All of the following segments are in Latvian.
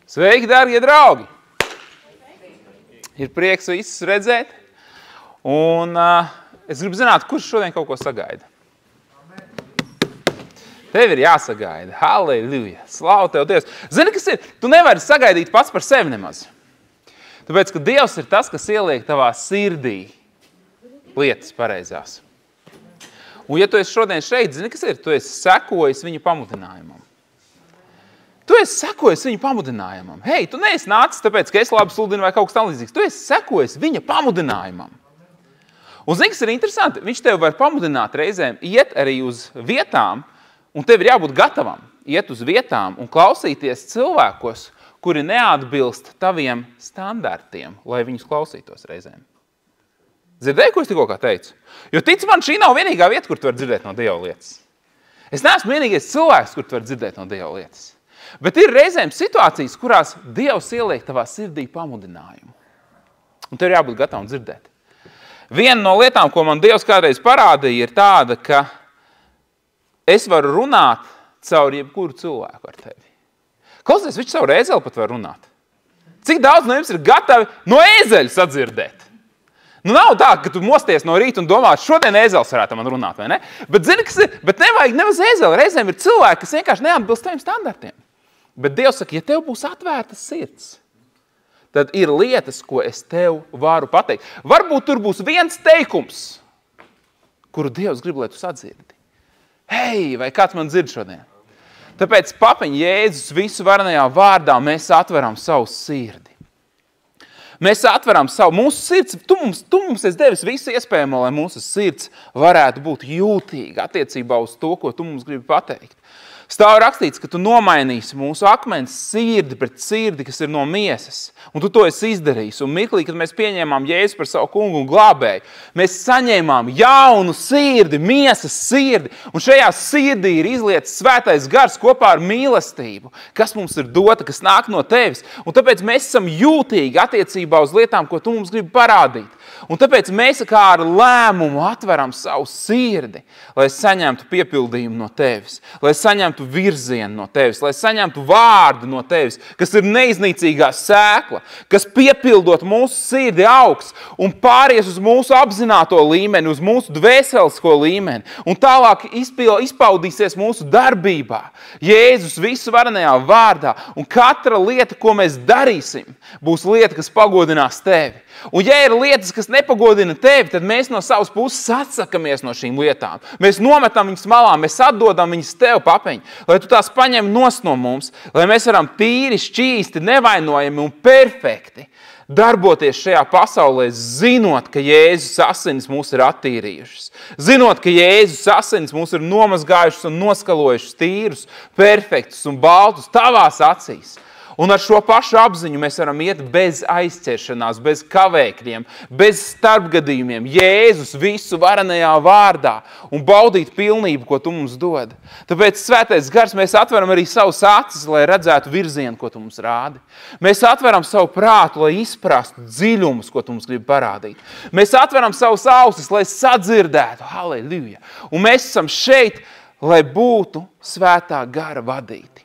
Sveiki, dārgie draugi! Ir prieks visus redzēt. Un es gribu zināt, kurš šodien kaut ko sagaida. Tev ir jāsagaida. Halleluja! Slavu Tev, Dievs! Zini, kas ir? Tu nevari sagaidīt pats par sevi nemaz. Tāpēc, ka Dievs ir tas, kas ieliek tavā sirdī lietas pareizās. Un ja tu esi šodien šeit, zini, kas ir? Tu esi sekojis viņa pamudinājumam. Tu esi sekojis viņa pamudinājumam. Hei, tu neesi nācis tāpēc, ka es labi sludinu vai kaut kas tam līdzīgs. Tu esi sekojis viņa pamudinājumam. Un zini, kas ir interesanti? Viņš tev var pamudināt reizēm iet arī uz vietām, un tev ir jābūt gatavam iet uz vietām un klausīties cilvēkos, kuri neatbilst taviem standartiem, lai viņus klausītos reizēm. Dzirdēji, ko es tikko kā teicu? Jo tic man, šī nav vienīgā vieta, kur tu var dzirdēt no Dieva lietas. Es neesmu vienīgais cilvēks, kur tu var dzirdēt no Dieva lietas. Bet ir reizēm situācijas, kurās Dievs ieliek tavā sirdī pamudinājumu. Un tev ir jābūt gatavam dzirdēt. Viena no lietām, ko man Dievs kādreiz parādīja, ir tāda, ka es varu runāt caur jebkuru cilvēku ar tevi. Klausies, viņš caur ēzeli pat var runāt. Cik daudz no jums ir gatavi no ēzeļa sadzirdēt? Nu nav tā, ka tu mosties no rīta un domā, šodien ēzelis varētu man runāt, vai ne? Bet zini, kas ir? Bet nevajag nemaz ēzeli. Reizēm ir cilvēki, kas vienkārši neatbilst taviem standartiem. Bet Dievs saka, ja tev būs atvērtas sirds, tad ir lietas, ko es tev varu pateikt. Varbūt tur būs viens teikums, kuru Dievs grib, lai tu sadzirdi. Hei, vai kāds man dzird šodien? Tāpēc, papiņ, Jēzus visu varenajā vārdā mēs atveram savu sirdi. Mēs atveram savu, mūsu sirds, tu mums esi devis visu iespējamo, lai mūsu sirds varētu būt jūtīga attiecībā uz to, ko tu mums gribi pateikt. Stāv rakstīts, ka tu nomainīsi mūsu akmens sirdi pret sirdi, kas ir no miesas. Un tu to esi izdarījis. Un mirklī, kad mēs pieņēmām Jēzu par savu kungu un glābēju, mēs saņēmām jaunu sirdi, miesas sirdi. Un šajā sirdī ir izlietas svētais gars kopā ar mīlestību, kas mums ir dota, kas nāk no tevis. Un tāpēc mēs esam jūtīgi attiecībā uz lietām, ko tu mums gribi parādīt. Un tāpēc mēs kā ar lēmumu atveram savu sirdi, lai saņemtu piepildījumu no tevis, lai saņemtu virzienu no tevis, lai saņemtu vārdu no tevis, kas ir neiznīcīgā sēkla, kas piepildot mūsu sirdi augs un pāries uz mūsu apzināto līmeni, uz mūsu dvēselisko līmeni un tālāk izpaudīsies mūsu darbībā. Jēzus visu varenajā vārdā un katra lieta, ko mēs darīsim, būs lieta, kas pagodinās tevi. Un ja ir lietas, kas nepagodina tevi, tad mēs no savas puses atsakamies no šīm lietām. Mēs nometam viņas malā, mēs atdodam viņas tev, papiņ, lai tu tās paņem nos no mums, lai mēs varam tīri, šķīsti, nevainojami un perfekti darboties šajā pasaulē, zinot, ka Jēzus asinis mūs ir attīrījušas. Zinot, ka Jēzus asinis mūs ir nomazgājušas un noskalojušas tīrus, perfektus un baltus tavās acīs. Un ar šo pašu apziņu mēs varam iet bez aizķeršanās, bez kavēkļiem, bez starpgadījumiem, Jēzus visu varenajā vārdā un baudīt pilnību, ko tu mums dod. Tāpēc svētais gars mēs atveram arī savus acis, lai redzētu virzienu, ko tu mums rādi. Mēs atveram savu prātu, lai izprastu dziļumus, ko tu mums gribi parādīt. Mēs atveram savus ausis, lai sadzirdētu. Halleluja! Un mēs esam šeit, lai būtu svētā gara vadīti.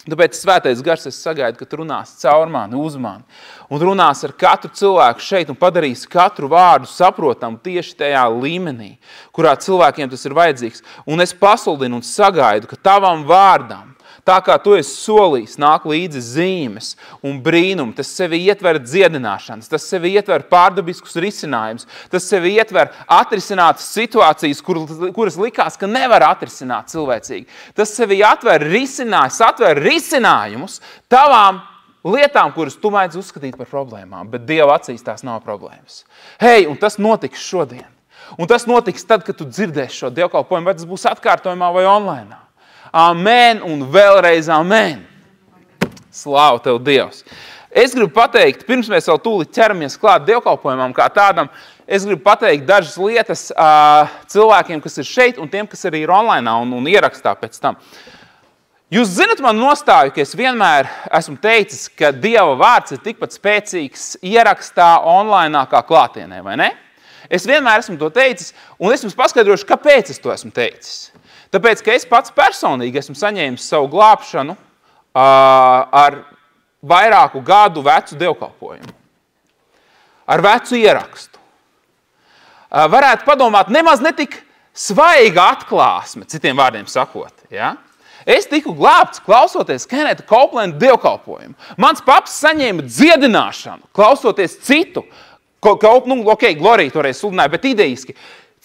Tāpēc svētais gars es sagaidu, ka tu runās caur mani, uz mani un runās ar katru cilvēku šeit un padarīs katru vārdu saprotamu tieši tajā līmenī, kurā cilvēkiem tas ir vajadzīgs. Un es pasludinu un sagaidu, ka tavam vārdam, tā kā tu esi solījis, nāk līdzi zīmes un brīnumi, tas sevi ietver dziedināšanas, tas sevi ietver pārdabiskus risinājumus, tas sevi ietver atrisinātas situācijas, kuras likās, ka nevar atrisināt cilvēcīgi. Tas sevi atver risinājumus tavām lietām, kuras tu mēdz uzskatīt par problēmām, bet Dieva acīs tās nav problēmas. Hei, un tas notiks šodien. Un tas notiks tad, kad tu dzirdēsi šo dievkalpojumu, vai tas būs atkārtojumā vai online. Amen un vēlreiz amen. Slāvu Tev, Dievs. Es gribu pateikt, pirms mēs vēl tūlīt ķeramies klāt dievkalpojumam kā tādam, es gribu pateikt dažas lietas cilvēkiem, kas ir šeit un tiem, kas arī ir online un ierakstā pēc tam. Jūs zinat man nostāju, ka es vienmēr esmu teicis, ka Dieva vārds ir tikpat spēcīgs ierakstā online kā klātienē, vai ne? Es vienmēr esmu to teicis, un es jums paskaidrošu, kāpēc es to esmu teicis. Tāpēc, ka es pats personīgi esmu saņēmis savu glābšanu ar vairāku gadu vecu dievkalpojumu. Ar vecu ierakstu. Varētu padomāt, nemaz netik svaiga atklāsme, citiem vārdiem sakot. Ja? Es tiku glābts, klausoties Keneta Copeland dievkalpojumu. Mans paps saņēma dziedināšanu, klausoties citu. Glorija toreiz sludināja, bet idejiski.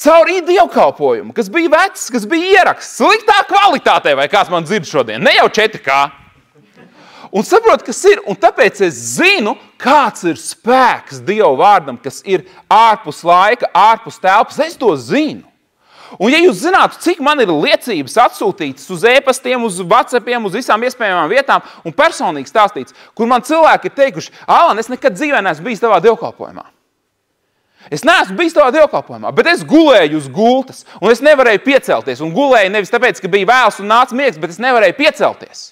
Caur dievkalpojumu, kas bija vecs, kas bija ieraksts, sliktā kvalitātē, vai kāds man dzird šodien, ne jau 4K. Un saprot, kas ir, un tāpēc es zinu, kāds ir spēks Dieva vārdam, kas ir ārpus laika, ārpus telpas. Es to zinu. Un ja jūs zinātu, cik man ir liecības atsūtītas uz e-pastiem, uz WhatsAppiem, uz visām iespējamām vietām un personīgi stāstīts, kur man cilvēki ir teikuši, Alan, es nekad dzīvē neesmu bijis tavā dievkalpojumā. Es neesmu bijis tavā dievkalpojumā, bet es gulēju uz gultas, un es nevarēju piecelties. Un gulēju nevis tāpēc, ka bija vēls un nāca miegs, bet es nevarēju piecelties.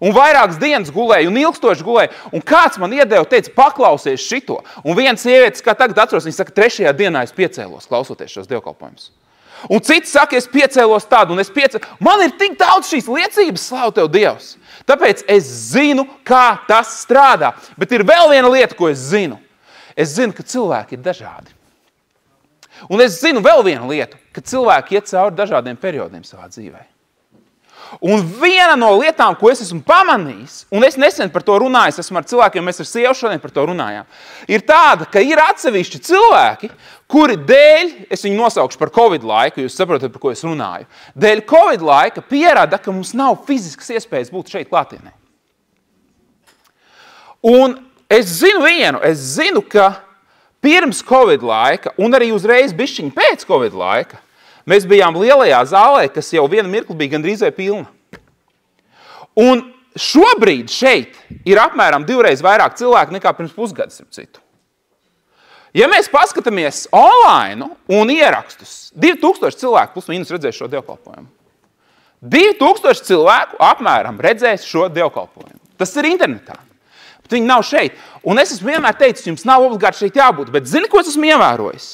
Un vairākas dienas gulēju, un ilgstoši gulēju. Un kāds man iedeva, teica, paklausies šito. Un viena sievietes, kā tagad atceros, viņa saka, 3. dienā es piecēlos, klausoties šos dievkalpojumus. Un cits saka, es piecēlos tādu, un es piecēlos. Man ir tik daudz šīs liecības, slavu tev, Dievs. Tāpēc es zinu, kā tas strādā. Bet ir vēl viena lieta, ko es zinu. Es zinu, ka cilvēki ir dažādi. Un es zinu vēl vienu lietu, ka cilvēki iet cauri dažādiem periodiem savā dzīvē. Un viena no lietām, ko es esmu pamanījis, un es nesen par to runāju, esmu ar cilvēkiem, mēs ar sievu šodien par to runājām, ir tāda, ka ir atsevišķi cilvēki, kuri dēļ, es viņu nosaukšu par Covid laiku, jūs saprotat, par ko es runāju, dēļ Covid laika pierāda, ka mums nav fiziskas iespējas būt šeit klātienē. Un es zinu, ka pirms Covid laika, un arī uzreiz bišķiņi pēc Covid laika, mēs bijām lielajā zālē, kas jau vienu mirkli bija gandrīz vai pilna. Un šobrīd šeit ir apmēram 2 reizes vairāk cilvēku nekā pirms pusgadas, ap citu. Ja mēs paskatāmies online un ierakstus, 2000 cilvēku plus mīnus redzēs šo dievkalpojumu. 2000 cilvēku apmēram redzēs šo dievkalpojumu. Tas ir internetā. Bet viņi nav šeit. Un es esmu vienmēr teicis, jums nav obligāti šeit jābūt. Bet zini, ko es esmu ievērojis?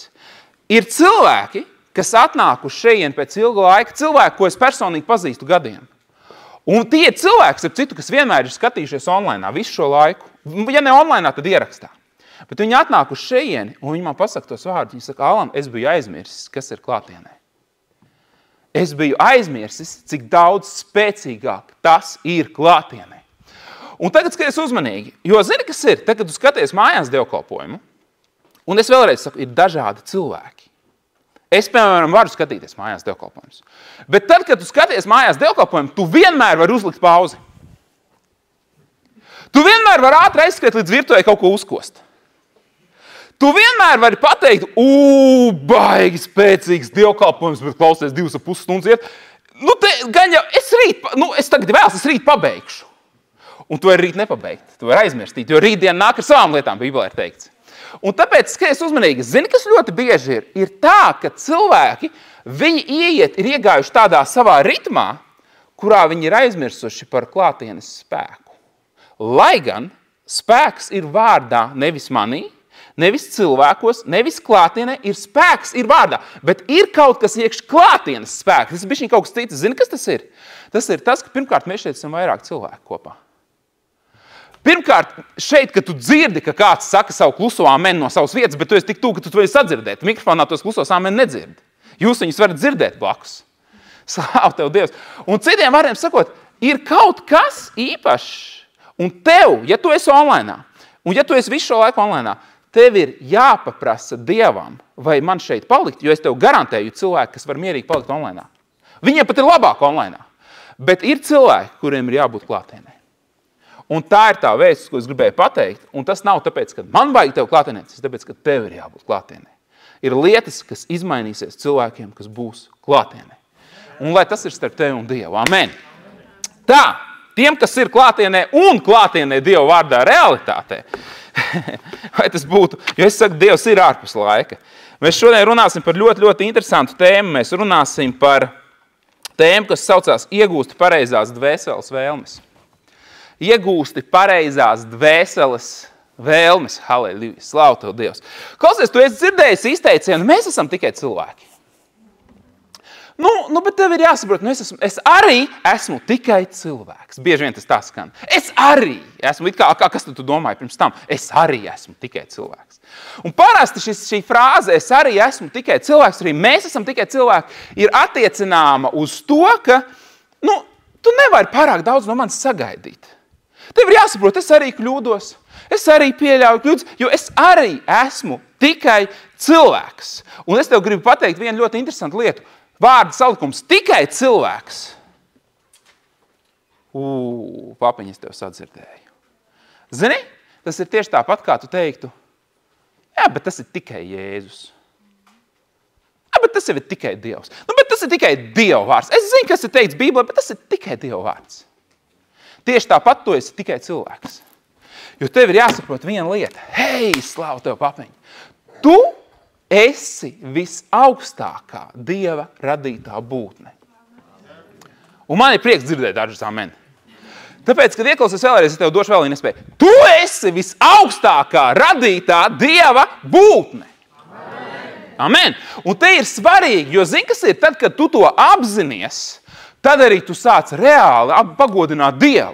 Ir cilvēki, kas atnākuši šeit pēc ilga laika, cilvēki, ko es personīgi pazīstu gadiem. Un tie cilvēki, ap citu, kas vienmēr ir skatījušies online visu šo laiku, ja ne online, tad ierakstā. Bet viņi atnākuši šeit, un viņi man pasaka tos vārdus. Viņi saka, Alan, es biju aizmirsis, kas ir klātienē. Es biju aizmirsis, cik daudz spēcīgāk tas ir klātienē. Un tagad skaties uzmanīgi, jo zini, kas ir? Tad, kad tu skaties mājās dievkalpojumu, un es vēlreiz saku, ir dažādi cilvēki. Es, piemēram, varu skatīties mājās dievkalpojumus. Bet tad, kad tu skaties mājās dievkalpojumu, tu vienmēr vari uzlikt pauzi. Tu vienmēr vari ātri aizskriet līdz virtuvei kaut ko uzkost. Tu vienmēr vari pateikt, baigi spēcīgs dievkalpojums, bet klausies 2,5 stundas iet. Gan jau es tagad vēlas, es rīt pabeigšu. Un tu vari rīt nepabeigt, tu vari aizmirstīt, jo rītdien nāk ar savām lietām, Bībelē ir teikts. Un tāpēc, skaties uzmanīgi, zini, kas ļoti bieži ir tā, ka cilvēki, viņi ir iegājuši tādā savā ritmā, kurā viņi ir aizmirsuši par klātienes spēku. Lai gan spēks ir vārdā nevis manī, nevis cilvēkos, nevis klātienē, spēks ir vārdā, bet ir kaut kas iekš klātienes spēks. Tas ir bišķiņ kaut kas cits. Zini, kas tas ir? Tas ir tas, ka pirmkārt mēs šeit esam vairāk cilvēku kopā. Pirmkārt, šeit, kad tu dzirdi, ka kāds saka savu kluso ameni no savas vietas, bet tu esi tik tūl, ka tu vari sadzirdēt. Mikrofonā tos klusos ameni nedzirdi. Jūs viņus varat dzirdēt blakus. Slāv tev, Dievs. Un citiem vārdiem sakot, ir kaut kas īpašs. Un tev, ja tu esi online, un ja tu esi visu šo laiku online, tev ir jāpaprasa Dievam, vai man šeit palikt, jo es tev garantēju cilvēki, kas var mierīgi palikt online. Viņiem pat ir labāk online. Bet ir cilvēki, kuriem ir jābūt klātienē. Un tā ir tā vēsts, ko es gribēju pateikt. Un tas nav tāpēc, ka man vajag tev klātienē, tas ir tāpēc, ka tev ir jābūt klātienē. Ir lietas, kas izmainīsies cilvēkiem, kas būs klātienē. Un lai tas ir starp tevi un Dievu. Amen. Tā, tiem, kas ir klātienē un klātienē Dieva vārdā realitātē, vai tas būtu, jo es saku, Dievs ir ārpus laika. Mēs šodien runāsim par ļoti, ļoti interesantu tēmu. Mēs runāsim par tēmu, kas saucās iegūst pareizās dvēseles vēlmes. Iegūsti pareizās dvēseles vēlmes. Halleluja, slavu tev, Dievs. Klausies, tu esi dzirdējis izteicienu, mēs esam tikai cilvēki. Bet tev ir jāsaprot, es arī esmu tikai cilvēks. Bieži vien tas tā skan. Es arī esmu, kas tu domāji pirms tam? Es arī esmu tikai cilvēks. Un parasti šī frāze, es arī esmu tikai cilvēks, arī mēs esam tikai cilvēki, ir attiecināma uz to, ka, tu nevari pārāk daudz no manis sagaidīt. Tev ir jāsaprot, es arī kļūdos, es arī pieļauju kļūdas, jo es arī esmu tikai cilvēks. Un es tev gribu pateikt vienu ļoti interesantu lietu. Vārda salikums tikai cilvēks. Papiņas tev sadzirdēju. Zini, tas ir tieši tāpat, kā tu teiktu, jā, bet tas ir tikai Jēzus. Jā, bet tas ir tikai Dievs. Bet tas ir tikai Dieva vārds. Es zinu, kas ir teikts Bībelē, bet tas ir tikai Dieva vārds. Tieši tāpat tu esi tikai cilvēks. Jo tev ir jāsaprot viena lieta. Hei, slāvu tev, papiņ! Tu esi visaugstākā Dieva radītā būtne. Un man ir prieks dzirdēt dažus amen. Tāpēc, kad ieklausies vēlreiz, es tev došu vēl vienu iespēju. Tu esi visaugstākā radītā Dieva būtne. Amen. Un te ir svarīgi, jo zini, kas ir, tad, kad tu to apzinies, tad arī tu sāc reāli pagodināt Dievu.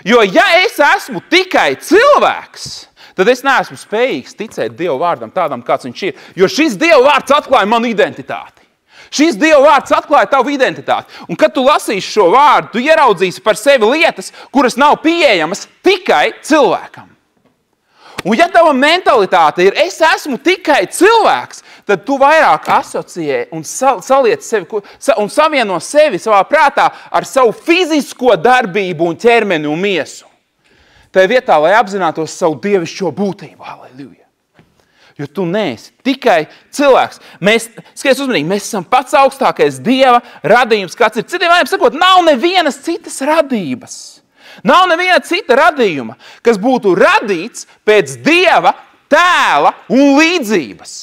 Jo ja es esmu tikai cilvēks, tad es neesmu spējīgs ticēt Dieva vārdam tādam, kāds viņš ir. Jo šis Dieva vārds atklāja manu identitāti. Šis Dieva vārds atklāja tavu identitāti. Un kad tu lasīsi šo vārdu, tu ieraudzīsi par sevi lietas, kuras nav pieejamas tikai cilvēkam. Un ja tava mentalitāte ir, es esmu tikai cilvēks, tad tu vairāk asociē un saliec sevi un savieno sevi savā prātā ar savu fizisko darbību un ķermeni un miesu. Tā vietā, lai apzinātos savu dievišķo būtību. Halleluja. Jo tu neesi tikai cilvēks. Skaties uzmanīgi, mēs esam pats augstākais Dieva radījums, kāds ir. Citiem vārdiem sakot, nav nevienas citas radības. Nav neviena cita radījuma, kas būtu radīts pēc Dieva tēla un līdzības.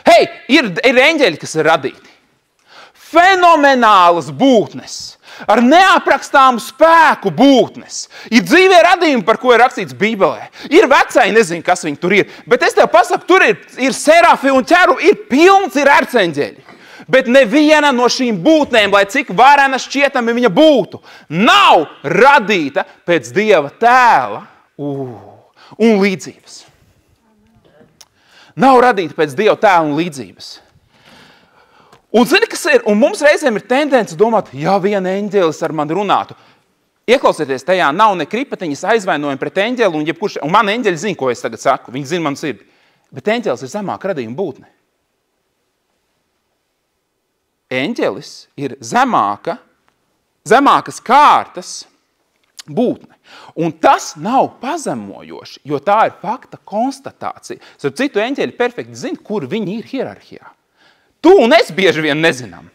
Hei, ir eņģeļi, kas ir radīti. Fenomenālas būtnes. Ar neaprakstāmu spēku būtnes. Ir dzīvie radījumi, par ko ir rakstīts Bībelē. Ir vecāji, nezinu, kas viņi tur ir. Bet es tev pasaku, tur ir serafi un ķeru, ir pilns, ir arceņģeļi. Bet neviena no šīm būtnēm, lai cik varena šķietami viņa būtu, nav radīta pēc Dieva tēla un līdzības. Nav radīta pēc Dieva tēla un līdzības. Un zini, kas ir? Un mums reizēm ir tendence domāt, ja viena eņģelis ar mani runātu. Ieklausieties, tajā nav ne kripatiņas aizvainojumi pret eņģeli, un man eņģeļi zina, ko es tagad saku. Viņi zina manu sirdi. Bet eņģelis ir zemāka radījuma būtne. Eņģelis ir zemākas kārtas būtne. Un tas nav pazemojoši, jo tā ir fakta konstatācija. Starp citu, eņģeļi perfekti zina, kur viņi ir hierarhijā. Tu un es bieži vien nezinām.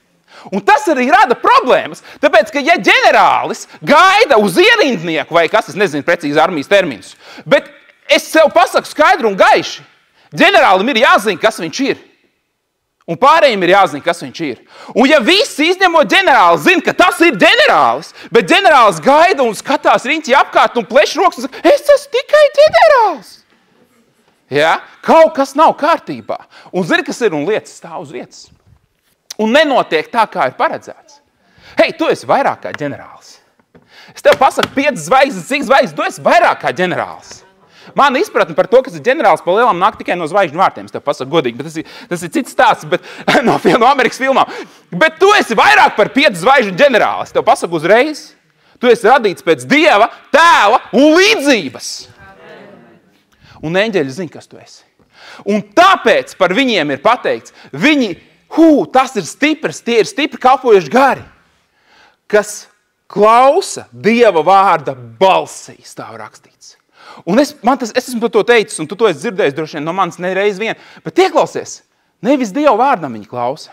Un tas arī rada problēmas, tāpēc, ka ja ģenerālis gaida uz ierindnieku, vai kas, es nezinu precīzi armijas terminus, bet es sev pasaku skaidru un gaiši, ģenerālim ir jāzina, kas viņš ir. Un pārējiem ir jāzina, kas viņš ir. Un ja visi izņemot ģenerāli zina, ka tas ir ģenerālis, bet ģenerālis gaida un skatās riņķi apkārt un pleš rokas un saka, es esmu tikai ģenerālis. Ja? Kaut kas nav kārtībā. Un zini, kas ir un lietas stāv uz vietas. Un nenotiek tā, kā ir paredzēts. Hei, tu esi vairāk kā ģenerālis. Es tev pasaku 5 zvaigznes, cik zvaigznes, tu esi vairāk kā ģenerālis. Man izpratne par to, kas ir ģenerālis pa lielam, nāk tikai no zvaigžņu vārtiem. Es tev pasaku godīgi, bet tas ir cits stāsts, bet no Amerikas filmām. Bet tu esi vairāk par 5 zvaigžņu ģenerālis. Es tev pasaku uzreiz. Tu esi radīts pēc Dieva, tēla un līdzības. Un eņģeļi zina, kas tu esi. Un tāpēc par viņiem ir pateikts, tas ir stiprs, tie ir stipri kalpojuši gari, kas klausa Dieva vārda balsī, stāv rakstīts. Un es esmu to teicis, un tu to esi dzirdējis droši vien no manis nereiz vien, bet ieklausies, nevis Dieva vārdam viņi klausa,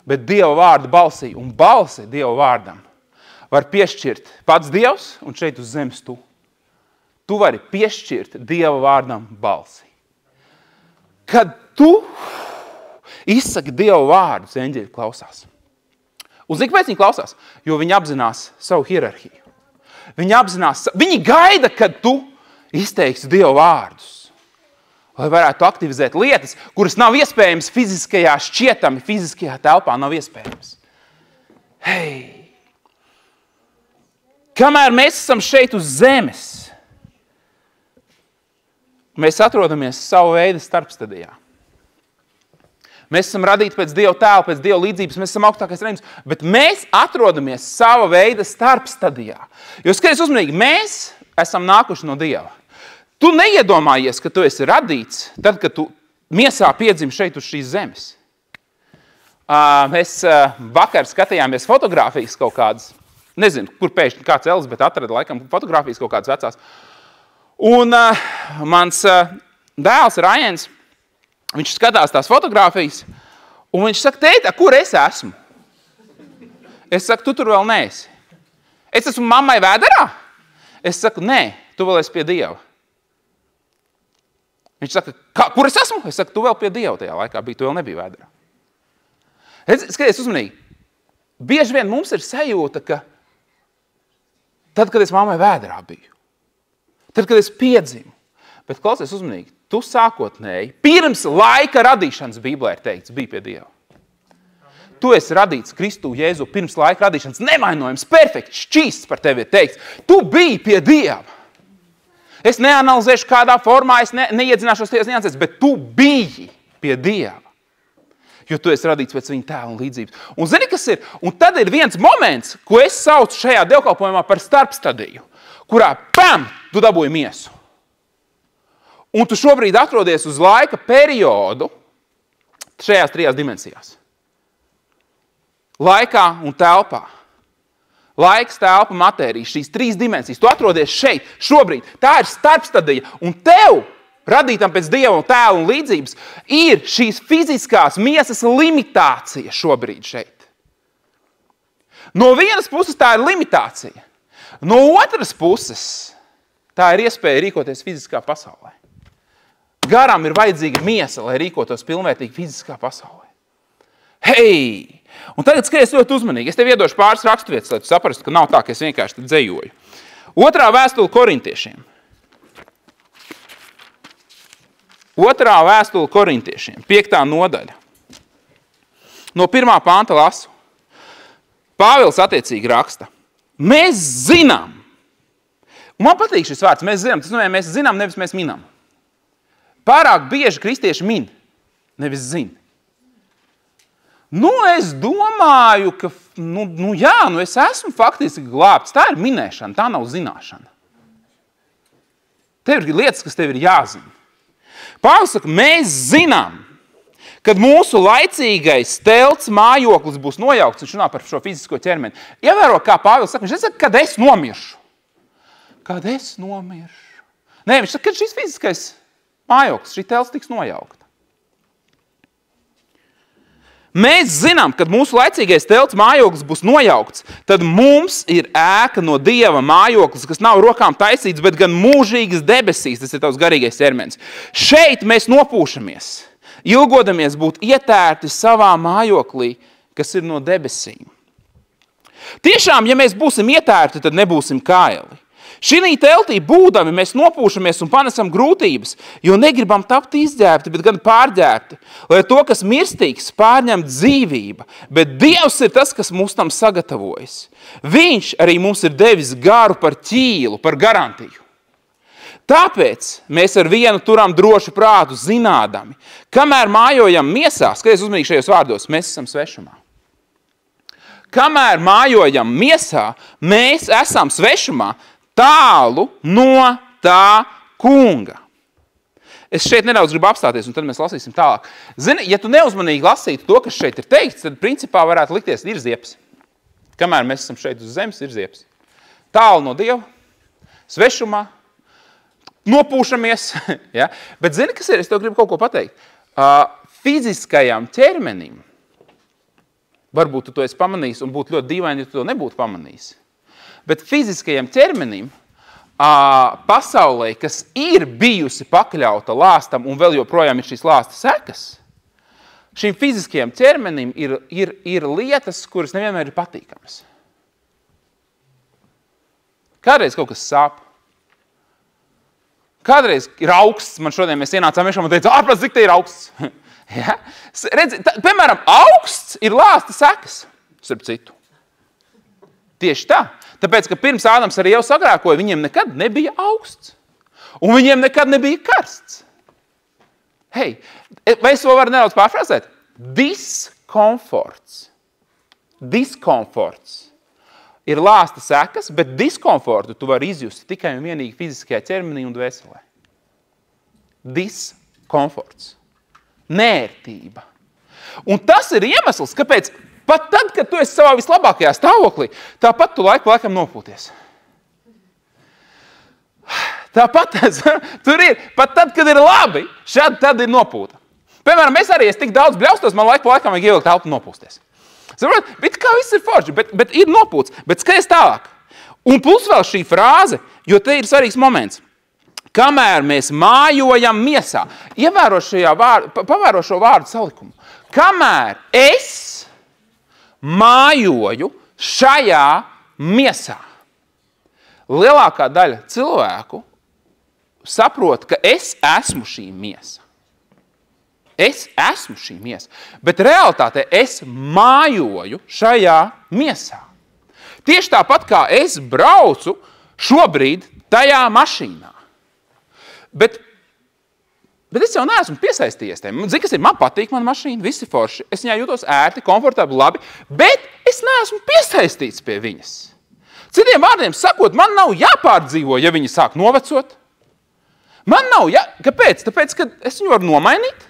bet Dieva vārda balsī, un balsi Dieva vārdam var piešķirt pats Dievs, un šeit uz zemes tu. Tu vari piešķirt Dieva vārdam balsi. Kad tu izsaki Dieva vārdus, eņģeļi klausās. Un zini, kāpēc viņi klausās? Jo viņi apzinās savu hierarhiju. Viņi gaida, kad tu izteiksi Dieva vārdus. lai varētu aktivizēt lietas, kuras nav iespējams fiziskajā šķietami, fiziskajā telpā nav iespējams. Hei! Kamēr mēs esam šeit uz zemes, mēs atrodamies savu veidu starpstadijā. Mēs esam radīti pēc Dieva tēla, pēc Dieva līdzības, mēs esam augstākais radījums, bet mēs atrodamies sava veida starpstadijā. Jo skaties uzmanīgi, mēs esam nākuši no Dieva. Tu neiedomājies, ka tu esi radīts, tad, kad tu miesā piedzim šeit uz šīs zemes. Mēs vakar skatījāmies fotogrāfijas kaut kādas, nezinu, kur pēkšņi kāds Elizabete atrada, laikam, fotogrāfijas kaut kādas vecās. Un mans dēls Rajens, viņš skatās tās fotogrāfijas, un viņš saka, tēta, kur es esmu? Es saku, tu tur vēl neesi. Es esmu mammai vēderā? Es saku, nē, tu vēl esi pie Dieva. Viņš saka, kur es esmu? Es saku, tu vēl pie Dieva tajā laikā biji, tu vēl nebija vēderā. Skaties uzmanīgi, bieži vien mums ir sajūta, ka tad, kad es mammai vēderā biju, tad, kad es piedzimu, bet klausies uzmanīgi, tu sākotnēji, pirms laika radīšanas Bībelē ir teikts, bija pie Dieva. Tu esi radīts Kristu Jēzu pirms laika radīšanas, nevainojams, perfekts, šķīsts par tevi ir teikts. Tu biji pie Dieva. Es neanalizēšu kādā formā, es neiedzināšos tajās niansēs, bet tu biji pie Dieva. Jo tu esi radīts pēc viņa tēla un līdzības. Un zini, kas ir? Un tad ir viens moments, ko es saucu šajā dievkalpojumā par starpstadiju, kurā, tu dabūji miesu. Un tu šobrīd atrodies uz laika periodu šajās 3 dimensijās. Laikā un telpā. Laiks, telpa, matērija, šīs 3 dimensijas. Tu atrodies šeit, šobrīd. Tā ir starpstadija. Un tev, radītam pēc Dieva un tēla un līdzības, ir šīs fiziskās miesas limitācija šobrīd šeit. No vienas puses tā ir limitācija. No otras puses tā ir iespēja rīkoties fiziskā pasaulē. Garam ir vajadzīga miesa, lai rīkotos pilnvērtīgi fiziskā pasaulē. Hei! Un tagad skaties ļoti uzmanīgi. Es tev iedošu pāris raksturvietas, lai tu saprastu, ka nav tā, ka es vienkārši te dzejoju. 2. vēstule Korintiešiem. 2. vēstule Korintiešiem, 5. nodaļa. No 1. panta lasu. Pāvils attiecīgi raksta. Mēs zinām. Un man patīk šis vārds. Mēs zinām. Tas nozīmē, mēs zinām, nevis mēs minam. Pārāk bieži kristieši min, nevis zin. Es domāju, ka, es esmu faktiski glābts. Tā ir minēšana, tā nav zināšana. Tev ir lietas, kas tev ir jāzina. Pāvils saka, mēs zinām, kad mūsu laicīgais telts mājoklis būs nojaukts, viņš runā par šo fizisko ķermeni. Ievēro, kā Pāvils saka, viņš nesaka, kad es nomiršu. Kad es nomiršu. Nē, viņš saka, kad šis fiziskais mājoklis, šī telts tiks nojaukta. Mēs zinām, kad mūsu laicīgais telts mājoklis būs nojaukts, tad mums ir ēka no Dieva mājoklis, kas nav rokām taisīts, bet gan mūžīgas debesīs, tas ir tavs garīgais ķermenis. Šeit mēs nopūšamies, ilgodamies būt ietērti savā mājoklī, kas ir no debesīm. Tiešām, ja mēs būsim ietērti, tad nebūsim kaili. Šī teltī būdami mēs nopūšamies un panesam grūtības, jo negribam tapt izģērbti, bet gan pārģērbti, lai to, kas mirstīgs, pārņem dzīvība, bet Dievs ir tas, kas mūs tam sagatavojas. Viņš arī mums ir devis garu par ķīlu, par garantiju. Tāpēc mēs ar vienu turam drošu prātu zinādami, kamēr mājojam miesā, skaties uzmanīgi šajos vārdos, mēs esam svešumā. Kamēr mājojam miesā, mēs esam svešumā, tālu no tā kunga. Es šeit nedaudz gribu apstāties, un tad mēs lasīsim tālāk. Zini, ja tu neuzmanīgi lasītu to, kas šeit ir teikts, tad principā varētu likties, ir ziepes. Kamēr mēs esam šeit uz zemes, ir ziepes. Tālu no Dieva, svešumā, nopūšamies. Ja? Bet zini, kas ir? Es tev gribu kaut ko pateikt. Fiziskajam ķermenim, varbūt tu to esi pamanījis, un būtu ļoti dīvaini, ja tu to nebūtu pamanījis. Bet fiziskajam ķermenim pasaulē, kas ir bijusi pakļauta lāstam un vēl joprojām ir šīs lāsta sekas, šim fiziskajam ķermenim ir lietas, kuras nevienmēr ir patīkamas. Kādreiz kaut kas sāp. Kādreiz ir augsts, man šodien mēs ienācām iekšā un teica, ārprāt, cik te ir augsts. Ja? Piemēram, augsts ir lāsta sekas, starp citu. Tieši tā. Tāpēc, ka pirms Ādams arī jau sagrēkoja, viņiem nekad nebija augsts. Un viņiem nekad nebija karsts. Hei, vai es to varu nedaudz pārfrāzēt? Diskomforts ir lāsta sekas, bet diskomfortu tu vari izjust tikai un vienīgi fiziskajā ķermenī un dvēselē. Diskomforts. Nērtība. Un tas ir iemesls, kāpēc pat tad, kad tu esi savā vislabākajā stāvoklī, tāpat tu laikam nopūties. Tāpat tur ir, pat tad, kad ir labi, tad ir nopūta. Piemēram, es arī tik daudz bļaustos, man laikam vajag ielikt elpu nopūsties. Saprot, bet kā viss ir forši, bet ir nopūts, bet skaties tālāk. Un plus vēl šī frāze, jo te ir svarīgs moments. Kamēr mēs mājojam miesā, pavēro šo vārdu salikumu. Kamēr es mājoju šajā miesā, lielākā daļa cilvēku saprot, ka es esmu šī miesa. Es esmu šī miesa, bet realitātē es mājoju šajā miesā. Tieši tāpat kā es braucu šobrīd tajā mašīnā. Bet es jau neesmu piesaistījies tiem. Zini, kas ir, man patīk mana mašīna, visi forši. Es viņā jūtos ērti, komfortabli, labi, bet es neesmu piesaistīts pie viņas. Citiem vārdiem sakot, man nav jāpārdzīvo, ja viņi sāk novecot. Man nav Kāpēc? Tāpēc, ka es viņu varu nomainīt.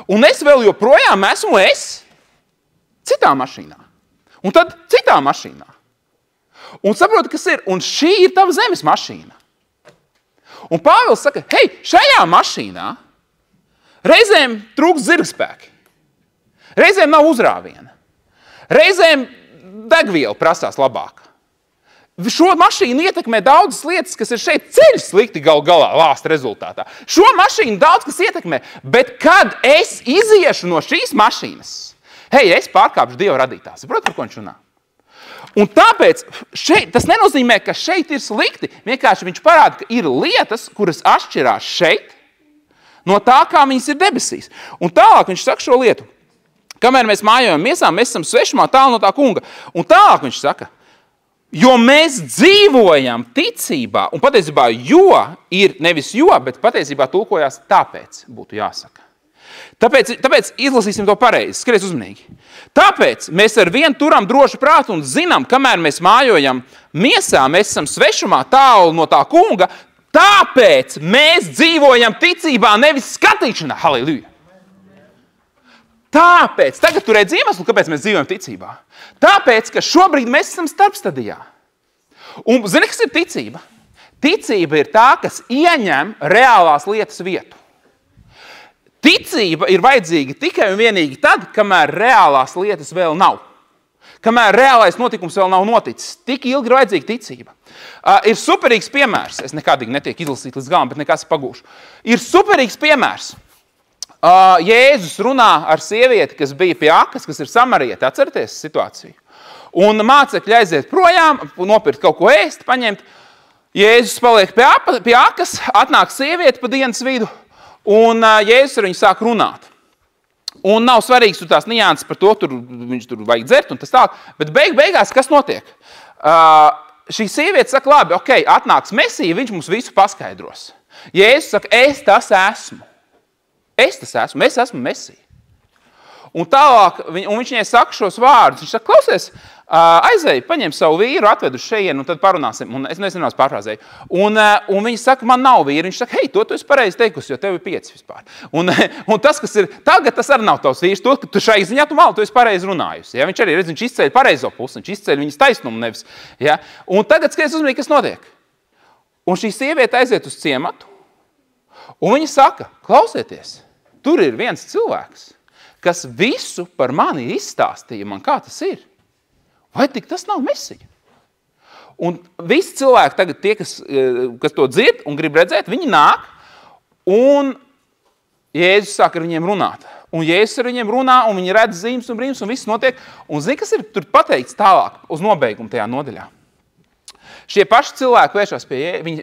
Un es vēl joprojām esmu citā mašīnā. Un tad citā mašīnā. Un saproti, kas ir. Un šī ir tava zemes mašīna. Un Pāvils saka, hei, šajā mašīnā reizēm trūks zirgspēki. Reizēm nav uzrāviena. Reizēm degviela prasās labāk. Šo mašīnu ietekmē daudzas lietas, kas ir šeit ceļš slikti galā lāsta rezultātā. Šo mašīnu daudz kas ietekmē, bet kad es iziešu no šīs mašīnas, hei, es pārkāpšu Dieva radītā. Saprot, par ko viņš runā? Un tāpēc tas nenozīmē, ka šeit ir slikti. Vienkārši viņš parāda, ka ir lietas, kuras atšķirās šeit no tā, kā viņas ir debesīs. Un tālāk viņš saka šo lietu. Kamēr mēs mājojam miesā, mēs esam svešumā tālu no tā kunga. Un tālāk viņš saka, jo mēs dzīvojam ticībā, un patiesībā jo ir nevis jo, bet patiesībā tulkojās tāpēc būtu jāsaka. Tāpēc izlasīsim to pareizi, skaties uzmanīgi. Tāpēc mēs ar vienu turam drošu prātu un zinām, kamēr mēs mājojam miesā, mēs esam svešumā tālu no tā kunga, tāpēc mēs dzīvojam ticībā, nevis skatīšanā. Halleluja! Tāpēc, tagad tu redz iemeslu, kāpēc mēs dzīvojam ticībā. Tāpēc, ka šobrīd mēs esam starpstadijā. Un zini, kas ir ticība? Ticība ir tā, kas ieņem reālās lietas vietu. Ticība ir vajadzīga tikai un vienīgi tad, kamēr reālās lietas vēl nav. Kamēr reālais notikums vēl nav noticis. Tik ilgi ir vajadzīga ticība. Ir superīgs piemērs. Es nekādīgi netiek izlasīt līdz galam, bet nekas pagūšu. Ir superīgs piemērs. Jēzus runā ar sievieti, kas bija pie akas, kas ir samarieti. Atcerieties situāciju? Un mācekļi aiziet projām, nopirkt kaut ko ēst, paņemt. Jēzus paliek pie akas, atnāk sievieti pa dienas vidu, un Jēzus ar viņu sāk runāt. Un nav svarīgs tās nianses par to, viņš tur vajag dzert un tas tā, bet beigās kas notiek? Šī sieviete saka, labi, ok, atnāks Mesija, viņš mums visu paskaidros. Jēzus saka, es tas esmu. Es esmu Mesija. Un tālāk, viņš viņai saka šos vārdus. Viņš saka, klausies, aizēj, paņem savu vīru, atved uz šejienu, un tad parunāsim. Un es nezinu, pārfrāzēju. Un viņa saka, man nav vīri. Viņš saka, hei, to tu esi pareizi teikusi, jo tev ir 5 vispār. Un tas, kas ir tagad, tas arī nav tavs vīrs. To, ka tu šai ziņā tu esi pareizi runājusi. Ja? Viņš arī redz, viņš izceļ pareizo pusi, viņš izceļ viņas taisnumu nevis. Ja? Un tagad skaties uzmanīgi, kas notiek. Un šī sieviete aiziet uz ciematu, un viņa saka, klausieties, tur ir viens cilvēks, kas visu par mani izstāstīja man, kā tas ir. Vai tik tas nav Mesija? Un visi cilvēki tagad, tie, kas to dzird un grib redzēt, viņi nāk, un Jēzus sāk ar viņiem runāt. Un Jēzus ar viņiem runā, un viņi redz zīmes un brīnums, un viss notiek. Un zini, kas ir tur pateikts tālāk uz nobeigumu tajā nodaļā? Šie paši cilvēki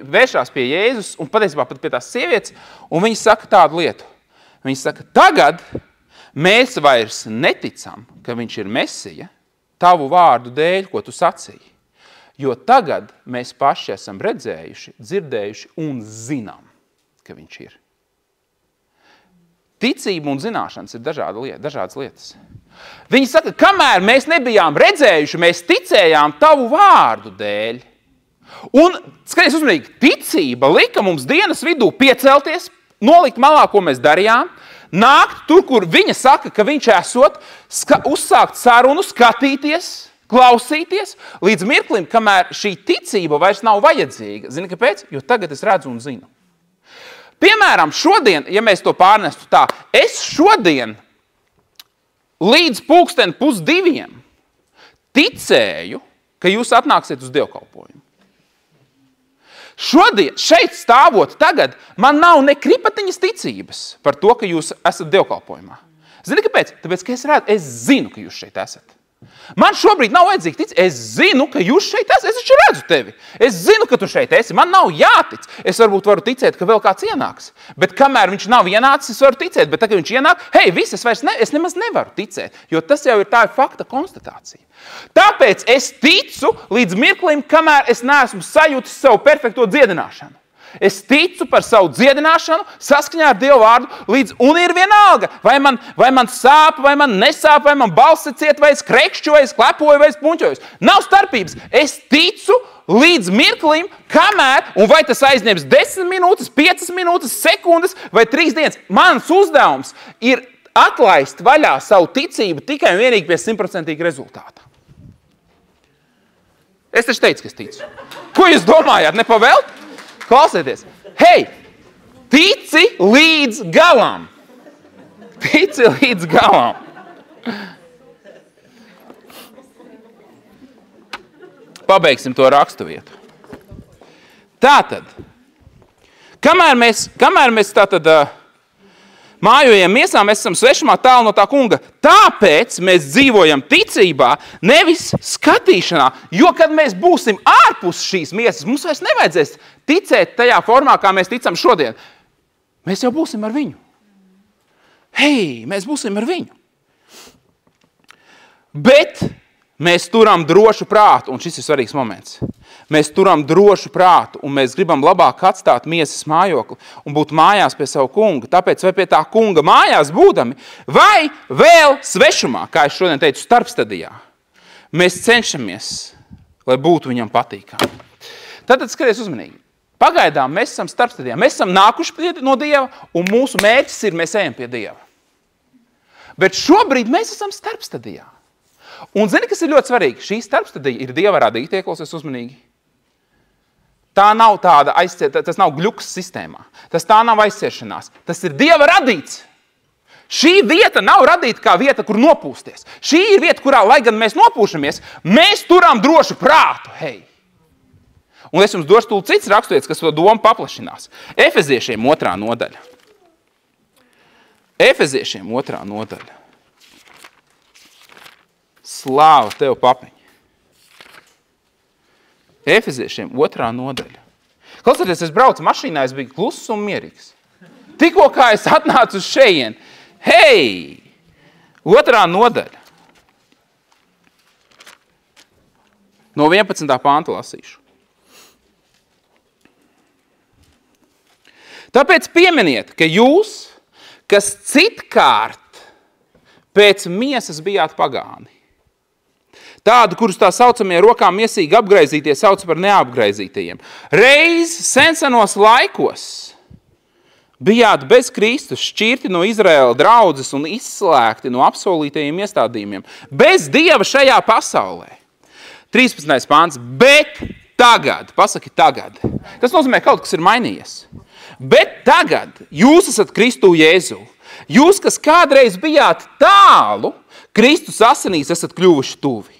vēršās pie Jēzus un patiesībā pat pie tās sievietes, un viņi saka tādu lietu. Viņi saka, tagad mēs vairs neticam, ka viņš ir Mesija, tavu vārdu dēļ, ko tu sacīji. Jo tagad mēs paši esam redzējuši, dzirdējuši un zinām, ka viņš ir. Ticība un zināšanas ir dažādas lietas. Viņi saka, kamēr mēs nebijām redzējuši, mēs ticējām tavu vārdu dēļ. Un, skaties uzmanīgi, ticība lika mums dienas vidū piecelties, nolikt malā, ko mēs darījām, nākt tur, kur viņa saka, ka viņš esot, uzsākt sarunu, skatīties, klausīties, līdz mirklim, kamēr šī ticība vairs nav vajadzīga. Zini, kāpēc? Jo tagad es redzu un zinu. Piemēram, šodien, ja mēs to pārnestu tā, es šodien līdz 1:30 ticēju, ka jūs atnāksiet uz dievkalpojumu. Šodien, šeit stāvot tagad, man nav ne kripatiņas ticības par to, ka jūs esat dievkalpojumā. Zini, kāpēc? Tāpēc, ka es zinu, ka jūs šeit esat. Man šobrīd nav vajadzīgi ticēt. Es zinu, ka jūs šeit esat. Es taču redzu tevi. Es zinu, ka tu šeit esi. Man nav jātic. Es varbūt varu ticēt, ka vēl kāds ienāks. Bet kamēr viņš nav ienācis, es varu ticēt. Bet tagad viņš ienāk, es nemaz nevaru ticēt. Jo tas jau ir tā fakta konstatācija. Tāpēc es ticu līdz mirklim, kamēr es neesmu sajūtis savu perfekto dziedināšanu. Es ticu par savu dziedināšanu saskaņā ar Dievu vārdu un ir vienalga, vai man sāp, vai man nesāp, vai man balsi ciet, vai es krekšķu, vai es klepoju, vai es puņķoju. Nav starpības. Es ticu līdz mirklim, kamēr, un vai tas aizņems 10 minūtes, 5 minūtes, sekundes vai 3 dienas. Mans uzdevums ir atlaist vaļā savu ticību tikai un vienīgi pie 100% rezultāta. Es taču teicu, ka es ticu. Ko jūs domājāt? Nepavēlt? Klausieties, hei, tici līdz galam. Tici līdz galam. Pabeigsim to raksturvietu. Tātad, kamēr mēs tātad mājojam miesā, mēs esam svešumā tālu no tā kunga. Tāpēc mēs dzīvojam ticībā, nevis skatīšanā. Jo, kad mēs būsim ārpus šīs miesas, mums vairs nevajadzēs ticēt tajā formā, kā mēs ticam šodien. Mēs jau būsim ar viņu. Hei, mēs būsim ar viņu. Bet mēs turam drošu prātu, un šis ir svarīgs moments. Mēs turam drošu prātu, un mēs gribam labāk atstāt miesas mājokli un būt mājās pie savu kunga. Tāpēc vai pie tā kunga mājās būdami, vai vēl svešumā, kā es šodien teicu, starpstadijā, mēs cenšamies, lai būtu viņam patīkami. Tātad skaties uzmanīgi. Pagaidām mēs esam starpstadijā. Mēs esam nākuši no Dieva, un mūsu mērķis ir, mēs ejam pie Dieva. Bet šobrīd mēs esam starpstadijā. Un zini, kas ir ļoti svarīgi? Šī starpstadija ir Dieva radīta, ieklausies uzmanīgi. Tā nav tāda tas nav gļuks sistēmā. Tā nav aizciešanās. Tas ir Dieva radīts. Šī vieta nav radīta kā vieta, kur nopūsties. Šī ir vieta, kurā, lai gan mēs nopūšamies, mēs turam drošu prātu. Hei! Un es jums došu tūlīt cits raksturvietas, kas to domu paplašinās. Efeziešiem 2. nodaļa. Efeziešiem 2. nodaļa. Slāva tev, papiņ. Efeziešiem 2. nodaļa. Klausieties, es braucu mašīnā, es biju kluss un mierīgs. Tikko kā es atnācu uz šejien. Hei! 2. nodaļa. No 11. panta lasīšu. Tāpēc pieminiet, ka jūs, kas citkārt pēc miesas bijāt pagāni, tādu, kurus tā saucamie rokām miesīgi apgraizītie sauc par neapgraizītajiem. Reiz sensenos laikos bijāt bez Kristus, šķirti no Izraēla draudzes un izslēgti no apsolītajiem iestādījumiem. Bez Dieva šajā pasaulē. 13. pāns. Bet tagad, pasaki tagad. Tas nozīmē, kaut kas ir mainījies. Bet tagad jūs esat Kristu Jēzu. Jūs, kas kādreiz bijāt tālu, Kristus asinīs esat kļuvuši tuvi.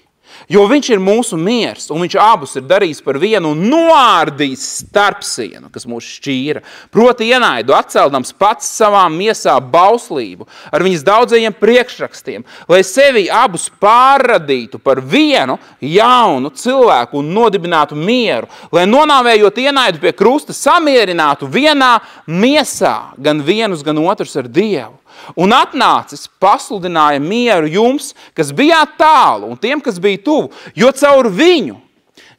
Jo viņš ir mūsu miers, un viņš abus ir darījis par vienu un noārdījis starpsienu, kas mūs šķīra. Proti ienaidu atceldams pats savām miesā bauslību ar viņas daudzajiem priekšrakstiem, lai sevi abus pārradītu par vienu jaunu cilvēku un nodibinātu mieru, lai nonāvējot ienaidu pie krusta samierinātu vienā miesā gan vienus, gan otrus ar Dievu. Un atnācis pasludināja mieru jums, kas bijāt tālu, un tiem, kas bija tuvu, jo caur viņu,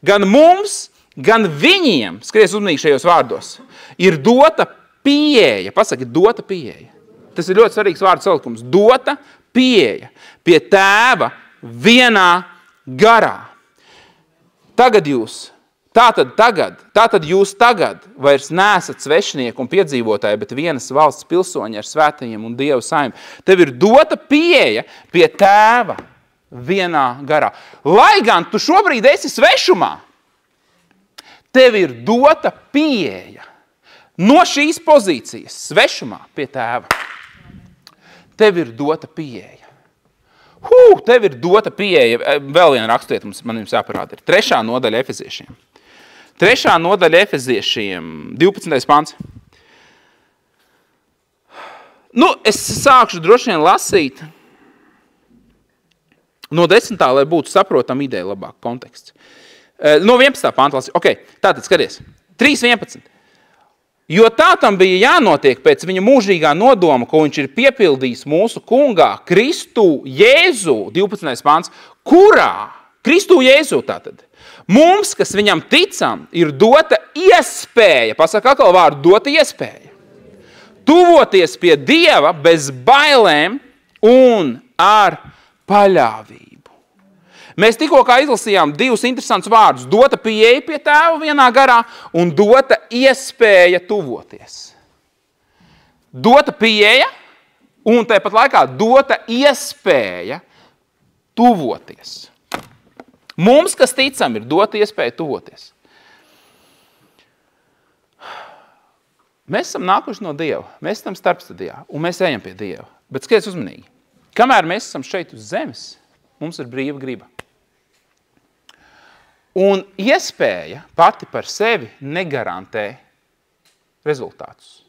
gan mums, gan viņiem, skries uzmanīgi šajos vārdos, ir dota pieeja, pasaki, dota pieeja. Tas ir ļoti svarīgs vārdu salikums. Dota pieeja pie Tēva vienā garā. Tātad jūs tagad vairs neesat svešinieki un piedzīvotāji, bet vienas valsts pilsoņi ar svētajiem un Dievu saimi. Tev ir dota pieeja pie Tēva vienā garā. Lai gan tu šobrīd esi svešumā, tev ir dota pieeja no šīs pozīcijas svešumā pie Tēva. Tev ir dota pieeja. Tev ir dota pieeja. Vēl viena raksturieta man jums jāparāda. 3. nodaļa Efeziešiem. 3. nodaļa Efeziešiem, 12. pants. Es sākšu droši vien lasīt no 10. lai būtu saprotam ideja labāk konteksts. No 11. panta lasīt. Tātad skaties. 3.11. Jo tā tam bija jānotiek pēc viņa mūžīgā nodoma, ko viņš ir piepildījis mūsu kungā, Kristu Jēzu, 12. pants, kurā, Kristu Jēzu tātad, mums, kas viņam ticam, ir dota iespēja, pasaka atkal vārdu, dota iespēja, tuvoties pie Dieva bez bailēm un ar paļāvību. Mēs tikko kā izlasījām 2 interesantus vārdus. Dota pieeja pie Tēva vienā garā un dota iespēja tuvoties. Dota pieeja un tāpat laikā dota iespēja tuvoties. Mums, kas ticam, ir dota iespēja tuvoties. Mēs esam nākuši no Dieva, mēs esam starpstadijā un mēs ejam pie Dieva. Bet skaties uzmanīgi, kamēr mēs esam šeit uz zemes, mums ir brīva griba. Un iespēja pati par sevi negarantē rezultātus.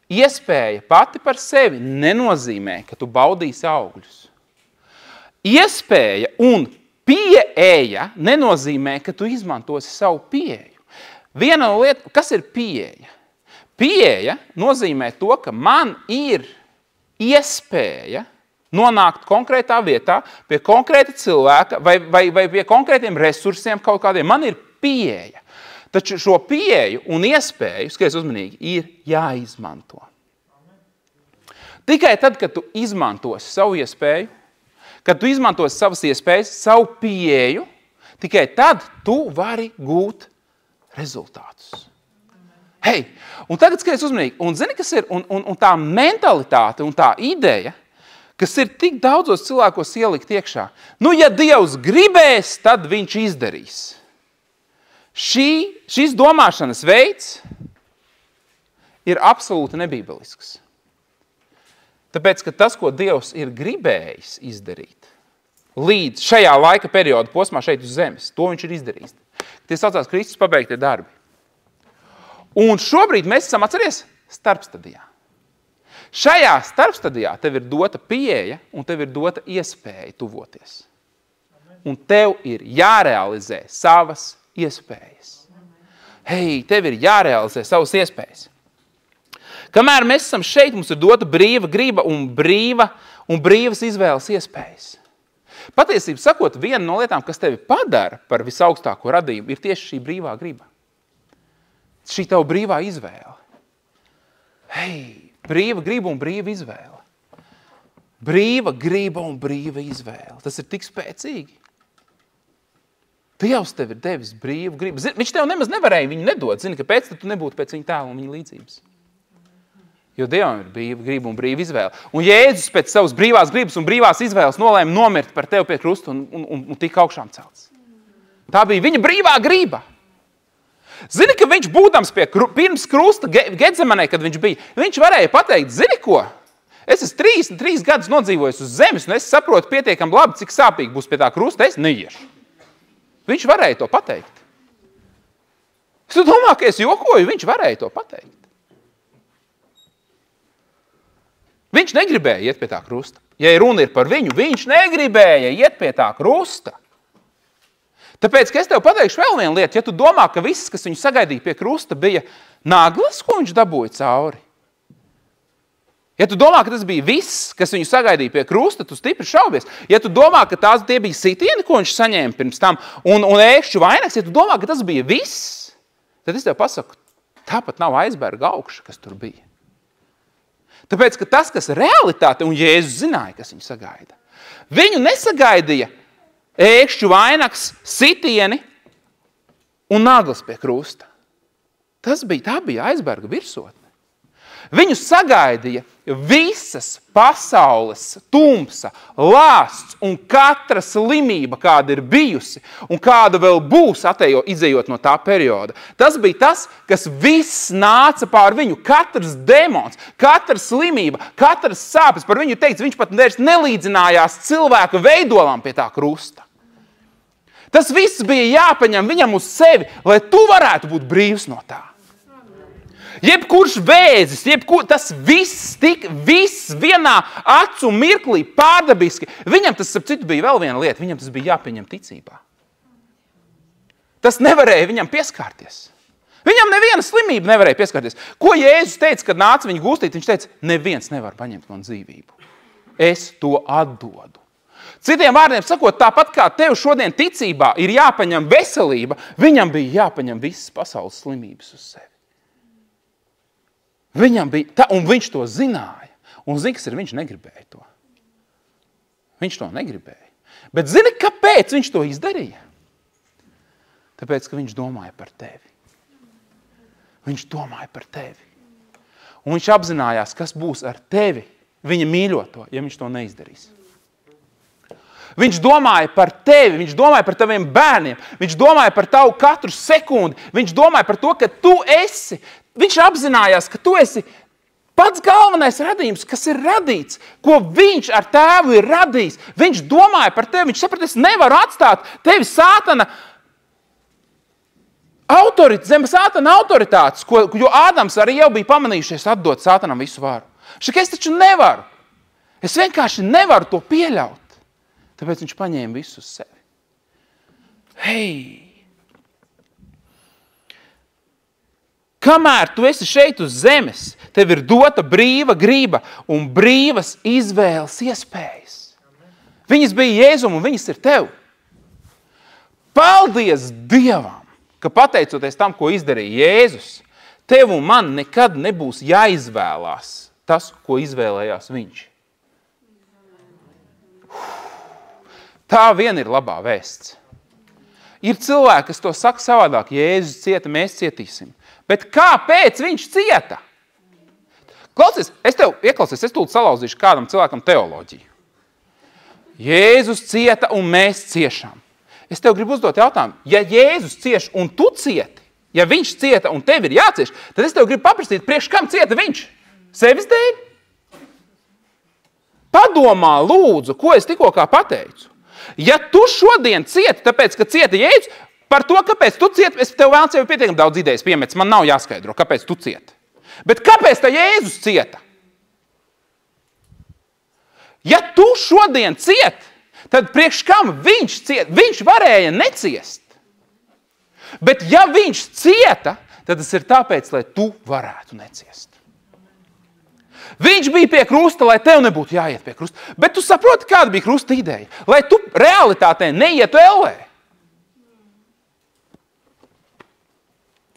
Iespēja pati par sevi nenozīmē, ka tu baudīsi augļus. Iespēja un pieeja nenozīmē, ka tu izmantosi savu pieeju. Viena lieta, kas ir pieeja? Pieeja nozīmē to, ka man ir iespēja nonākt konkrētā vietā, pie konkrēta cilvēka vai pie konkrētiem resursiem kaut kādiem. Man ir pieeja. Taču šo pieeju un iespēju, skaties uzmanīgi, ir jāizmanto. Tikai tad, kad tu izmantosi savu iespēju, kad tu izmantosi savas iespējas, savu pieeju, tikai tad tu vari gūt rezultātus. Un tagad skaties uzmanīgi. Un zini, kas ir? Un tā mentalitāte un tā ideja, kas ir tik daudzos cilvēkos ielikt iekšā. Ja Dievs gribēs, tad viņš izdarīs. Šis domāšanas veids ir absolūti nebībelisks. Tāpēc, ka tas, ko Dievs ir gribējis izdarīt, līdz šajā laika perioda posmā šeit uz zemes, to viņš ir izdarījis. Tie saucās Kristus pabeigtie darbi. Un šobrīd mēs esam, atceries, starpstadijā. Šajā starpstadijā tev ir dota pieeja un tev ir dota iespēja tuvoties. Un tev ir jārealizē savas iespējas. Tev ir jārealizē savas iespējas. Kamēr mēs esam šeit, mums ir dota brīva griba un brīvas izvēles iespējas. Patiesībā sakot, viena no lietām, kas tevi padara par visaugstāko radību, ir tieši šī brīvā griba. Šī tava brīvā izvēle. Brīva griba un brīva izvēle. Brīva griba un brīva izvēle. Tas ir tik spēcīgi. Dievs tev ir devis brīvu gribu. Viņš tev nemaz nevarēja viņu nedot. Zini, kāpēc tu nebūtu pēc viņa tēla un viņa līdzības? Jo Dievam ir brīva griba un brīva izvēle. Un Jēzus pēc savas brīvās gribas un brīvās izvēles nolēma nomirt par tevi pie krusta un tika augšām celts. Tā bija viņa brīvā griba. Zini, ka viņš būdams pirms krusta Getsemanē, kad viņš bija, viņš varēja pateikt, zini ko? Es esmu 33 gadus nodzīvojis uz zemes, un es saprotu pietiekami labi, cik sāpīgi būs pie tā krusta, es neiešu. Viņš varēja to pateikt. Es domāju, ka es jokoju, viņš varēja to pateikt. Viņš negribēja iet pie tā krusta. Ja runa ir par viņu, viņš negribēja iet pie tā krusta. Tāpēc, ka es tev pateikšu vēl vienu lietu, ja tu domā, ka viss, kas viņu sagaidīja pie krusta, bija naglas, ko viņš dabūja cauri. Ja tu domā, ka tas bija viss, kas viņu sagaidīja pie krusta, tu stipri šaubies. Ja tu domā, ka tie bija sitieni, ko viņš saņēma pirms tam, un ēkšķu vainags, ja tu domā, ka tas bija viss, tad es tev pasaku, tāpat nav aizberga augša, kas tur bija. Tāpēc, ka tas, kas realitāte, un Jēzus zināja, kas viņu sagaida. Viņu nesagaidīja ēkšķu vainags, sitieni un naglas pie krusta. Tā bija aizberga virsotne. Viņu sagaidīja visas pasaules tumsa, lāsts un katra slimība, kāda ir bijusi un kāda vēl būs izejot no tā perioda. Tas bija tas, kas viss nāca pār viņu. Katrs demons, katra slimība, katras sāpes par viņu teikts, viņš pat nelīdzinājās cilvēka veidolām pie tā krusta. Tas viss bija jāpaņem viņam uz sevi, lai tu varētu būt brīvs no tā. Jebkurš vēzis, tas viss vienā acu mirklī pārdabiski. Viņam tas, ap citu, bija vēl viena lieta, viņam tas bija jāpieņem ticībā. Tas nevarēja viņam pieskārties. Viņam neviena slimība nevarēja pieskārties. Ko Jēzus teica, kad nāca viņu gūstīt? Viņš teica, neviens nevar paņemt man dzīvību. Es to atdodu. Citiem vārdiem sakot, tāpat kā tev šodien ticībā ir jāpaņem veselība, viņam bija jāpaņem visas pasaules slimības uz sevi. Viņam bija, un viņš to zināja. Un zini, kas ir, viņš negribēja to. Viņš to negribēja. Bet zini, kāpēc viņš to izdarīja? Tāpēc, ka viņš domāja par tevi. Viņš domāja par tevi. Un viņš apzinājās, kas būs ar tevi, viņa mīļoto, ja viņš to neizdarīs. Viņš domāja par tevi, viņš domāja par taviem bērniem, viņš domāja par tavu katru sekundi, viņš domāja par to, ka tu esi. Viņš apzinājās, ka tu esi pats galvenais radījums, kas ir radīts, ko viņš ar tēvu ir radījis. Viņš domāja par tevi, viņš saprata, es nevaru atstāt tevi sātana autoritātes, jo Ādams arī jau bija pamanījušies atdot sātanam visu varu. Es taču nevaru. Es vienkārši nevaru to pieļaut. Tāpēc viņš paņēma visu uz sevi. Hei! Kamēr tu esi šeit uz zemes, tev ir dota brīva grība un brīvas izvēles iespējas. Viņas bija Jēzum un viņas ir tev. Paldies Dievam, ka pateicoties tam, ko izdarīja Jēzus, tev un man nekad nebūs jāizvēlās tas, ko izvēlējās viņš. Tā vien ir labā vēsts. Ir cilvēki, kas to saka savādāk. Jēzus cieta, mēs cietīsim. Bet kāpēc viņš cieta? Klausies, es tūlīt salauzīšu kādam cilvēkam teoloģiju. Jēzus cieta un mēs ciešam. Es tev gribu uzdot jautājumu. Ja Jēzus cieš un tu cieti, ja viņš cieta un tev ir jācieš, tad es tev gribu paprasīt, priekš kam cieta viņš? Sevis dēļ? Padomā, lūdzu, ko es tikko kā pateicu. Ja tu šodien cieti, tāpēc, ka cieta Jēzus, par to, kāpēc tu cieti, es tev vēl sevi pietiekami daudz idejas piemets, man nav jāskaidro, kāpēc tu cieti. Bet kāpēc tā Jēzus cieta? Ja tu šodien cieti, tad priekš kam viņš cieta? Viņš varēja neciest. Bet ja viņš cieta, tad tas ir tāpēc, lai tu varētu neciest. Viņš bija pie krusta, lai tev nebūtu jāiet pie krusta. Bet tu saproti, kāda bija krusta ideja? Lai tu realitātē neietu ellē.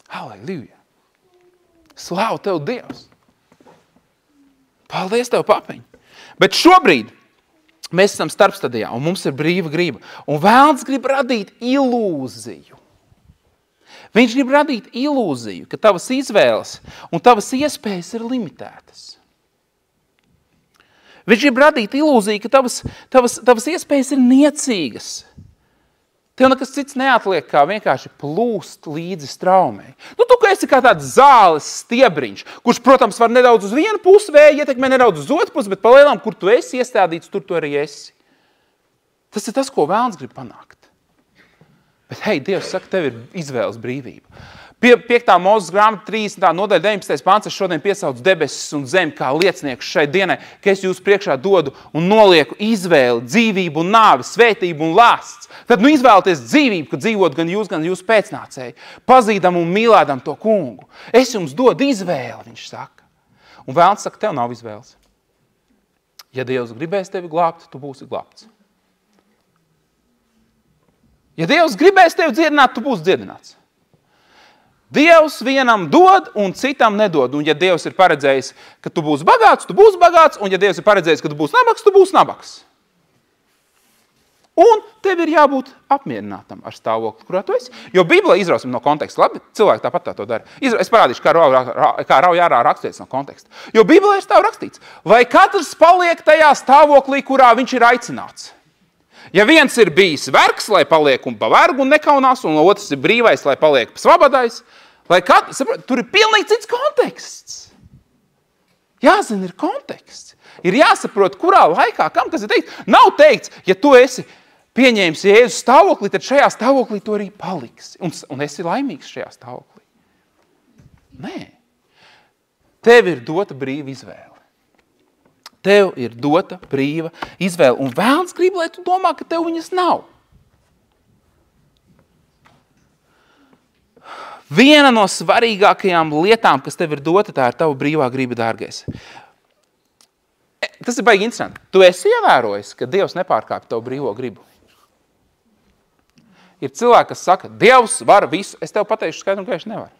Halleluja! Slāvu tev, Dievs! Paldies tev, papiņ! Bet šobrīd mēs esam starpstadijā un mums ir brīva grība. Un vēlns grib radīt ilūziju. Viņš grib radīt ilūziju, ka tavas izvēles un tavas iespējas ir limitētas. Viņš grib radīt ilūziju, ka tavas iespējas ir niecīgas. Tev nekas cits neatliek, kā vienkārši plūst līdzi straumei. Tu esi kā tāds zāles stiebriņš, kurš, protams, var nedaudz uz vienu pusi vēja ietekmē, nedaudz uz otru pusi, bet pa lielām, kur tu esi iestādīts, tur tu arī esi. Tas ir tas, ko vēlns grib panākt. Bet, hei, Dievs saka, tev ir izvēles brīvība. 5. Mūzes grāmata 30. nodaļa 19. pants, es šodien piesaucu debesis un zemi kā liecinieks šai dienai, ka es jūs priekšā dodu un nolieku izvēli, dzīvību un nāvi, svētību un lāsts. Tad izvēlieties dzīvību, ka dzīvot gan jūs pēcnācēji, pazīdam un mīlēdam to kungu. Es jums dodu izvēli, viņš saka. Un vēlns saka, tev nav izvēles. Ja Dievs gribēs tevi glābt, tu būsi glābts. Ja Dievs gribēs tevi dziedināt, tu būsi dziedināts. Dievs vienam dod un citam nedod. Un ja Dievs ir paredzējis, ka tu būsi bagāts, tu būsi bagāts. Un ja Dievs ir paredzējis, ka tu būsi nabaks, tu būsi nabaks. Un tev ir jābūt apmierinātam ar stāvokli, kurā tu esi. Jo Bībelē izrausim no konteksta. Labi, cilvēki tāpat to dara. Es parādīšu, kā rauj ārā rakstīts no konteksta. Jo Bībelē ir stāv rakstīts, lai katrs paliek tajā stāvoklī, kurā viņš ir aicināts. Ja viens ir bijis vergs, lai paliek un pa vergu un nekaunās, un otrs ir brīvais, lai paliek svabadais, tur ir pilnīgi cits konteksts. Jāzina, ir konteksts. Ir jāsaprot, kurā laikā, kam tas ir teikts. Nav teikts, ja tu esi pieņēmis Jēzus stāvoklī, tad šajā stāvoklī tu arī paliksi. Un esi laimīgs šajā stāvoklī. Nē. Tev ir dota brīva izvēle. Tev ir dota brīva izvēle. Un vēlns grib, lai tu domā, ka tev viņas nav. Viena no svarīgākajām lietām, kas tev ir dota, tā ir tava brīvā griba, dārgais. Tas ir baigi interesanti. Tu esi ievērojis, ka Dievs nepārkāpj tavu brīvo gribu. Ir cilvēki, kas saka, Dievs var visu. Es tev pateikšu skaidru, ka viņš nevar.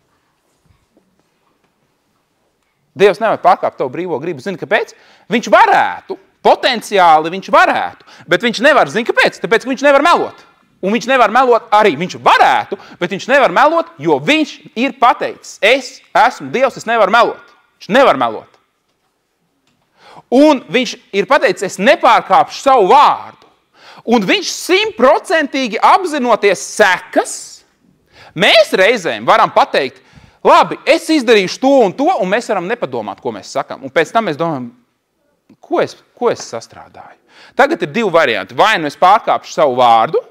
Dievs nevar pārkāpt tavu brīvo gribu. Zini, kāpēc? Viņš varētu, potenciāli viņš varētu, bet viņš nevar, zini, kāpēc? Tāpēc, ka viņš nevar melot. Un viņš nevar melot arī. Viņš varētu, bet viņš nevar melot, jo viņš ir pateicis, es esmu Dievs, es nevaru melot. Viņš nevar melot. Un viņš ir pateicis, es nepārkāpšu savu vārdu. Un viņš 100% apzinoties sekas, mēs reizēm varam pateikt, labi, es izdarīšu to, un mēs varam nepadomāt, ko mēs sakam. Un pēc tam mēs domājam, ko es sastrādāju. Tagad ir 2 varianti. Vai nu es pārkāpšu savu vārdu,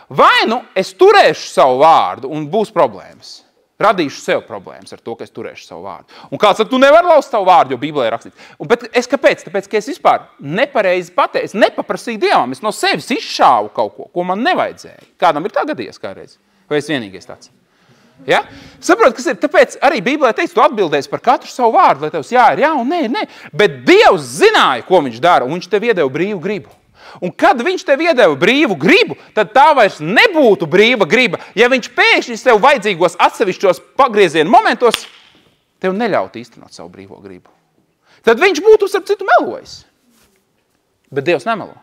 vai nu es turēšu savu vārdu un būs problēmas. Radīšu sev problēmas ar to, ka es turēšu savu vārdu. Un kāds saka, tu nevari laust savu vārdu, jo Bībelē ir rakstīts. Bet kāpēc? Tāpēc, ka es vispār nepareizi pateicu, es nepaprasīju Dievam, es no sevis izšāvu kaut ko man nevajadzēja. Kādam ir tā gadījies kādreiz? Vai es vienīgais tāds? Ja? Saprot, kas ir? Tāpēc arī Bībelē teiks, tu atbildēsi par katru savu vārdu, lai tevs jā ir jā un nē ir nē. Bet Dievs zināja, ko viņš dara, un viņš tev iedeva brīvu gribu. Un kad viņš tev iedeva brīvu gribu, tad tā vairs nebūtu brīva griba. Ja viņš pēkšņi sev vajadzīgos atsevišķos pagriezienu momentos, tev neļaut īstenot savu brīvo gribu. Tad viņš būtu starp citu melojis. Bet Dievs nemelo.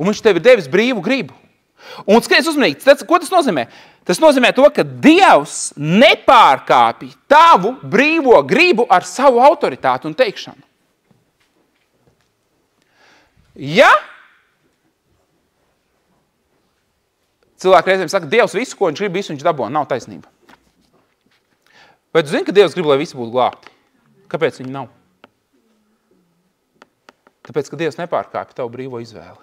Un viņš tev ir devis brīvu gribu. Un skaties uzmanīgi, ko tas nozīmē? Tas nozīmē to, ka Dievs nepārkāpj tavu brīvo gribu ar savu autoritāti un teikšanu. Ja cilvēki reizēm saka, Dievs visu, ko viņš grib, visu viņš dabū, nav taisnība. Vai tu zini, ka Dievs grib, lai visi būtu glābti? Kāpēc viņi nav? Tāpēc, ka Dievs nepārkāpj tavu brīvo izvēli.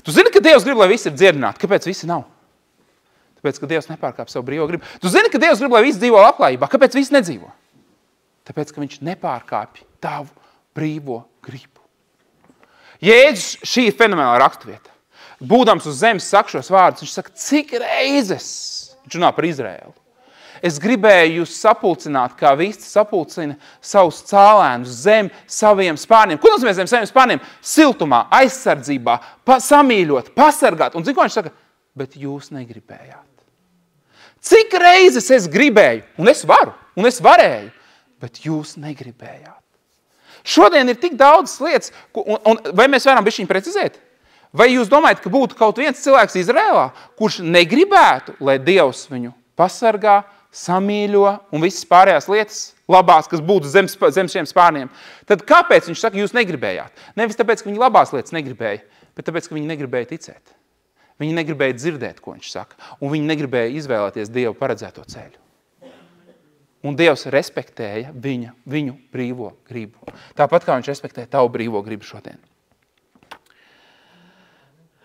Tu zini, ka Dievs grib, lai visi ir dziedināti. Kāpēc visi nav? Tāpēc, ka Dievs nepārkāpj savu brīvo gribu. Tu zini, ka Dievs grib, lai visi dzīvo labklājībā. Kāpēc visi nedzīvo? Tāpēc, ka viņš nepārkāpj tavu brīvo gribu. Jēzus, šī ir fenomenāla raksturvieta. Būdams uz zemes saka šos vārdus, viņš saka, cik reizes, viņš runā par Izraēlu. Es gribēju jūs sapulcināt, kā vista sapulcina savus cālēnus zem saviem spārniem. Ko nozīmē zem saviem spārniem? Siltumā, aizsardzībā, samīļot, pasargāt. Un zini, ko viņš saka? Bet jūs negribējāt. Cik reizes es gribēju, un es varu, un es varēju, bet jūs negribējāt. Šodien ir tik daudz lietas, un vai mēs varam bišķiņ precizēt? Vai jūs domājat, ka būtu kaut viens cilvēks Izrēlā, kurš negribētu, lai Dievs viņu pasargā, samīļo un visas pārējās lietas labās, kas būtu zem šiem spārniem? Tad kāpēc viņš saka, jūs negribējāt? Nevis tāpēc, ka viņi labās lietas negribēja, bet tāpēc, ka viņi negribēja ticēt. Viņi negribēja dzirdēt, ko viņš saka. Un viņi negribēja izvēlēties Dievu paredzēto ceļu. Un Dievs respektēja viņu brīvo gribu. Tāpat kā viņš respektē tavu brīvo gribu šodien.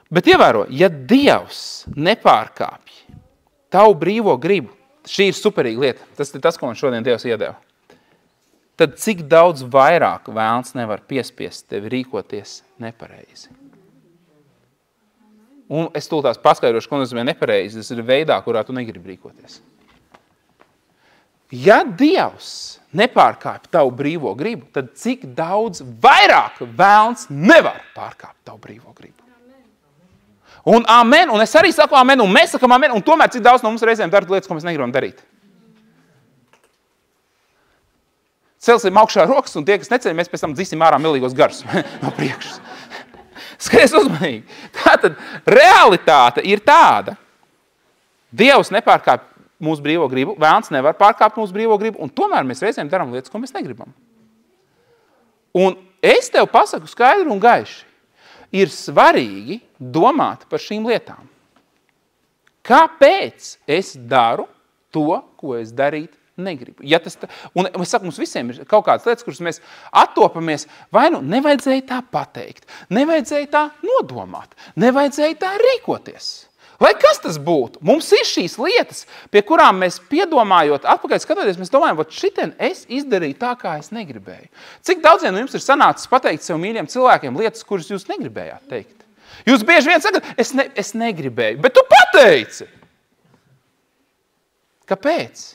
Bet ievēro, ja Dievs nepārkāpj tavu brīvo gribu, šī ir superīga lieta, tas ir tas, ko man šodien Dievs iedeva, tad cik daudz vairāk vēlns nevar piespiest tevi rīkoties nepareizi. Un es tūlīt paskaidrošu, ko nozīmē nepareizi, tas ir veidā, kurā tu negribi rīkoties. Ja Dievs nepārkāpj tavu brīvo gribu, tad cik daudz vairāk vēlns nevar pārkāpt tavu brīvo gribu. Un amen, un es arī saku amen, un mēs sakam amen, un tomēr cik daudz no mums reizēm dara lietas, ko mēs negribam darīt. Celsim augšā rokas, un tie, kas neceļ, mēs pēc tam dzīsim ārā milīgos garus no priekšas. Skaties uzmanīgi. Tātad realitāte ir tāda. Dievs nepārkāpj mūsu brīvo gribu, vēlns nevar pārkāpt mūsu brīvo gribu, un tomēr mēs reizēm darām lietas, ko mēs negribam. Un es tev pasaku skaidri un gaiši, ir svarīgi domāt par šīm lietām. Kāpēc es daru to, ko es darīt negribu? Ja tas un es saku, mums visiem ir kaut kādas lietas, kuras mēs attopamies, vai nu nevajadzēja tā pateikt, nevajadzēja tā nodomāt, nevajadzēja tā rīkoties. Lai kas tas būtu? Mums ir šīs lietas, pie kurām mēs piedomājot, atpakaļ skatoties, mēs domājam, vot šitien es izdarīju tā, kā es negribēju. Cik daudziem no jums ir sanācis pateikt sev mīļiem cilvēkiem lietas, kuras jūs negribējāt teikt? Jūs bieži vien sakat, es negribēju, bet tu pateici. Kāpēc?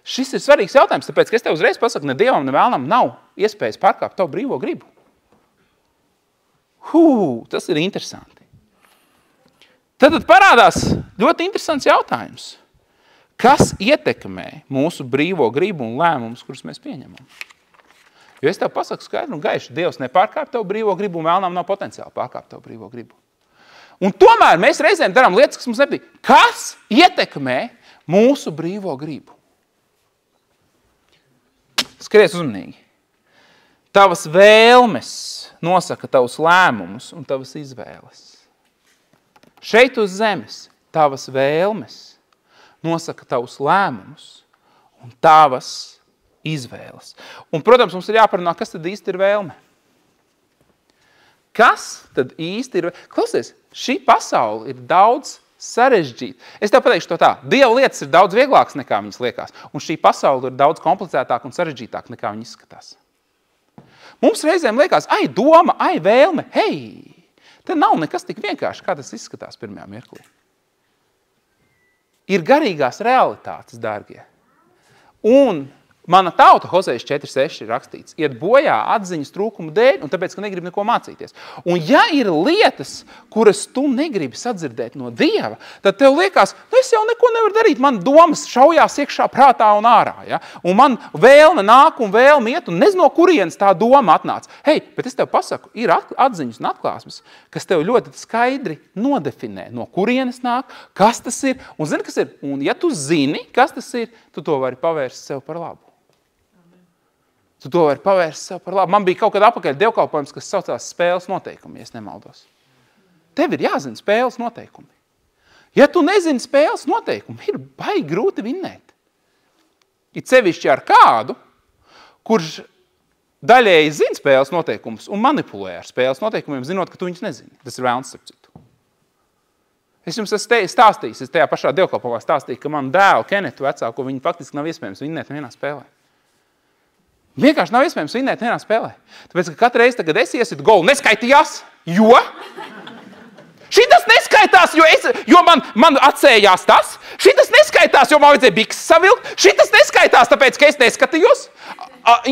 Šis ir svarīgs jautājums, tāpēc, ka es tev uzreiz pasaku, ne Dievam, ne vēlnam nav iespējas pārkāpt tavu brīvo gribu. Tas ir interesanti. Tad parādās ļoti interesants jautājums. Kas ietekmē mūsu brīvo gribu un lēmumus, kurus mēs pieņemam? Jo es tev pasaku skaidri un gaiši, Dievs nepārkāp tavu brīvo gribu un vēlnām nav potenciāli pārkāpt tavu brīvo gribu. Un tomēr mēs reizēm darām lietas, kas mums nepatīk. Kas ietekmē mūsu brīvo gribu? Skaties uzmanīgi. Tavas vēlmes nosaka tavus lēmumus un tavas izvēles. Šeit uz zemes tavas vēlmes nosaka tavus lēmumus un tavas izvēles. Un, protams, mums ir jāparunā, kas tad īsti ir vēlme. Kas tad īsti ir vēlme? Klausies, šī pasaule ir daudz sarežģīta. Es tev pateikšu to tā. Dieva lietas ir daudz vieglākas nekā viņas liekas. Un šī pasaule ir daudz komplicētāka un sarežģītāka nekā viņa izskatās. Mums reizēm liekas, doma, vēlme, te nav nekas tik vienkārši, kā tas izskatās pirmajā mirklī. Ir garīgās realitātes, dārgie. Un mana tauta, Hozejas 4.6 ir rakstīts, iet bojā atziņas trūkumu dēļ, un tāpēc, ka negrib neko mācīties. Un ja ir lietas, kuras tu negribi sadzirdēt no Dieva, tad tev liekas, es jau neko nevaru darīt, man domas šaujās iekšā prātā un ārā. Ja? Un man vēlme nāk un vēlme iet, un nezinu, no kurienes tā doma atnāca. Bet es tev pasaku, ir atziņas un atklāsmes, kas tev ļoti skaidri nodefinē, no kurienes nāk, kas tas ir, un zini, kas ir. Un ja tu zini, kas tas ir, tu to vari pavērst sev par labu. Tu to vari pavērst sev par labu. Man bija kaut kad apakaļ dievkalpojums, kas saucās spēles noteikumi, ja es nemaldos. Tev ir jāzina spēles noteikumi. Ja tu nezini spēles noteikumi, ir baigi grūti vinnēt. It sevišķi ar kādu, kurš daļēji zina spēles noteikumus un manipulē ar spēles noteikumiem, zinot, ka tu viņus nezini. Tas ir vēlns starp citu. Es jums esmu stāstījis, es tajā pašā dievkalpojumā stāstīju, ka man dēlu Kenetu vecāko, viņi faktiski nav iespējams vinnēt vienā spēlē. Vienkārši nav iespējams vinnēt vienā spēlē. Tāpēc, ka katru reizi, kad es iesitu golu, neskaitījās, jo šitas neskaitās, jo man atsējās tas. Šitas neskaitās, jo man vajadzēja bikses savilkt. Šitas neskaitās, tāpēc, ka es neskatījos.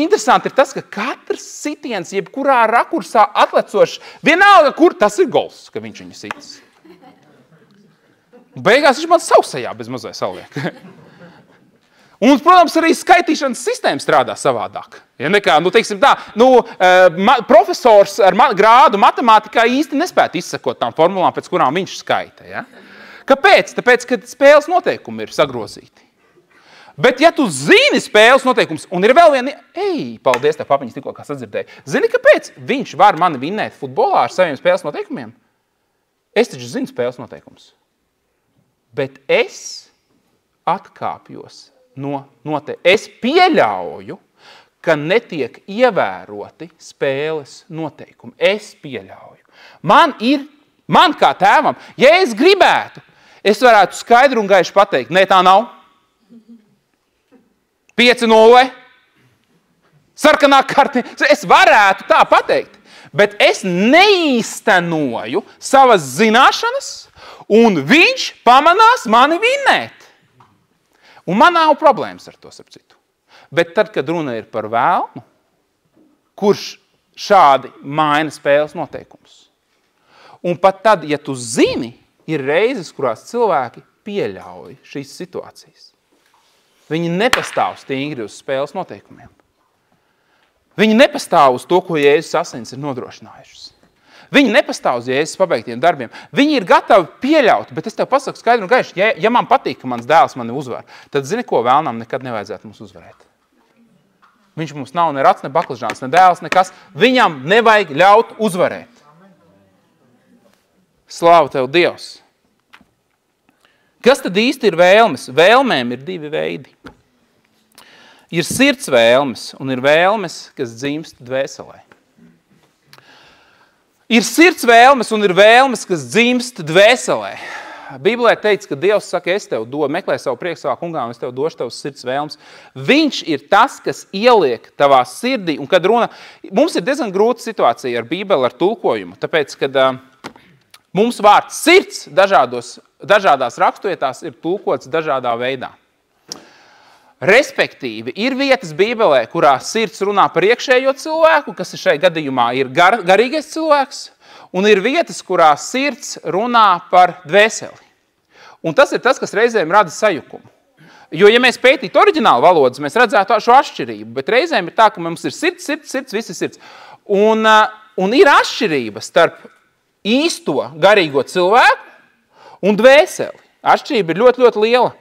Interesanti ir tas, ka katrs sitiens, jebkurā rakursā atlecošs, vienalga, kur tas ir gols, ka viņš viņu sitas. Beigās viņš man sausajā bez mazai saliek. Un, protams, arī skaitīšanas sistēma strādā savādāk. Ja nekā, teiksim tā, profesors ar grādu matemātikā īsti nespētu izsekot tām formulām, pēc kurām viņš skaita. Ja? Kāpēc? Tāpēc, ka spēles noteikumi ir sagrozīti. Bet, ja tu zini spēles noteikumus, un ir vēl viena, paldies, tev papiņas tikko kā sadzirdēja. Zini, kāpēc viņš var mani vinnēt futbolā ar saviem spēles noteikumiem? Es taču zinu spēles noteikumus. Bet es atkāpjos es pieļauju, ka netiek ievēroti spēles noteikumi. Es pieļauju. Man kā tēvam, ja es gribētu, es varētu skaidru un gaiši pateikt, nē, tā nav. 5-0. Sarkanā karti. Es varētu tā pateikt, bet es neīstenoju savas zināšanas, un viņš pamanās mani vinnēt. Un man nav problēmas ar to, starp citu. Bet tad, kad runa ir par vēlmu, kurš šādi maina spēles noteikumus. Un pat tad, ja tu zini, ir reizes, kurās cilvēki pieļauj šīs situācijas. Viņi nepastāv stingri uz spēles noteikumiem. Viņi nepastāv uz to, ko Jēzus asins ir nodrošinājušas. Viņi nepastāv uz Jēzus pabeigtiem darbiem. Viņi ir gatavi pieļaut, bet es tev pasaku skaidru un gaiši, ja man patīk, ka mans dēls mani uzvar, tad zini, ko vēlnam nekad nevajadzētu mums uzvarēt. Viņš mums nav ne rats, ne baklažāns, ne dēls, nekas. Viņam nevajag ļaut uzvarēt. Slāva tev, Dievs! Kas tad īsti ir vēlmes? Vēlmēm ir 2 veidi. Ir sirds vēlmes un ir vēlmes, kas dzimst dvēselē. Ir sirds vēlmes un ir vēlmes, kas dzimst dvēselē. Bībelē teica, ka Dievs saka, es tev dodu, meklē savu prieku savā kungā, un es tev došu tavas sirds vēlmes. Viņš ir tas, kas ieliek tavā sirdī, un kad runa, mums ir diezgan grūta situācija ar Bībeli, ar tulkojumu, tāpēc, kad mums vārds sirds dažādās raksturietās ir tulkots dažādā veidā. Respektīvi, ir vietas Bībelē, kurā sirds runā par iekšējo cilvēku, kas šai gadījumā ir garīgais cilvēks, un ir vietas, kurā sirds runā par dvēseli. Un tas ir tas, kas reizēm rada sajukumu. Jo, ja mēs pētītu oriģinālu valodas, mēs redzētu šo atšķirību, bet reizēm ir tā, ka mums ir sirds, visi sirds. Un ir atšķirība starp īsto garīgo cilvēku un dvēseli. Atšķirība ir ļoti, ļoti liela.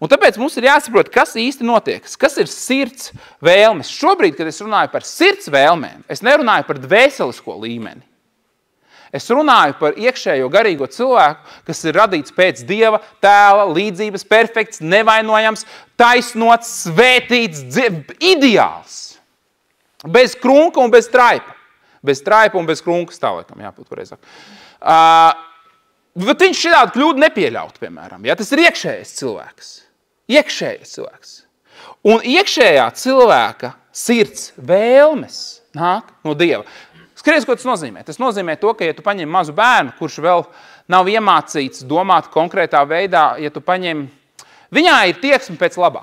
Un tāpēc mums ir jāsaprot, kas īsti notiek, kas ir sirds vēlmes. Šobrīd, kad es runāju par sirds vēlmēm, es nerunāju par dvēselisko līmeni. Es runāju par iekšējo garīgo cilvēku, kas ir radīts pēc Dieva tēla, līdzības, perfekts, nevainojams, taisnots, svētīts, ideāls. Bez krunka un bez traipa. Bez traipa un bez krunkas, tā laikam, jābūt pareizāk. Bet viņš šādu kļūdu nepieļaut, piemēram. Ja? Tas ir iekšējais cilvēks. Iekšējais cilvēks. Un iekšējā cilvēka sirds vēlmes nāk no Dieva. Skaties, ko tas nozīmē. Tas nozīmē to, ka ja tu paņem mazu bērnu, kurš vēl nav iemācīts domāt konkrētā veidā, ja tu paņem, viņā ir tieksme pēc labā.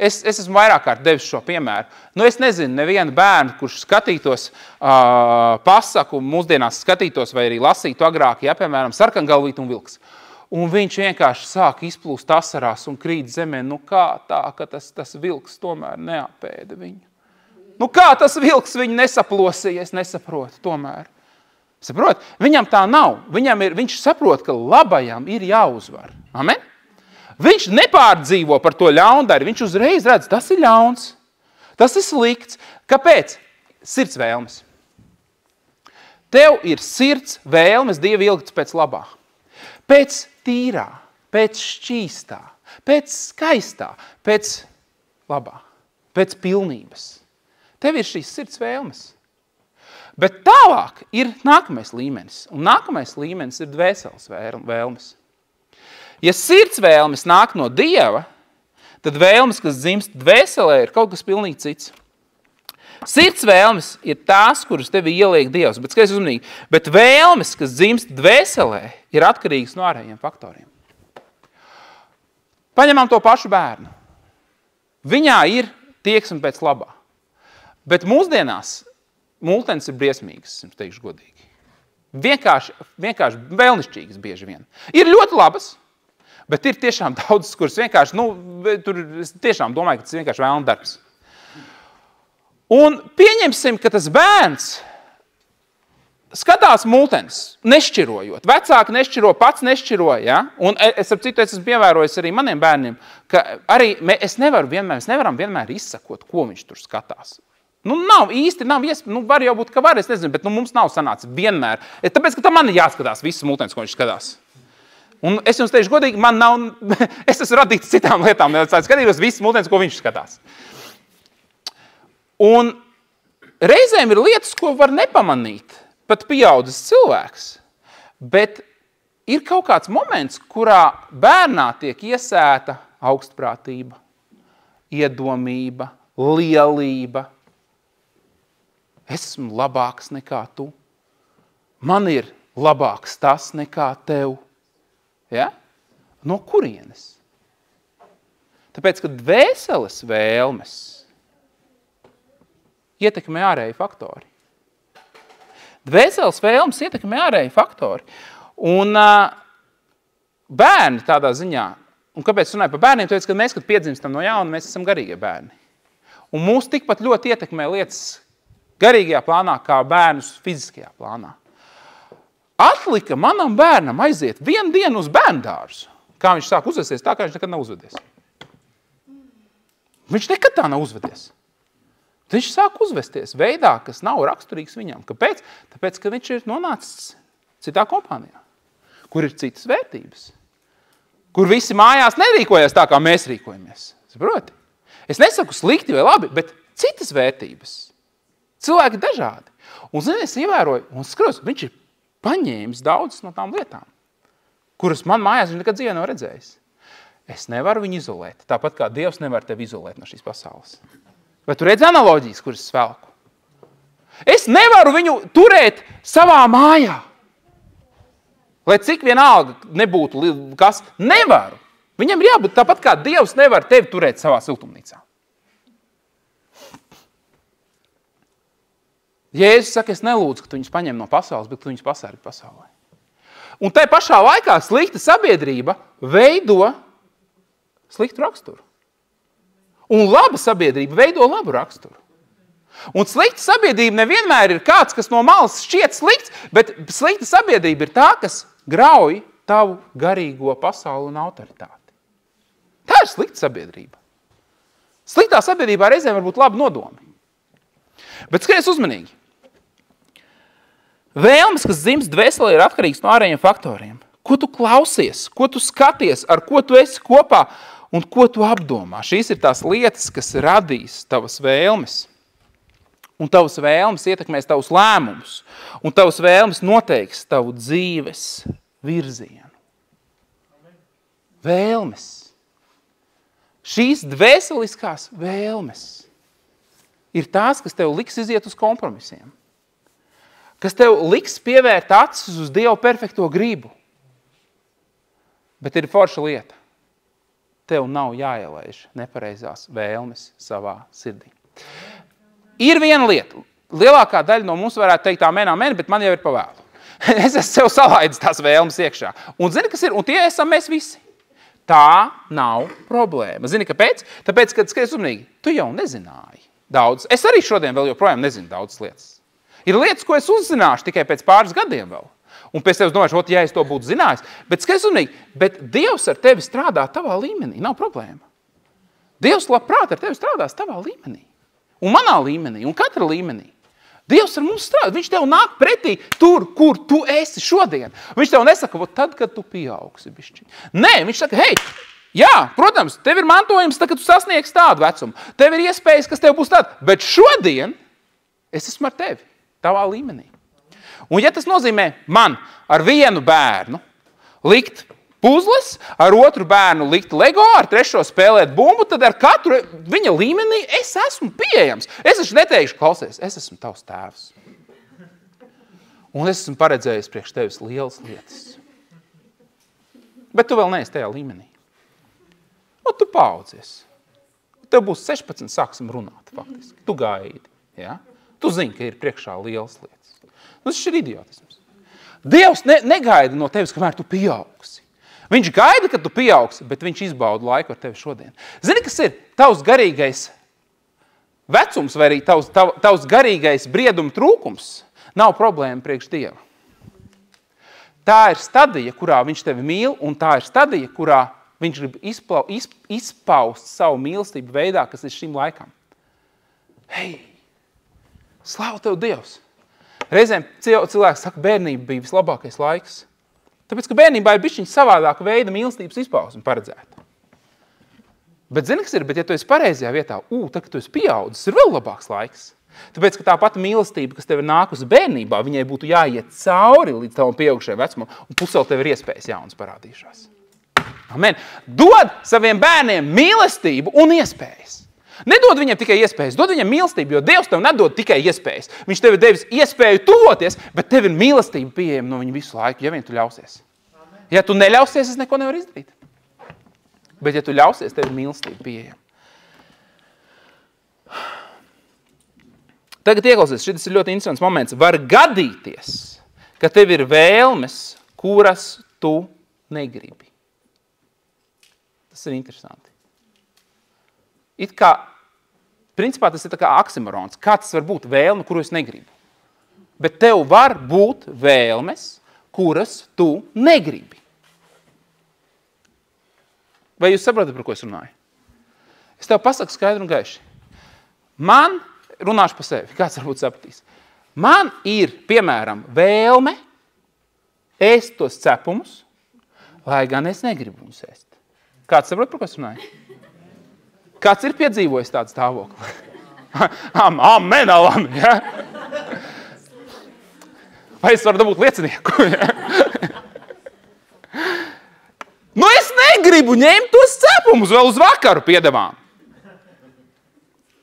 Es esmu vairāk kārt devis šo piemēru. Es nezinu nevienu bērnu, kurš skatītos pasaku, mūsdienās skatītos vai arī lasītu agrāk, ja, piemēram, Sarkangalvīt un vilks. Un viņš vienkārši sāk izplūst asarās un krīt zemē. Kā tā, ka tas vilks tomēr neapēda viņu? Kā tas vilks viņu nesaplosīja, es nesaprotu tomēr. Saprot? Viņam tā nav. Viņš saprot, ka labajam ir jāuzvar. Amen? Viņš nepārdzīvo par to ļaundari. Viņš uzreiz redz, tas ir ļauns. Tas ir slikts. Kāpēc? Sirds vēlmes. Tev ir sirds vēlmes Dieva ilgts pēc labā. Pēc tīrā, pēc šķīstā, pēc skaistā, pēc labā, pēc pilnības. Tev ir šīs sirds vēlmes. Bet tālāk ir nākamais līmenis. Un nākamais līmenis ir dvēseles vēlmes. Ja sirds vēlmes nāk no Dieva, tad vēlmes, kas dzimst dvēselē, ir kaut kas pilnīgi cits. Sirds vēlmes ir tās, kuras tevi ieliek Dievs, bet skaties uzmanīgi. Bet vēlmes, kas dzimst dvēselē, ir atkarīgas no ārējiem faktoriem. Paņemam to pašu bērnu. Viņā ir tieksme pēc labā. Bet mūsdienās multenes ir briesmīgas, es teikšu godīgi. Vienkārši vēlnišķīgas bieži vien. Ir ļoti labas, bet ir tiešām daudzas, kuras vienkārši, tur es tiešām domāju, ka tas vienkārši vēlna darbs. Un pieņemsim, ka tas bērns skatās multenes, nešķirojot. Vecāki nešķiro, pats nešķiro, ja? Un es esmu pievērojis arī maniem bērniem, ka arī mēs nevaram vienmēr izsakot, ko viņš tur skatās. Nav var jau būt, ka var, es nezinu, bet mums nav sanācis vienmēr. Tāpēc, ka man ir jāskatās visas mūtens, ko viņš skatās. Un es jums teikšu godīgi, es esmu radīts citām lietām, es skatījos visas mūtens, ko viņš skatās. Un reizēm ir lietas, ko var nepamanīt, pat pieaudzis cilvēks, bet ir kaut kāds moments, kurā bērnā tiek iesēta augstprātība, iedomība, lielība. Es esmu labāks nekā tu. Man ir labāks tas nekā tev. Ja? No kurienes? Tāpēc, ka dvēseles vēlmes ietekmē ārēji faktori. Dvēseles vēlmes ietekmē ārēji faktori. Un bērni tādā ziņā, un kāpēc runāju par bērniem, tāpēc, ka mēs, kad piedzimstam no jauna, mēs esam garīgie bērni. Un mūs tikpat ļoti ietekmē lietas garīgajā plānā, kā bērnus fiziskajā plānā. Atlika manam bērnam aiziet 1 dienu uz bērndārzu, kā viņš sāk uzvesties tā, kā viņš nekad nav uzvedies. Viņš nekad tā nav uzvedies. Viņš sāk uzvesties veidā, kas nav raksturīgs viņam. Kāpēc? Tāpēc, ka viņš ir nonācis citā kompānijā, kur ir citas vērtības, kur visi mājās nerīkojas tā, kā mēs rīkojamies. Saproti? Es nesaku slikti vai labi, bet citas vērtības. Cilvēki dažādi. Un, es ievēroju, un skatos, viņš ir paņēmis daudzas no tām lietām, kuras man mājās viņš nekad dzīvē nav redzējis. Es nevaru viņu izolēt, tāpat kā Dievs nevar tevi izolēt no šīs pasaules. Vai tu redzi analoģijas, kuras svelku? Es nevaru viņu turēt savā mājā. Lai cik vienalga nebūtu kas, nevaru. Viņam ir jābūt tāpat kā Dievs nevar tevi turēt savā siltumnīcā. Jēzus saka, es nelūdzu, ka tu viņus paņem no pasaules, bet tu viņus pasargi pasaulē. Un tai pašā laikā slikta sabiedrība veido sliktu raksturu. Un laba sabiedrība veido labu raksturu. Un slikta sabiedrība nevienmēr ir kāds, kas no malas šķiet slikts, bet slikta sabiedrība ir tā, kas grauj tavu garīgo pasauli un autoritāti. Tā ir slikta sabiedrība. Sliktā sabiedrībā reizēm var būt labi nodomi. Bet skaties uzmanīgi. Vēlmes, kas dzimst dvēselē, ir atkarīgs no ārējiem faktoriem. Ko tu klausies, ko tu skaties, ar ko tu esi kopā un ko tu apdomā. Šīs ir tās lietas, kas radīs tavas vēlmes. Un tavas vēlmes ietekmēs tavus lēmumus. Un tavas vēlmes noteiks tavu dzīves virzienu. Vēlmes. Šīs dvēseliskās vēlmes ir tās, kas tev liks iziet uz kompromisiem. Kas tev liks pievērt acis uz Dievu perfekto gribu. Bet ir forša lieta. Tev nav jāielaiž nepareizās vēlmes savā sirdī. Ir viena lieta. Lielākā daļa no mums varētu teikt tā amen, bet man jau ir pavēlu. Es esmu sev salaidis tās vēlmes iekšā. Un zini, kas ir? Un tie esam mēs visi. Tā nav problēma. Zini, kāpēc? Tāpēc, kad skaties uzmanīgi, tu jau nezināji daudz. Es arī šodien vēl joprojām nezinu daudzas lietas. Ir lietas, ko es uzzināšu tikai pēc pāris gadiem vēl. Un pēc tevis domāšu, ja es to būtu zinājis. Bet skaties uzmanīgi, bet Dievs ar tevi strādā tavā līmenī. Nav problēma. Dievs labprāt ar tevi strādās tavā līmenī. Un manā līmenī, un katra līmenī. Dievs ar mums strādā. Viņš tev nāk pretī tur, kur tu esi šodien. Viņš tev nesaka, tad, kad tu pieaugsi bišķiņ. Nē, viņš saka, hei, jā, protams, tev ir mantojums, tad, kad tu sasniegs tādu vecumu. Tev ir iespējas, kas tev būs tāda. Bet šodien es esmu ar tevi, tavā līmenī. Un ja tas nozīmē man ar vienu bērnu likt puzles, ar otru bērnu likt Lego, ar trešo spēlēt bumbu, tad ar katru viņa līmenī es esmu pieejams. Es taču neteikšu, klausies, es esmu tavs tēvs. Un es esmu paredzējis priekš tevis lielas lietas. Bet tu vēl neesi tajā līmenī. Un tu paaudzies. Tev būs 16, sāksim runāt faktiski. Tu gaidi. Ja? Tu zini, ka ir priekšā lielas lietas. Tas ir idiotisms. Dievs negaida no tevis, kamēr tu pieaugsi. Viņš gaida, kad tu pieaugsi, bet viņš izbauda laiku ar tevi šodien. Zini, kas ir tavs garīgais vecums vai arī tavs garīgais brieduma trūkums? Nav problēma priekš Dieva. Tā ir stadija, kurā viņš tevi mīl, un tā ir stadija, kurā viņš grib izpaust savu mīlestību veidā, kas ir šim laikam. Hei, Slavu tev, Dievs! Reizēm cilvēks saka, bērnība bija vislabākais laiks. Tāpēc, ka bērnībā ir bišķiņ savādāka veida mīlestības izpausme paredzēta. Bet zini, kas ir? Bet ja tu esi pareizajā vietā, tad, kad tu esi pieaudzis, ir vēl labāks laiks. Tāpēc, ka tā pati mīlestība, kas tev ir nākusi bērnībā, viņai būtu jāiet cauri līdz tavam pieaugušajam vecumam, un pusēl tev ir iespējas jaunas parādījušās. Amen. Dod saviem bērniem mīlestību un iespējas. Nedod viņiem tikai iespējas, dod viņiem mīlestību, jo Dievs tev nedod tikai iespējas. Viņš tev ir devis iespēju tuvoties, bet tev ir mīlestība pieejama no viņa visu laiku, ja vien tu ļausies. Ja tu neļausies, es neko nevaru izdarīt. Bet ja tu ļausies, tev ir mīlestība pieejama. Tagad ieklausies, šis ir ļoti interesants moments. Var gadīties, ka tev ir vēlmes, kuras tu negribi. Tas ir interesanti. It kā, principā tas ir tā kā oksimorons. Kā tas var būt vēlme, kuru es negribu? Bet tev var būt vēlmes, kuras tu negribi. Vai jūs saprotat, par ko es runāju? Es tev pasaku skaidru un gaiši. Man, runāšu pa sevi, kāds varbūt sapratīs. Man ir, piemēram, vēlme ēst tos cepumus, lai gan es negribu viņus ēst. Kāds saprot, par ko es runāju? Kāds ir piedzīvojis tādu stāvokli? Amen, alam, ja? Vai es varu dabūt liecinieku? Ja? Nu, es negribu ņemt tos cepumus vēl uz vakaru piedevām.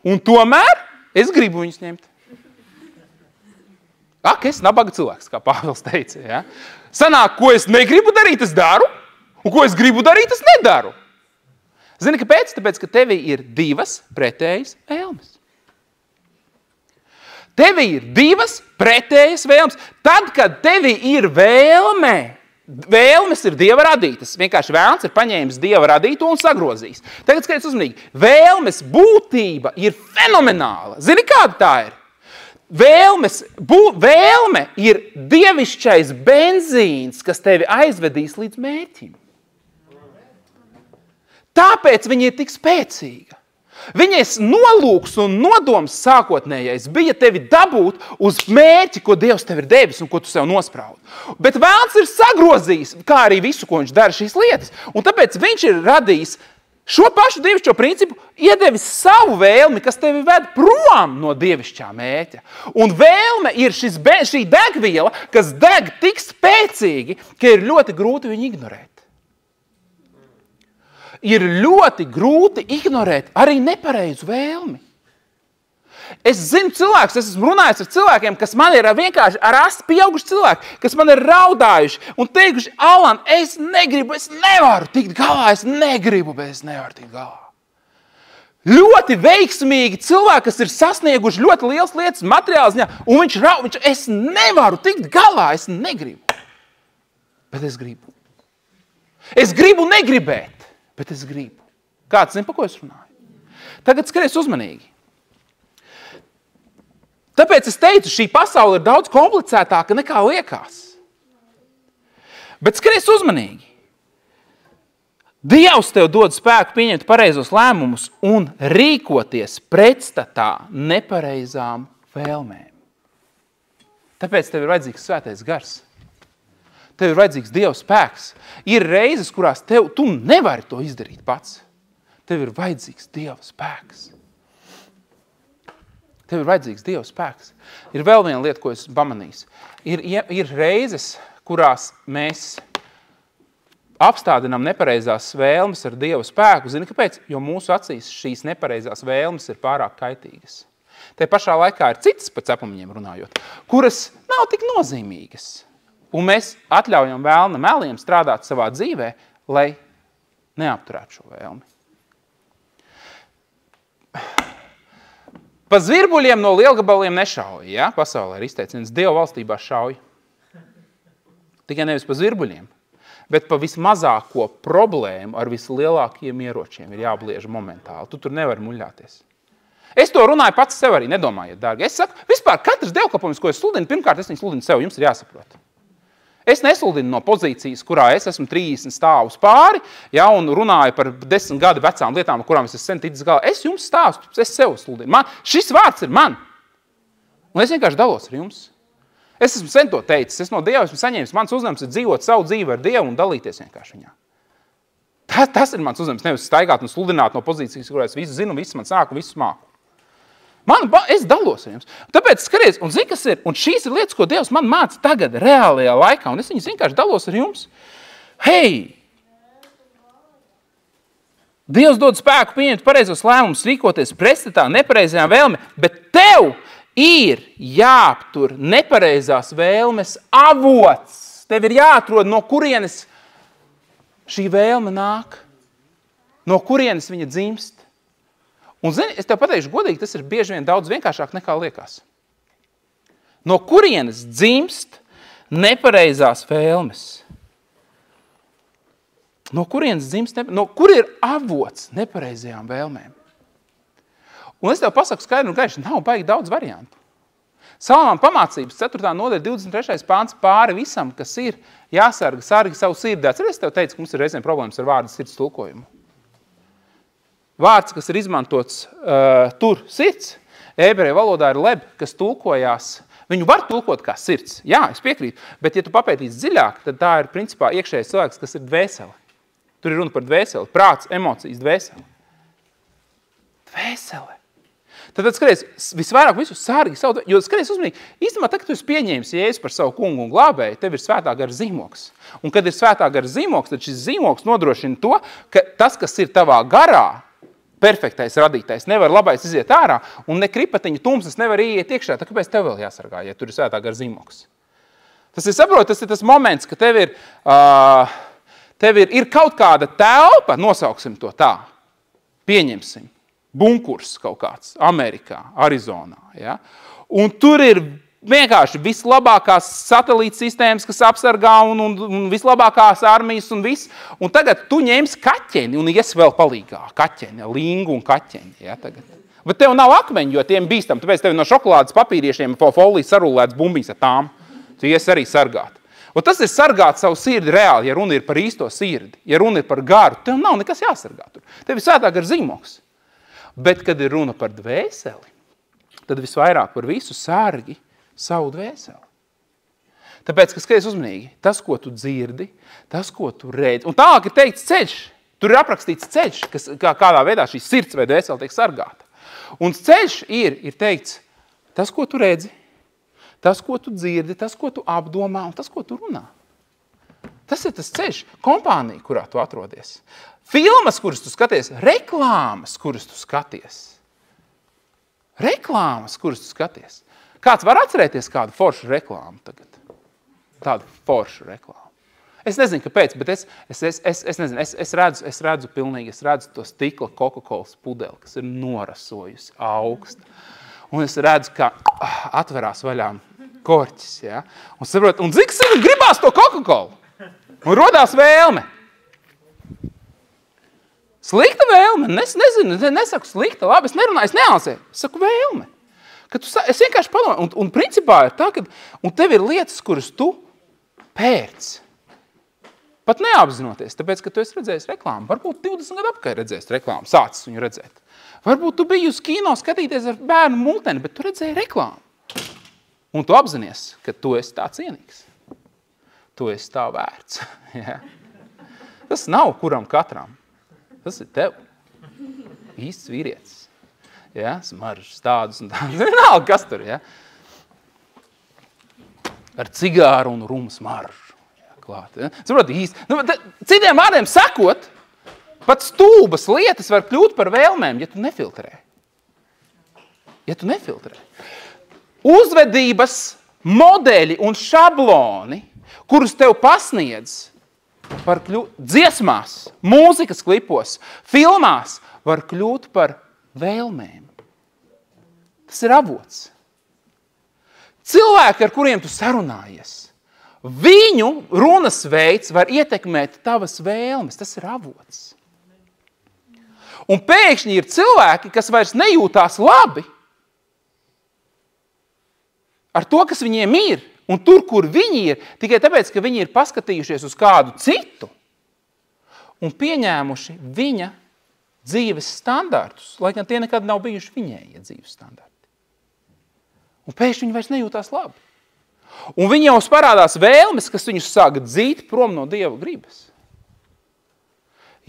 Un tomēr es gribu viņus ņemt. Ak, es nabaga cilvēks, kā Pāvils teica. Ja? Sanāk, ko es negribu darīt, es daru, un ko es gribu darīt, es nedaru. Zini, kāpēc? Tāpēc, ka tevī ir divas pretējas vēlmes. Tevī ir divas pretējas vēlmes. Tad, kad tevī ir vēlme, vēlmes ir Dieva radītas. Vienkārši vēlns ir paņēmis Dieva radīto un sagrozījis. Tagad skaties uzmanīgi. Vēlmes būtība ir fenomenāla. Zini, kāda tā ir? Vēlme ir dievišķais benzīns, kas tevi aizvedīs līdz mērķim. Tāpēc viņa ir tik spēcīga. Viņas nolūks un nodoms sākotnējais bija tevi dabūt uz mērķi, ko Dievs tev ir devis un ko tu sev nospraudi. Bet vēlns ir sagrozījis, kā arī visu, ko viņš dara šīs lietas. Un tāpēc viņš ir radījis šo pašu dievišķo principu, iedevis savu vēlmi, kas tevi ved prom no dievišķā mērķa. Un vēlme ir šī degviela, kas deg tik spēcīgi, ka ir ļoti grūti viņu ignorēt. Ir ļoti grūti ignorēt arī nepareizu vēlmi. Es zinu cilvēkus, es esmu runājis ar cilvēkiem, kas man ir vienkārši ar asti pieauguši cilvēki, kas man ir raudājuši un teikuši, Alan, es negribu, es nevaru tikt galā, es negribu, bet es nevaru tikt galā. Ļoti veiksmīgi cilvēki, kas ir sasnieguši ļoti liels lietas materiāla ziņā, un viņš es nevaru tikt galā, es negribu, bet es gribu. Es gribu negribēt. Bet es gribu. Kāds zina, pa ko es runāju? Tagad skaties uzmanīgi. Tāpēc es teicu, šī pasaule ir daudz komplicētāka nekā liekas. Bet skaties uzmanīgi. Dievs tev dod spēku pieņemt pareizos lēmumus un rīkoties pretstatā nepareizām vēlmēm. Tāpēc tev ir vajadzīgs svētais gars. Tev ir vajadzīgs Dieva spēks. Ir reizes, kurās tu nevari to izdarīt pats. Tev ir vajadzīgs Dieva spēks. Tev ir vajadzīgs Dieva spēks. Ir vēl viena lieta, ko es pamanīju. Ir reizes, kurās mēs apstādinām nepareizās vēlmes ar Dieva spēku. Zini, kāpēc? Jo mūsu acīs šīs nepareizās vēlmes ir pārāk kaitīgas. Te pašā laikā ir citas par cepumiņiem runājot, kuras nav tik nozīmīgas. Un mēs atļaujam vēlna meliem strādāt savā dzīvē, lai neapturētu šo vēlmi. Pa zvirbuļiem no lielgabaliem nešauj, ja? Pasaulē ir izteiciens, Dieva valstībā šauj. Tikai nevis pa zvirbuļiem, bet pa vismazāko problēmu ar vislielākiem ieročiem ir jābliež momentāli. Tu tur nevari muļāties. Es to runāju pats sev arī, nedomājiet, dārgi. Es saku, vispār katrs dievkalpojums, ko es sludinu, pirmkārt es viņu sludinu sev, jums ir jāsaprot. Es nesludinu no pozīcijas, kurā es esmu 30 stāvus pāri, ja, un runāju par 10 gadu vecām lietām, kurām es esmu sen ticis galā. Es jums stāstu, es sev sludinu. Šis vārds ir man. Un es vienkārši dalos ar jums. Es esmu sen to teicis, es no Dieva esmu saņēmis. Mans uzdevums ir dzīvot savu dzīvi ar Dievu un dalīties vienkārši viņā. Tas ir mans uzdevums, nevis staigāt un sludināt no pozīcijas, kurā es visu zinu, visu man sāk un visu māku. Es dalos ar jums. Tāpēc skaties, un zini, kas ir, un šīs ir lietas, ko Dievs man māca tagad, reālajā laikā, un es viņas vienkārši dalos ar jums. Hei! Dievs dod spēku pieņemt pareizos lēmumus, rīkoties pretstatā nepareizajām vēlmēm, bet tev ir jāaptur nepareizās vēlmes avots. Tev ir jāatrod, no kurienes šī vēlme nāk, no kurienes viņa dzimst. Un zini, es tev pateikšu godīgi, tas ir bieži vien daudz vienkāršāk nekā liekas. No kurienes dzimst nepareizās vēlmes? No kurienes dzimst no kur ir avots nepareizajām vēlmēm? Un es tev pasaku skaidru un gaiši, nav baigi daudz variantu. Salamāna pamācības 4. nodaļa 23. pāns pāri visam, kas ir jāsarga, sargi savu sirdi. Es tev teicu, ka mums ir reizēm problēmas ar vārdu sirds tulkojumu. Vārds, kas ir izmantots tur sirds, ebreju valodā ir leb, kas tulkojās. Viņu var tulkot kā sirds. Jā, es piekrītu. Bet, ja tu papētīsi dziļāk, tad tā ir principā iekšējais cilvēks, kas ir dvēsele. Tur ir runa par dvēseli. Prāts, emocijas, dvēseli. Dvēsele. Tad skaties, visvairāk visu sārgi savu, jo skaties uzmanīgi, īstenībā tā, ka tu esi pieņēmis Jēzu par savu kungu un glābēju, tev ir svētā gara zīmoks. Un kad ir svētā gara zīmoks, tad šis zīmoks nodrošina to, ka tas, kas ir tavā garā, perfektais radītais, nevar labais iziet ārā, un ne kripatiņa tumsas nevar ieiet iekšā, tā kāpēc tev vēl jāsargā, ja tur ir svētā gara zīmoks? Tas ir, saprot, tas ir tas moments, ka tev ir kaut kāda telpa, nosauksim to tā, pieņemsim, bunkurs kaut kāds, Amerikā, Arizonā, ja? Un tur ir vienkārši vislabākās satelīta sistēmas, kas apsargā un vislabākās armijas un viss. Un tagad tu ņemsi kaķeni un ies vēl palīgā. Kaķeni, lingu un kaķeni. Ja, tagad. Bet tev nav akmeņi, jo tiem bīstam. Tāpēc tev no šokolādes papīriešiem folijas sarulēts bumbiņas ar tām. Tu ies arī sargāt. Un tas ir sargāt savu sirdi reāli, ja runa ir par īsto sirdi. Ja runa ir par garu, tev nav nekas jāsargā tur. Tev ir svētā gara zīmoks. Bet, kad ir runa par dvēseli, tad visvairāk par visu sargi savu dvēseli. Tāpēc, ka skaties uzmanīgi, tas, ko tu dzirdi, tas, ko tu redzi, un tālāk ir teikts ceļš, tur ir aprakstīts ceļš, kas, kādā veidā šī sirds vai dvēseli tiek sargāta. Un ceļš ir teikts, tas, ko tu redzi, tas, ko tu dzirdi, tas, ko tu apdomā un tas, ko tu runā. Tas ir tas ceļš, kompānija, kurā tu atrodies. Filmas, kuras tu skaties, reklāmas, kuras tu skaties. Reklāmas, kuras tu skaties. Kāds var atcerēties kādu foršu reklāmu tagad? Tādu foršu reklāmu. Es nezinu, kāpēc, bet es redzu pilnīgi, es redzu to stikla Coca-Colas pudeli, kas ir norasojusi augstu. Un es redzu, kā atverās vaļā korķis, ja? Un saprot, un ziks gribās to Coca-Cola. Un rodās vēlme. Slikta vēlme? Nesaku slikta, labi, es nerunāju, es neansēju. Es saku vēlme. Es vienkārši padomāju, un principā ir tā, ka tev ir lietas, kuras tu pēc. Pat neapzinoties, tāpēc, ka tu esi redzējis reklāmu. Varbūt 20 gadu apkārt redzējis reklāmu, sācis viņu redzēt. Varbūt tu biji uz kino skatīties ar bērnu multeni, bet tu redzēji reklāmu. Un tu apzinies, ka tu esi tā cienīgs. Tu esi tā vērts. Ja? Tas nav kuram katram. Tas ir tev. Īsts vīrietis. Ja, smaržas tādus un tādus. Vienalga, kas tur, ja? Ar cigāru un rumu smaržu. Ja, klāt, ja? Saprot, īsti. Citiem vārdiem sakot, pat stulbas lietas var kļūt par vēlmēm, ja tu nefiltrē. Ja tu nefiltrē. Uzvedības modeļi un šabloni, kurus tev pasniedz, var kļūt dziesmās, mūzikas klipos, filmās, var kļūt par vēlmēm. Tas ir avots. Cilvēki, ar kuriem tu sarunājies, viņu runas veids var ietekmēt tavas vēlmes. Tas ir avots. Un pēkšņi ir cilvēki, kas vairs nejūtās labi ar to, kas viņiem ir, un tur, kur viņi ir, tikai tāpēc, ka viņi ir paskatījušies uz kādu citu un pieņēmuši viņa dzīves standartus, lai gan tie nekad nav bijuši viņējie dzīves standarti. Un pēkšņi viņi vairs nejūtās labi. Un viņos parādās vēlmes, kas viņus sāk dzīt prom no Dieva gribas.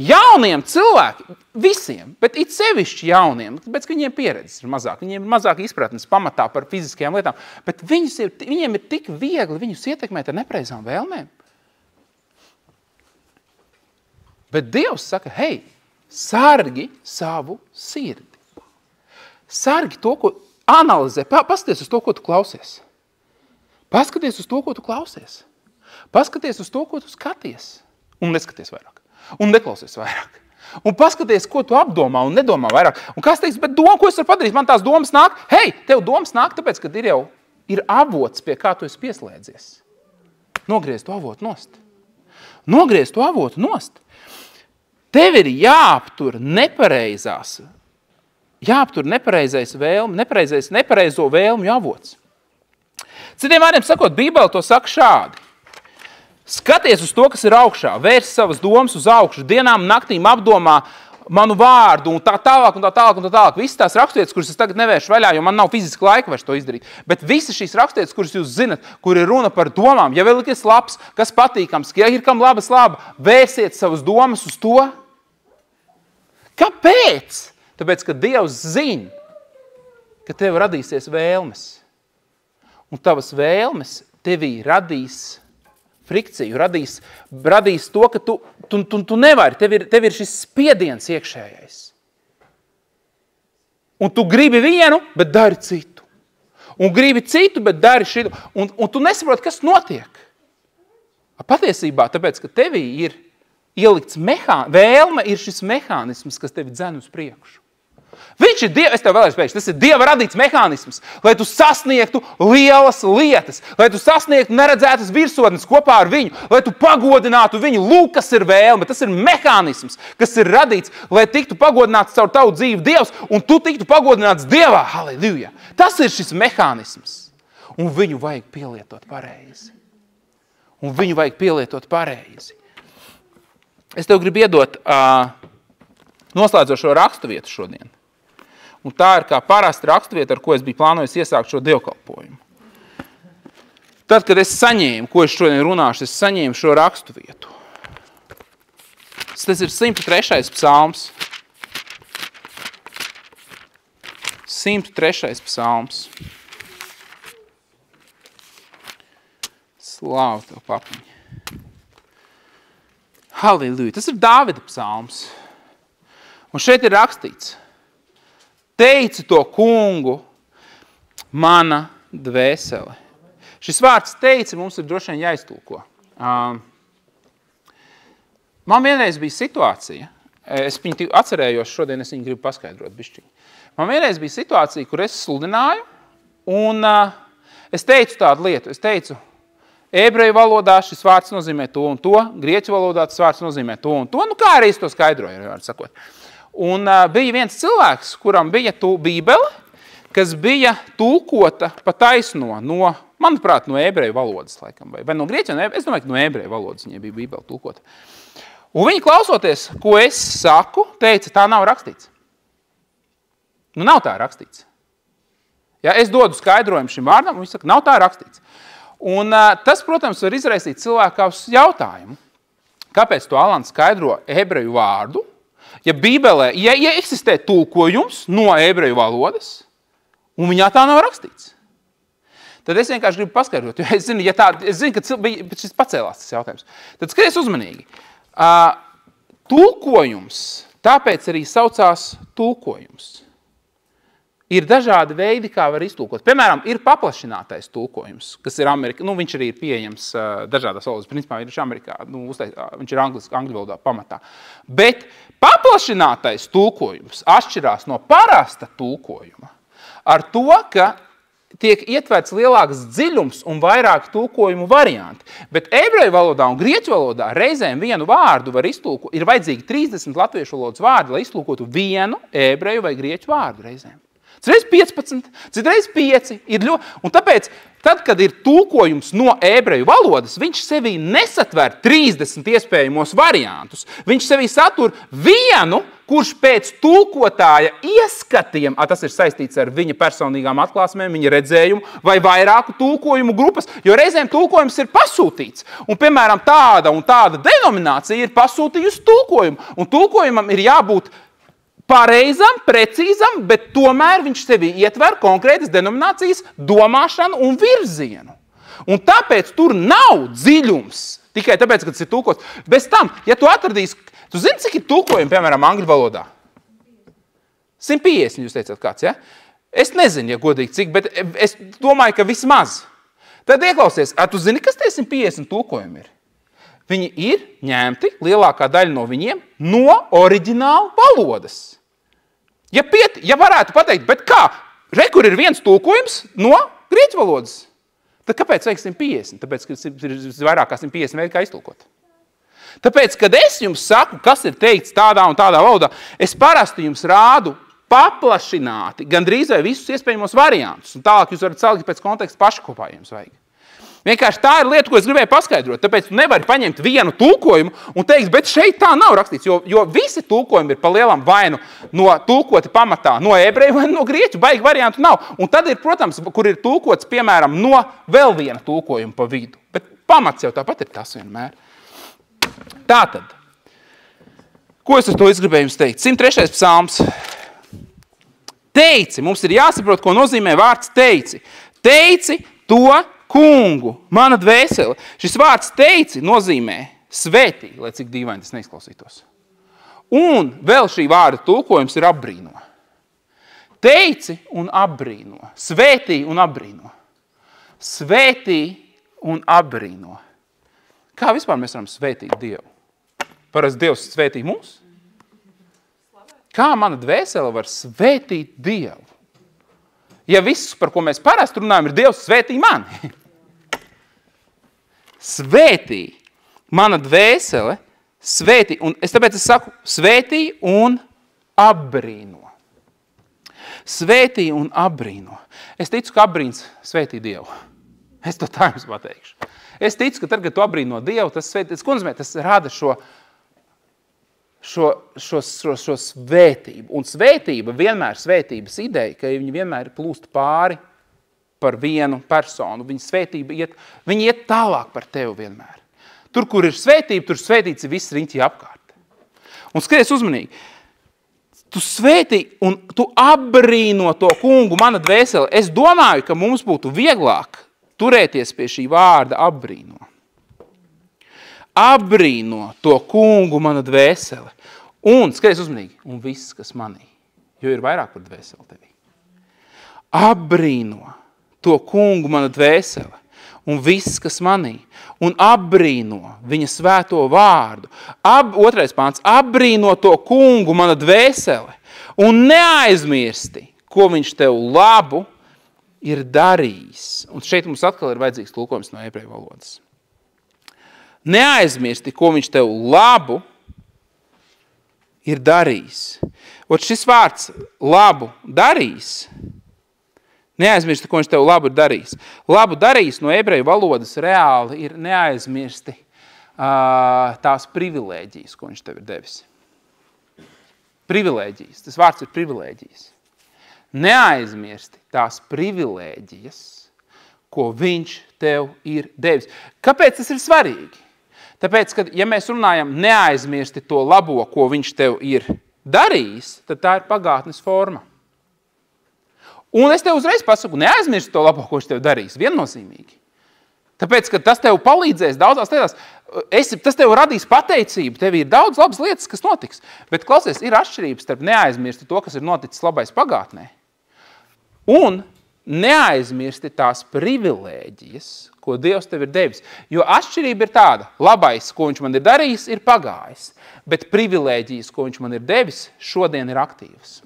Jauniem cilvēkiem, visiem, bet it sevišķi jauniem, bet viņiem pieredzes ir mazāk, viņiem ir mazāk izpratnes pamatā par fiziskajām lietām, bet viņiem ir tik viegli viņus ietekmēt ar nepreizām vēlmēm. Bet Dievs saka, hei, sargi savu sirdi. Sargi to, ko analizē, paskaties uz to, ko tu klausies. Paskaties uz to, ko tu klausies. Paskaties uz to, ko tu skaties. Un neskaties vairāk. Un neklausies vairāk. Un paskaties, ko tu apdomā un nedomā vairāk. Un kas teiks, bet doma, ko es varu padarīt? Man tās domas nāk. Hei, tev domas nāk, tāpēc, ka ir avots, pie kā tu esi pieslēdzies. Nogriez to avotu nost. Nogriez to avotu nost. Tev ir jāaptur nepareizais vēlmi, nepareizo vēlmju avots. Citiem vārdiem sakot, Bībele to saka šādi. Skaties uz to, kas ir augšā, vērs savas domas uz augšu, dienām, naktīm apdomā manu vārdu un tā tālāk. Visas tās raksturvietas, kuras es tagad nevēršu vaļā, jo man nav fiziski laika vairs to izdarīt. Bet visas šīs raksturvietas, kuras jūs zinat, kur ir runa par domām, ja vēl ir kas labs, kas patīkams, ja ir kam labas laba, vērsiet savas domas uz to. Kāpēc? Tāpēc, ka Dievs zina, ka tev radīsies vēlmes. Un tavas vēlmes tevī radīs frikciju, radīs to, ka tu nevari, tev ir šis spiediens iekšējais. Un tu gribi vienu, bet dari citu. Un gribi citu, bet dari šitu. Un tu nesaproti, kas notiek. Patiesībā, tāpēc, ka tevī ir ielikts vēlme, ir šis mehānisms, kas tevi dzen uz priekšu. Viņš ir Dieva, es tev vēlreiz pēkšu, tas ir Dieva radīts mehānisms, lai tu sasniegtu lielas lietas, lai tu sasniegtu neredzētas virsotnes kopā ar viņu, lai tu pagodinātu viņu. Lūk, kas ir vēlme, tas ir mehānisms, kas ir radīts, lai tiktu pagodināts caur tavu dzīvi Dievs, un tu tiktu pagodināts Dievā. Halleluja! Tas ir šis mehānisms, un viņu vajag pielietot pareizi. Es tev gribu iedot noslēdzošo raksturvietu šodien. Un tā ir kā parasta raksturvieta, ar ko es biju plānojis iesākt šo dievkalpojumu. Tad, kad es saņēmu, ko es šodien runāšu, es saņēmu šo raksturvietu. Tas ir 103. psalms. 103. psalms. Slāvu tev, papiņi. Halleluja. Tas ir Dāvida psalms. Un šeit ir rakstīts. Teici to kungu, mana dvēsele. Šis vārds teici mums ir droši vien jāiztulko. Man vienreiz bija situācija, es viņu atcerējos šodien, es viņu gribu paskaidrot bišķiņ. Man vienreiz bija situācija, kur es sludināju, un es teicu tādu lietu. Es teicu, ebreju valodā šis vārds nozīmē to un to, grieķu valodā tas vārds nozīmē to un to. Nu, kā arī es to skaidroju, var sakot. Un bija viens cilvēks, kuram bija bībele, kas bija tulkota pa taisno no, manuprāt, no ebreju valodas, laikam, vai no grieķu, es domāju, ka no ebreju valodas viņai bija bībele tulkota. Un viņi klausoties, ko es saku, teica, tā nav rakstīts. Nu, nav tā rakstīts. Ja, es dodu skaidrojumu šim vārdam, un viņi saka, nav tā rakstīts. Un tas, protams, var izraisīt cilvēkā uz jautājumu. Kāpēc to Alans skaidro ebreju vārdu? Ja Bībelē, ja eksistē tulkojums no ebreju valodas, un viņā tā nav rakstīts, tad es vienkārši gribu paskaidrot, jo es zinu, ka šis pacēlās tas jautājums. Tad skaties uzmanīgi. Tulkojums, tāpēc arī saucās tulkojums. Ir dažādi veidi, kā var iztulkot. Piemēram, ir paplašinātais tulkojums, kas ir viņš arī ir pieejams dažādās valodas. Principā viņš ir Amerikā, viņš ir angļu valodā pamatā. Bet paplašinātais tulkojums atšķirās no parasta tulkojuma ar to, ka tiek ietverts lielāks dziļums un vairāk tulkojumu varianti. Bet ebreju valodā un grieķu valodā reizēm vienu vārdu var iztulkot. Ir vajadzīgi 30 latviešu valodas vārdi, lai iztulkotu vienu ebreju vai grieķu vārdu reizēm. citreiz 15, citreiz 5 ir ļoti. Un tāpēc, tad, kad ir tulkojums no ebreju valodas, viņš sevī nesatver 30 iespējamos variantus. Viņš sevī satur vienu, kurš pēc tulkotāja ieskatiem, tas ir saistīts ar viņa personīgām atklāsmēm, viņa redzējumu vai vairāku tulkojumu grupas, jo reizēm tulkojums ir pasūtīts. Un, piemēram, tāda un tāda denominācija ir pasūtījusi tulkojumu. Un tulkojumam ir jābūt pareizam, precīzam, bet tomēr viņš sevī ietver konkrētas denominācijas domāšanu un virzienu. Un tāpēc tur nav dziļums, tikai tāpēc, ka tas ir tulkots. Bez tam, ja tu atradīsi, tu zini, cik ir tulkojumi, piemēram, angļu valodā? 150, jūs teicāt kāds, ja? Es nezinu, ja godīgi cik, bet es domāju, ka vismaz. Tad ieklausies, tu zini, kas tie 150 tulkojumi ir? Viņi ir ņemti, lielākā daļa no viņiem, no oriģināla valodas. Ja varētu pateikt, bet kā? Kur ir viens tulkojums no grieķu valodas? Tad kāpēc vajag 150? Tāpēc, ka ir vairāk kā 150 veidi, kā iztulkot. Tāpēc, kad es jums saku, kas ir teikts tādā un tādā valodā, es parasti jums rādu paplašināti, gandrīz vai visus iespējamos variantus. Un tālāk jūs varat salgt pēc konteksta paši kopā jums vajag. Vienkārši tā ir lieta, ko es gribēju paskaidrot. Tāpēc tu nevari paņemt vienu tulkojumu un teikt, bet šeit tā nav rakstīts, jo visi tulkojumi ir pa lielam vai no tulkoti pamatā no ebreju vai no grieķu, baigi variantu nav. Un tad ir, protams, kur ir tulkots, piemēram, no vēl viena tulkojuma pa vidu. Bet pamats jau tāpat ir tas vienmēr. Tātad, ko es ar to gribēju jums teikt? 103. psalms. Teici, mums ir jāsaprot, ko nozīmē vārds teici. Teici to kungu, mana dvēsele. Šis vārds teici nozīmē svētī, lai cik dīvaini tas neizklausītos. Un vēl šī vārda tulkojums ir apbrīno. Teici un apbrīno. Svētī un apbrīno. Svētī un apbrīno. Kā vispār mēs varam svētīt Dievu? Parasti Dievs svētī mūs? Kā mana dvēsele var svētīt Dievu? Ja viss, par ko mēs parasti runājam, ir Dievs svētī mani. Svētī mana dvēsele, svētī, un tāpēc es saku svētī un apbrīno. Svētī un apbrīno. Es ticu, ka apbrīns svētī Dievu. Es to tā jums pateikšu. Es ticu, ka tad, kad tu apbrīno Dievu, tas svētīs, ko nozīmē, tas rada šo svētību. Un svētība vienmēr svētības ideja, ka viņi vienmēr plūst pāri par vienu personu. Viņa svētība iet tālāk par tevi vienmēr. Tur, kur ir svētība, tur svētīts ir viss riņķi apkārt. Un skaties uzmanīgi. Tu svētī un tu apbrīno to kungu, mana dvēsele. Es domāju, ka mums būtu vieglāk turēties pie šī vārda apbrīno. Apbrīno to kungu, mana dvēsele. Un, skaties uzmanīgi, un viss, kas manī. Jo ir vairāk par dvēseli tevī. Apbrīno to kungu, mana dvēsele, un viss, kas manī, un apbrīno viņa svēto vārdu. Otrais pāns, apbrīno to kungu, mana dvēsele, un neaizmirsti, ko viņš tev labu ir darījis. Un šeit mums atkal ir vajadzīgs tulkojums no ebreju valodas. Neaizmirsti, ko viņš tev labu ir darījis. Ot šis vārds labu darījis, neaizmirsti, ko viņš tev labu ir darījis. Labu darījis no ebreju valodas reāli ir neaizmirsti tās privilēģijas, ko viņš tev ir devis. Privilēģijas. Tas vārds ir privilēģijas. Neaizmirsti tās privilēģijas, ko viņš tev ir devis. Kāpēc tas ir svarīgi? Tāpēc, ka, ja mēs runājam neaizmirsti to labo, ko viņš tev ir darījis, tad tā ir pagātnes forma. Un es tev uzreiz pasaku, neaizmirsti to labo, ko viņš tev darīs, viennozīmīgi. Tāpēc, ka tas tev palīdzēs daudzās lietās, tas tev radīs pateicību, tev ir daudz labas lietas, kas notiks. Bet, klausies, ir atšķirības starp neaizmirsti to, kas ir noticis labais pagātnē, un neaizmirsti tās privilēģijas, ko Dievs tev ir devis. Jo atšķirība ir tāda, labais, ko viņš man ir darījis, ir pagājis, bet privilēģijas, ko viņš man ir devis, šodien ir aktīvas.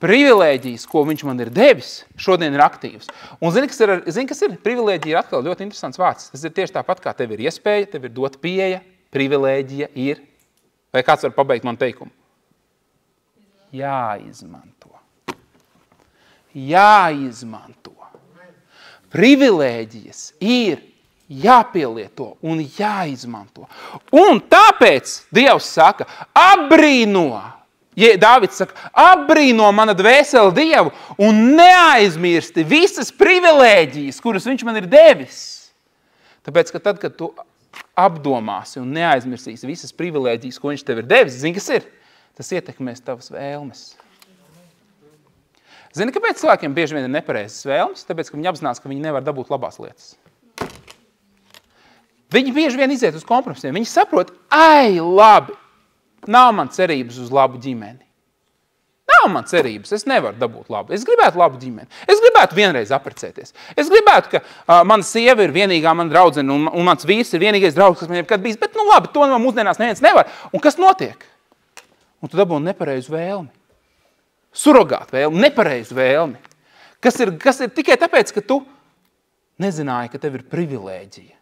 Privilēģijas, ko viņš man ir devis, šodien ir aktīvas. Un zini, kas ir? Privilēģija ir atkal ļoti interesants vārds. Tas ir tieši tāpat, kā tev ir iespēja, tev ir dot pieeja, privilēģija ir. Vai kāds var pabeigt man teikumu? jāizmanto. Jāizmanto. Privilēģijas ir jāpielieto un jāizmanto. Un tāpēc Dievs saka, apbrīno. Dāvids saka, apbrīno mana dvēsele Dievu un neaizmirsti visas privilēģijas, kuras viņš man ir devis. Tāpēc, ka tad, kad tu apdomāsi un neaizmirsīsi visas privilēģijas, ko viņš tev ir devis, zini, kas ir? Tas ietekmēs tavas vēlmes. Zini, kāpēc cilvēkiem bieži vien ir nepareizas vēlmes? Tāpēc, ka viņi apzinās, ka viņi nevar dabūt labās lietas. Viņi bieži vien iziet uz kompromisiem. Viņi saprot, labi, nav man cerības uz labu ģimeni. Nav man cerības, es nevaru dabūt labu. Es gribētu labu ģimeni. Es gribētu vienreiz apprecēties. Es gribētu, ka mana sieva ir vienīgā mana draudzene un mans vīrs ir vienīgais draugs, kas man jebkad bijis. Bet, labi, to mūsdienās neviens nevar. Un kas notiek? Un tu dabūni nepareizu vēlmi. Surogātu vēlmi, nepareizu vēlmi. Kas ir tikai tāpēc, ka tu nezināji, ka tev ir privilēģija.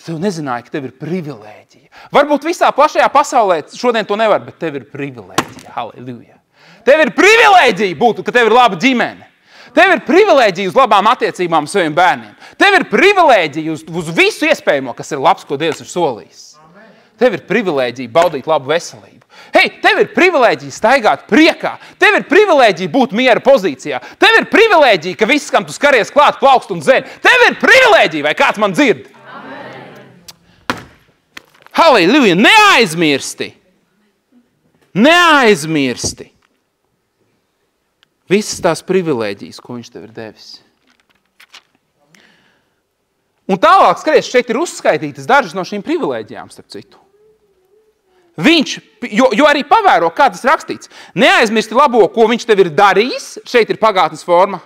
Tu nezināji, ka tev ir privilēģija. Varbūt visā plašajā pasaulē šodien to nevar, bet tev ir privilēģija. Halleluja. Tev ir privilēģija būt, ka tev ir laba ģimene. Tev ir privilēģija uz labām attiecībām saviem bērniem. Tev ir privilēģija uz visu iespējamo, kas ir labs, ko Dievs ir solījis. Tev ir privilēģija baudīt labu veselību. Hei, tev ir privilēģija staigāt priekā. Tev ir privilēģija būt miera pozīcijā. Tev ir privilēģija, ka viss, kam tu skaries klāt, plaukst un zēn. Tev ir privilēģija, vai kāds man dzird? Halleluja! Neaizmirsti! Neaizmirsti! Visas tās privilēģijas, ko viņš tev ir devis. Un tālāk, skaties, šeit ir uzskaitītas dažas no šīm privilēģijām, starp citu. Viņš, jo arī pavēro, kā tas rakstīts, neaizmirsti labo, ko viņš tev ir darījis, šeit ir pagātnes forma.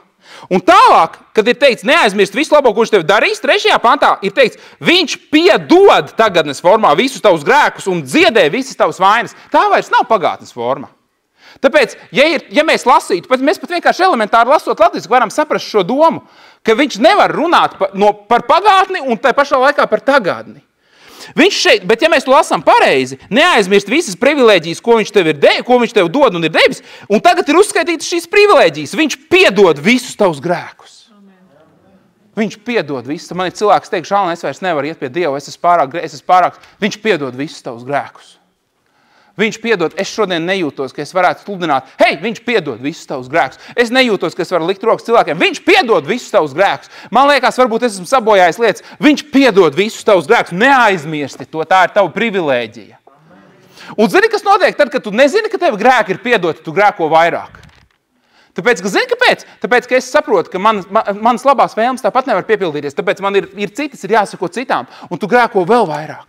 Un tālāk, kad ir teikts, neaizmirsti visu labo, ko viņš tev darījis, 3. pantā ir teikts, viņš piedod tagadnes formā visus tavus grēkus un dziedē visas tavas vainas. Tā vairs nav pagātnes forma. Tāpēc, ja mēs lasītu, mēs pat vienkārši elementāri lasot latviski varam saprast šo domu, ka viņš nevar runāt par pagātni un tai pašā laikā par tagadni. Viņš šeit, bet ja mēs to lasām pareizi, neaizmirst visas privilēģijas, ko viņš tev dod un ir devis, un tagad ir uzskaitītas šīs privilēģijas. Viņš piedod visus tavus grēkus. Viņš piedod visus. Man ir cilvēks teikt, Šalna, es vairs nevaru iet pie Dieva, es esmu pārāk. Viņš piedod visus tavus grēkus. Viņš piedod, es šodien nejūtos, ka es varētu sludināt. Hei, viņš piedod visus tavus grēkus. Es nejūtos, ka es varu likt rokas cilvēkiem. Viņš piedod visus tavus grēkus. Man liekas, varbūt es esmu sabojājis lietas. Viņš piedod visus tavus grēkus. Neaizmirsti to, tā ir tava privilēģija. Un zini, kas notiek tad, kad tu nezini, ka tev grēki ir piedoti, tu grēko vairāk. Tāpēc, ka zini, kāpēc? Tāpēc, ka es saprotu, ka manas labās vēlmes tāpat nevar piepildīties. Tāpēc man ir citas, ir jāsako citām, un tu grēko vēl vairāk.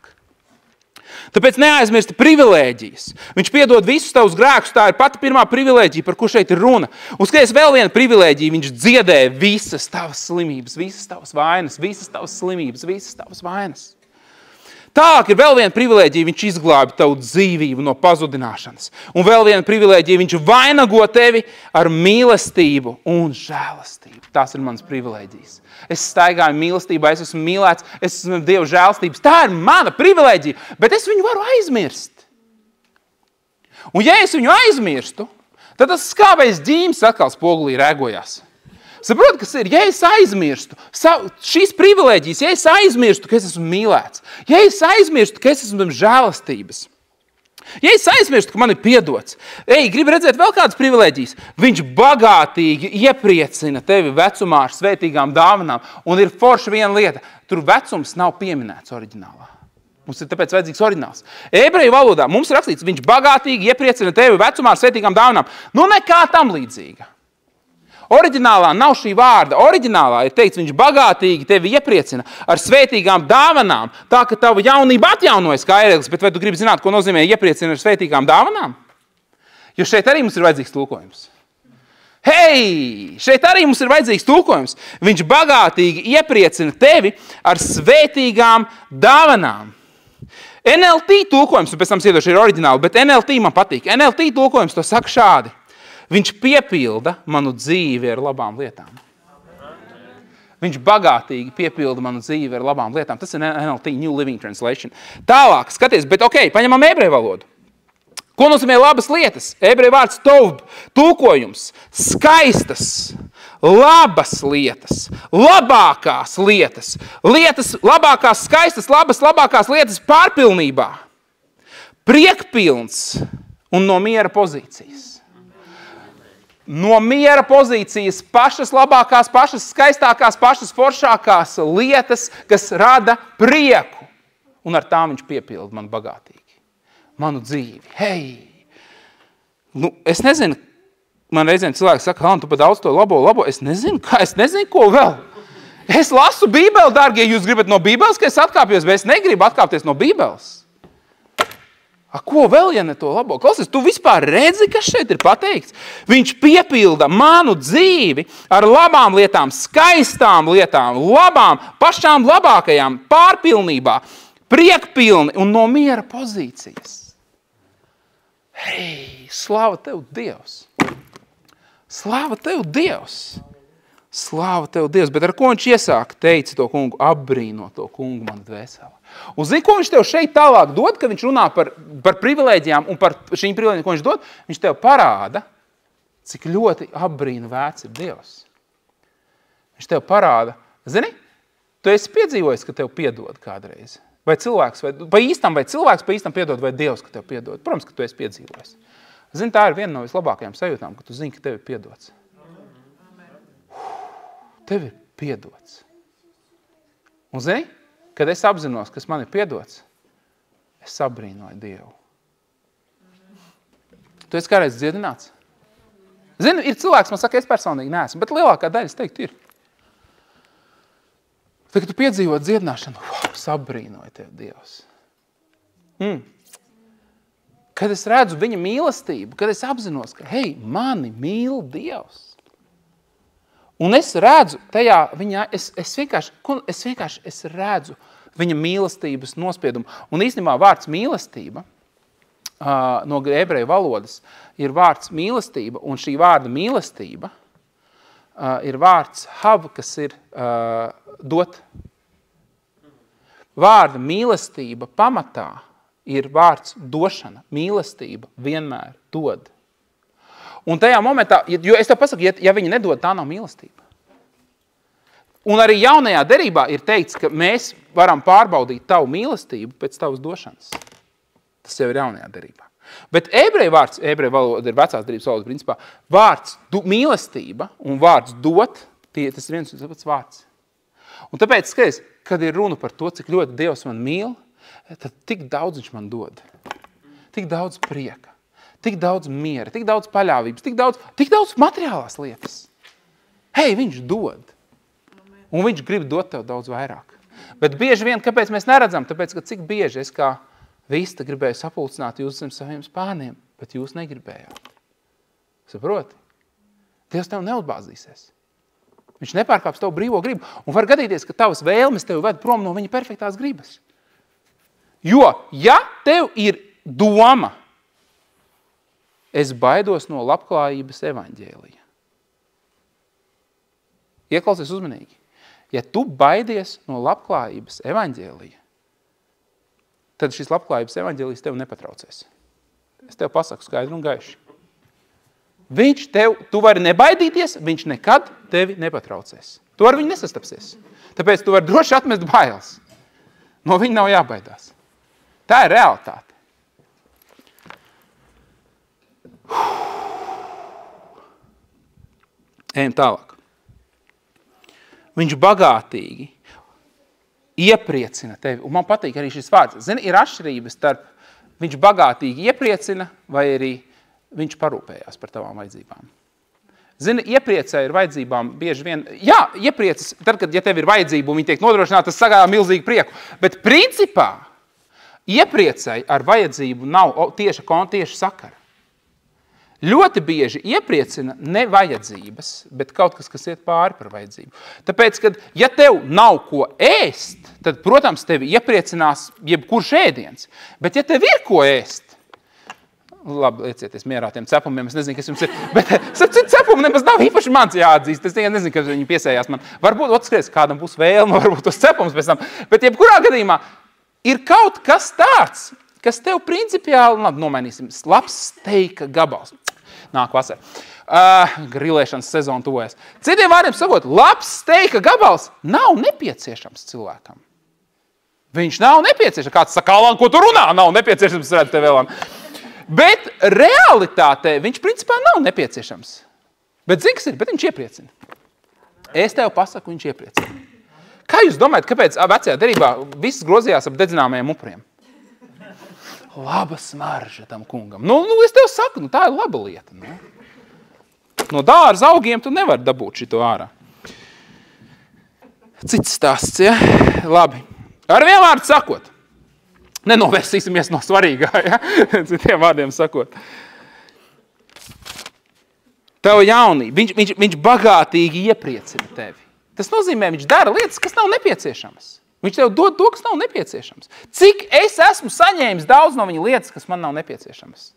Tāpēc neaizmirsti privilēģijas. Viņš piedod visus tavus grēkus, tā ir pati pirmā privilēģija, par ko šeit ir runa. Un skaties vēl viena privilēģija, viņš dziedē visas tavas slimības, visas tavas vainas, visas tavas slimības, visas tavas vainas. Tālāk ir vēl viena privilēģija, viņš izglābi tavu dzīvību no pazudināšanas. Un vēl viena privilēģija, viņš vainago tevi ar mīlestību un žēlastību. Tās ir manas privilēģijas. Es staigāju mīlestībā, es esmu mīlēts, es esmu Dieva žēlastības. Tā ir mana privilēģija, bet es viņu varu aizmirst. Un ja es viņu aizmirstu, tad tas skābais ģīms atkal spogulī rēgojās. Saprot, kas ir? Ja es aizmirstu šīs privilēģijas, ja es aizmirstu, ka es esmu mīlēts, ja es aizmirstu, ka es esmu žēlastības, ja es aizmirstu, ka man ir piedots, gribi redzēt vēl kādas privilēģijas, viņš bagātīgi iepriecina tevi vecumā ar svētīgām dāvanām, un ir forša viena lieta, tur vecums nav pieminēts oriģinālā. Mums ir tāpēc vajadzīgs oriģināls. Ebreju valodā mums rakstīts, viņš bagātīgi iepriecina tevi vecumā ar svētīgām dāvanām. Nu nekā tam līdzīga. Oriģinālā nav šī vārda. Oriģinālā ir teikts, viņš bagātīgi tevi iepriecina ar svētīgām dāvanām, tā ka tava jaunība atjaunojas kā ērglis, bet vai tu gribi zināt, ko nozīmē iepriecina ar svētīgām dāvanām? Jo šeit arī mums ir vajadzīgs tulkojums. Hei! Šeit arī mums ir vajadzīgs tulkojums. Viņš bagātīgi iepriecina tevi ar svētīgām dāvanām. NLT tulkojums, un pēc tam iedošu ir oriģināli, bet NLT man patīk. NLT tulkojums to saka šādi. Viņš piepilda manu dzīvi ar labām lietām. Viņš bagātīgi piepilda manu dzīvi ar labām lietām. Tas ir NLT, New Living Translation. Tālāk, skaties, bet paņemam ebreju valodu. Ko nozīmē labas lietas? Ebreju vārds tov, tulkojums, skaistas, labas lietas, labākās lietas, labākās, skaistas, labākās lietas pārpilnībā, priekpilns un no miera pozīcijas. No miera pozīcijas pašas labākās, pašas skaistākās, pašas foršākās lietas, kas rada prieku. Un ar tām viņš piepilda man bagātīgi. Manu dzīvi. Hei! Es nezinu, man reizēm cilvēki saka, tu pa daudz to labo. Es nezinu, ko vēl. Es lasu Bībeli, dārgie, jūs gribat no Bībeles, ka es atkāpjos, bet es negribu atkāpties no Bībeles. Ko vēl, ja ne to labo? Klausies, tu vispār redzi, kas šeit ir pateikts? Viņš piepilda manu dzīvi ar labām lietām, skaistām lietām, labām, pašām labākajām, pārpilnībā, priekpilni un no miera pozīcijas. Hei, slāva tev, Dievs! Slāva tev, Dievs! Slāva tev, Dievs! Bet ar ko viņš iesāka, teica to kungu, apbrīno to kungu manu dvēseli. Un zini, ko viņš tev šeit tālāk dod, kad viņš runā par privilēģijām un par šīm privilēģijām, ko viņš dod? Viņš tev parāda, cik ļoti apbrīna vērts ir Dievs. Viņš tev parāda, zini, tu esi piedzīvojis, ka tev piedod kādreiz. Vai cilvēks, vai cilvēks pa īstam piedod, vai Dievs, ka tev piedod. Protams, ka tu esi piedzīvojis. Zini, tā ir viena no vislabākajām sajūtām, ka tu zini, ka tev ir piedots. Tev ir piedots. Un zini, kad es apzinos, kas man ir piedots, es sabrīnoju Dievu. Tu esi kādreiz dziedināts? Zini, ir cilvēks, man saka, es personīgi neesmu, bet lielākā daļa, es teiktu, ir. Tad, kad tu piedzīvo dziedināšanu, sabrīnoju tev, Dievs. Kad es redzu viņa mīlestību, kad es apzinos, ka, hei, mani mīl Dievs. Un es redzu tajā viņā, es vienkārši redzu viņa mīlestības nospiedumu. Un īstenībā vārds mīlestība no ebreju valodas ir vārds mīlestība, un šī vārda mīlestība ir vārds hav, kas ir dot. Vārda mīlestība pamatā ir vārds došana. Mīlestība vienmēr dod. Un tajā momentā, jo es tev pasaku, ja viņi nedod, tā nav mīlestība. Un arī jaunajā derībā ir teikts, ka mēs varam pārbaudīt tavu mīlestību pēc tavas došanas. Tas jau ir jaunajā derībā. Bet ebreju valoda ir vecās derības valoda principā. Vārds mīlestība un vārds dot, tas ir viens un tas pats vārds. Un tāpēc, skaties, kad ir runa par to, cik ļoti Dievs man mīl, tad tik daudz viņš man dod. Tik daudz prieka, tik daudz miera, tik daudz paļāvības, tik daudz materiālās lietas. Hei, viņš dod. Un viņš grib dot tev daudz vairāk. Bet bieži vien, kāpēc mēs neredzam? Tāpēc, ka cik bieži es kā vista gribēju sapulcināt jūs zem saviem spārniem, bet jūs negribējāt. Saproti? Dievs tev neatbāzīsies. Viņš nepārkāps tavu brīvo gribu. Un var gadīties, ka tavas vēlmes tevi ved prom no viņa perfektās gribas. Jo, ja tev ir doma, es baidos no labklājības evaņģēlija. Ieklausies uzmanīgi. Ja tu baidies no labklājības evaņģēlija, tad šis labklājības evaņģēlijs tev nepatraucēs. Es tev pasaku skaidru un gaiši. Tu vari nebaidīties, viņš nekad tevi nepatraucēs. Tu ar viņu nesastapsies. Tāpēc tu vari droši atmest bailes. No viņa nav jābaidās. Tā ir realitāte. Ejam tālāk. Viņš bagātīgi iepriecina tevi. Un man patīk arī šis vārds. Zini, ir atšķirības starp viņš bagātīgi iepriecina vai arī viņš parūpējās par tavām vajadzībām. Zini, iepriecē ir vajadzībām bieži vien... Jā, iepriecas, tad, kad ja tev ir vajadzība un viņi tiek nodrošināti, tas sagādā milzīgu prieku. Bet principā iepriecēji ar vajadzību nav tieši sakara. Ļoti bieži iepriecina ne vajadzības, bet kaut kas iet pāri par vajadzību. Tāpēc, kad ja tev nav ko ēst, tad, protams, tevi iepriecinās jebkurš ēdiens. Bet ja tev ir ko ēst, labi, liecieties mierā tiem cepumiem, es nezinu, kas jums ir, bet cepumi nemaz nav īpaši mans jāatzīst, es nezinu, ka viņi piesējās man. Varbūt, otrs, kādam būs vēlme, varbūt tos cepums pēc tam, bet jebkurā gadījumā ir kaut kas tāds, kas tev principiāli, labi, nomainīsim, labs steika gabals. Nāk vasara. Grilēšanas sezona tuvojas. Citiem vārdiem sakot, labs steika gabals nav nepieciešams cilvēkam. Viņš nav nepieciešams. Kāds saka, Alan, ko tu runā? Nav nepieciešams, redz tev vēlam. Bet realitātē viņš principā nav nepieciešams. Bet zini, kas ir? Bet viņš iepriecina. Es tev pasaku, viņš iepriecina. Kā jūs domājat, kāpēc vecajā derībā viss grozījās ap dedzināmajiem upuriem? Laba smarža tam kungam. Nu, es tev saku, tā ir laba lieta. Nu. No dārza augiem tu nevari dabūt šito ārā. Cits stāsts, ja? Labi. Ar vienvārdu sakot. Nenovērsīsimies no svarīgā, ja? Citiem vārdiem sakot. Tev jaunība. Viņš bagātīgi iepriecina tevi. Tas nozīmē, viņš dara lietas, kas nav nepieciešamas. Viņš tev dod to, kas nav nepieciešams. Cik es esmu saņēmis daudz no viņa lietas, kas man nav nepieciešamas.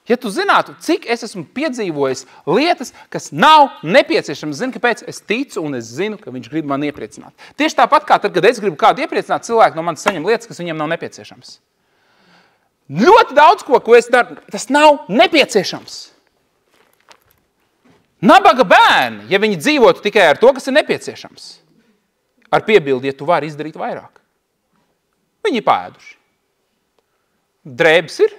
Ja tu zinātu, cik es esmu piedzīvojis lietas, kas nav nepieciešamas, zini, kāpēc es ticu un es zinu, ka viņš grib man iepriecināt. Tieši tāpat kā tad, kad es gribu kādu iepriecināt, cilvēki no manis saņem lietas, kas viņiem nav nepieciešamas. Ļoti daudz ko es daru, tas nav nepieciešams. Nabaga bērni, ja viņi dzīvotu tikai ar to, kas ir nepieciešams, ar piebildi, ja tu vari izdarīt vairāk. Viņi ir pāēduši. Drēbes ir.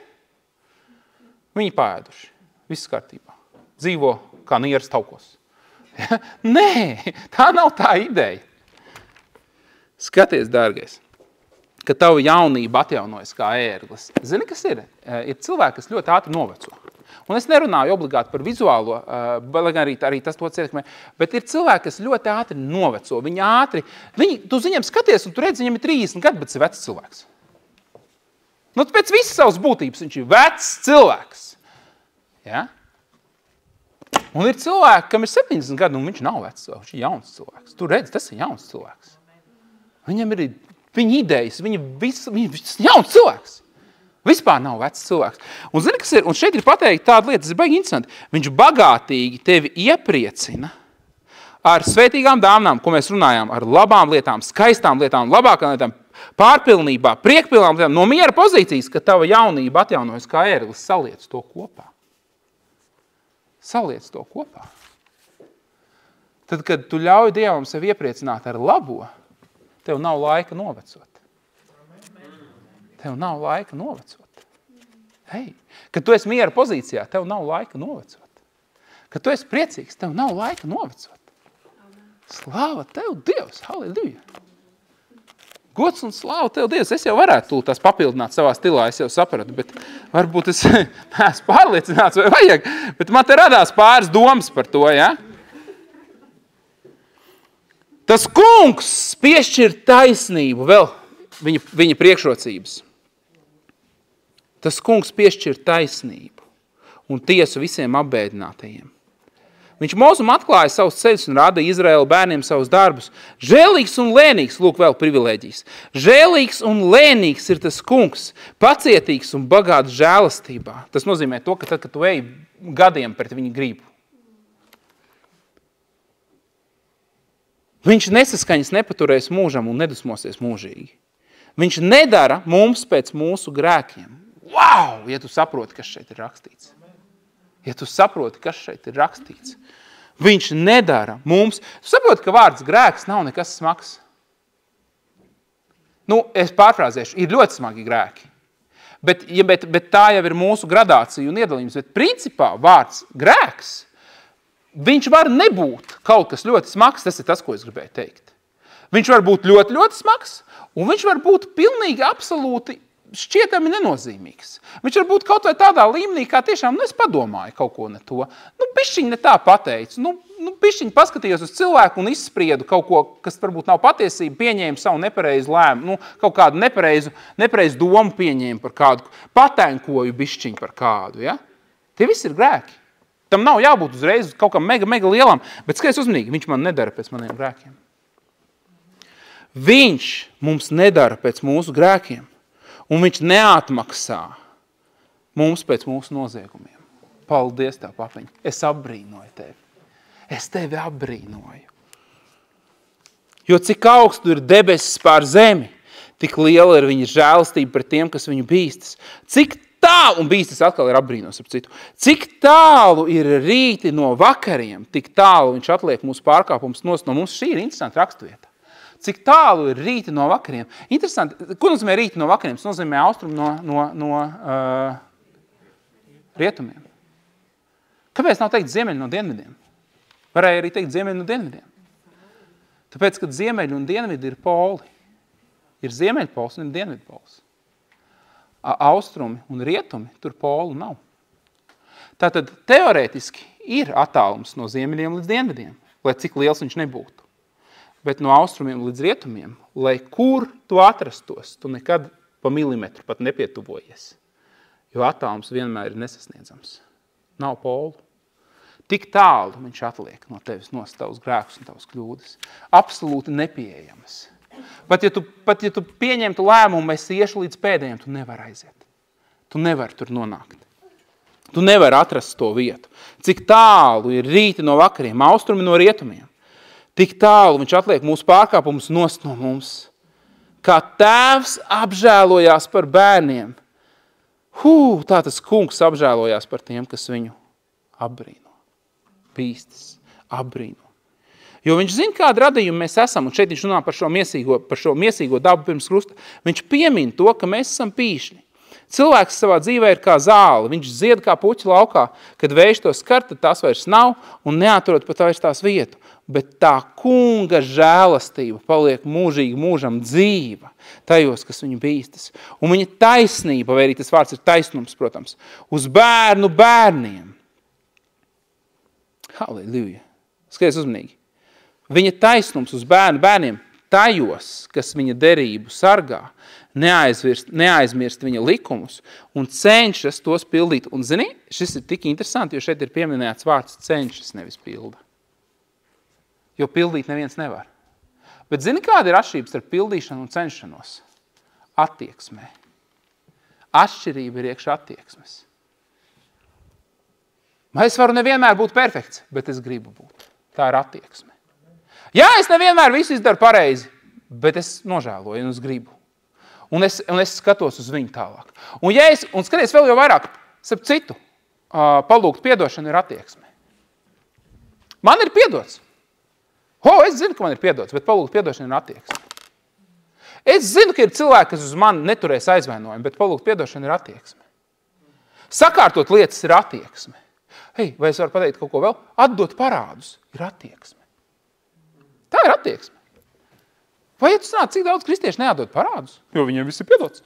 Viņi pāēduši. Viss kārtībā. Dzīvo kā nieras taukos. Ja? Nē, tā nav tā ideja. Skaties, dārgais, ka tava jaunība atjaunojas kā ērglis. Zini, kas ir? Ir cilvēki, kas ļoti ātri noveco. Un es nerunāju obligāti par vizuālo, lai arī tas to ietekmē, bet ir cilvēki, kas ļoti ātri noveco. Tu viņam skaties, un tu redzi, viņam ir 30 gadi, bet ir vecs cilvēks. Nu, pēc visas savas būtības viņš ir vecs cilvēks. Ja? Un ir cilvēki, kam ir 70 gadi, un viņš nav vecs cilvēks, viņš ir jauns cilvēks. Tu redzi, tas ir jauns cilvēks. Viņam ir viņa idejas, viņš ir jauns cilvēks. Vispār nav vecs cilvēks. Un zini, kas ir? Un šeit ir pateikt tāda lieta, tas ir baigi interesanti. Viņš bagātīgi tevi iepriecina ar svētīgām dāvanām, ko mēs runājām, ar labām lietām, skaistām lietām, labākām lietām, pārpilnībā, priekpilnām lietām, no miera pozīcijas, ka tava jaunība atjaunojas kā ērglis, saliec to kopā. Saliec to kopā. Tad, kad tu ļauj Dievam sevi iepriecināt ar labo, tev nav laika novecot. Tev nav laika novecot. Hei, kad tu esi miera pozīcijā, tev nav laika novecot. Kad tu esi priecīgs, tev nav laika novecot. Slāva tev, Dievs! Halleluja! Gods un slāva tev, Dievs! Es jau varētu tās papildināt savā stilā, es jau sapratu, bet varbūt es neesmu pārliecināts, vai vajag, bet man te radās pāris domas par to, ja? Tas kungs piešķir taisnību, vēl viņa priekšrocības. Tas kungs piešķir taisnību un tiesu visiem apbēdinātajiem. Viņš mūzum atklāja savus ceļus un rāda Izraēla bērniem savus darbus. Žēlīgs un lēnīgs, lūk vēl privilēģijas. Žēlīgs un lēnīgs ir tas kungs, pacietīgs un bagāts žēlastībā. Tas nozīmē to, ka tad, kad tu ej gadiem pret viņu gribu. Viņš nesaskaņas nepaturēs mūžam un nedusmosies mūžīgi. Viņš nedara mums pēc mūsu grēkiem. Wow! Ja tu saproti, kas šeit ir rakstīts. Ja tu saproti, kas šeit ir rakstīts. Viņš nedara mums. Tu saproti, ka vārds grēks nav nekas smags. Nu, es pārfrāzēšu, ir ļoti smagi grēki. Bet tā jau ir mūsu gradācija un iedalījums. Bet principā vārds grēks, viņš var nebūt kaut kas ļoti smags, tas ir tas, ko es gribēju teikt. Viņš var būt ļoti, ļoti smags, un viņš var būt pilnīgi absolūti šķietami nenozīmīgs. Viņš var būt kaut vai tādā līmenī, kā tiešām, es padomāju kaut ko ne to. Bišķiņ ne tā pateicu. Bišķiņ paskatījos uz cilvēku un izspriedu kaut ko, kas varbūt nav patiesība, pieņēma savu nepareizu lēmu, kaut kādu nepareizu domu pieņēma par kādu, patēnkoju bišķiņ par kādu, ja? Tie visi ir grēki. Tam nav jābūt uzreiz kaut kam mega lielam, bet skaties uzmanīgi, viņš man nedara pēc maniem grēkiem. Viņš mums nedara pēc mūsu grēkiem. Un viņš neatmaksā mums pēc mūsu noziegumiem. Paldies tev, papiņ. Es apbrīnoju tevi. Es tevi apbrīnoju. Jo cik augstu ir debesis pār zemi, tik liela ir viņa žēlastība pret tiem, kas viņu bīstas. Cik tālu, un bīstas atkal ir apbrīnos ap citu, cik tālu ir rīti no vakariem, tik tālu viņš atliek mūsu pārkāpumus no mums. Šī ir interesanta rakstvieta. Cik tālu ir rīti no vakariem. Interesanti, ko nozīmē rīti no vakariem? Tas nozīmē austrumu no rietumiem. Kāpēc nav teikt ziemeļi no dienvidiem? Varēja arī teikt ziemeļi no dienvidiem. Tāpēc, kad ziemeļi un dienvidi ir poli, ir ziemeļpols un ir dienvidpols. Austrumi un rietumi, tur polu nav. Tātad teorētiski ir attālums no ziemeļiem līdz dienvidiem, lai cik liels viņš nebūtu. Bet no austrumiem līdz rietumiem, lai kur tu atrastos, tu nekad pa milimetru pat nepietuvojies. Jo attālums vienmēr ir nesasniedzams. Nav polu. Tik tālu viņš atliek no tevis nost tavus grēkus un tavus kļūdas. Absolūti nepieejamas. Pat ja tu pieņemtu lēmumu, es iešu līdz pēdējiem, tu nevari aiziet. Tu nevari tur nonākt. Tu nevari atrast to vietu. Cik tālu ir rīti no vakariem, austrumi no rietumiem. Tik tālu viņš atliek mūsu pārkāpumus nost no mums. Kā tēvs apžēlojās par bērniem. Tā tas kungs apžēlojās par tiem, kas viņu apbrīno. Bīstas, apbrīno. Jo viņš zina, kādu radījumu mēs esam, un šeit viņš runā par šo miesīgo dabu pirms krusta. Viņš piemin to, ka mēs esam pīšļi. Cilvēks savā dzīvē ir kā zāle, viņš zied kā puķi laukā, kad vējš to skar, tad tās vairs nav un neatrod pat vairs tās vietu. Bet tā kunga žēlastība paliek mūžīgi mūžam dzīva tajos, kas viņu bīstas. Un viņa taisnība, vai arī tas vārds ir taisnums, protams, uz bērnu bērniem. Halleluja. Skaties uzmanīgi. Viņa taisnums uz bērnu bērniem tajos, kas viņa derību sargā, neaizmirst viņa likumus un cenšas tos pildīt. Un zini, šis ir tik interesanti, jo šeit ir pieminēts vārds cenšas, nevis pilda. Jo pildīt neviens nevar. Bet zini, kāda ir atšķirības ar pildīšanu un cenšanos? Attieksmē. Atšķirība ir iekšā attieksmes. Es varu nevienmēr būt perfekts, bet es gribu būt. Tā ir attieksme. Jā, es nevienmēr visu izdaru pareizi, bet es nožēloju un es gribu. Un es skatos uz viņu tālāk. Un skaties vēl jau vairāk, starp citu, palūgt piedošanu ir attieksme. Man ir piedots. Es zinu, ka man ir piedots, bet palūgt piedošanu ir attieksme. Es zinu, ka ir cilvēki, kas uz mani neturēs aizvainojumu, bet palūgt piedošanu ir attieksme. Sakārtot lietas ir attieksme. Vai es varu pateikt kaut ko vēl? Atdot parādus ir attieksme. Tā ir attieksme. Vai ja tu sanāc, cik daudz kristieši neatdod parādus? Jo viņiem viss ir piedots.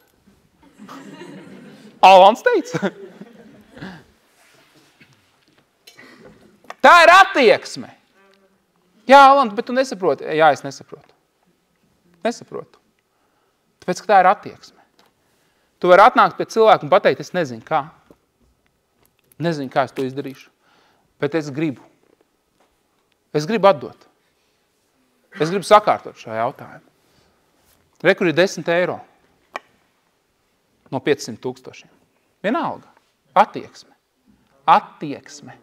Alans teica. Tā ir attieksme. Jā, Alan, bet tu nesaproti. Jā, es nesaprotu. Nesaprotu. Tāpēc, ka tā ir attieksme. Tu vari atnākt pie cilvēku un pateikt, es nezinu kā. Nezinu, kā es to izdarīšu. Bet es gribu. Es gribu atdot. Es gribu sakārtot šo jautājumu. Kur ir 10 eiro no 500 000. Vienalga. Attieksme. Attieksme.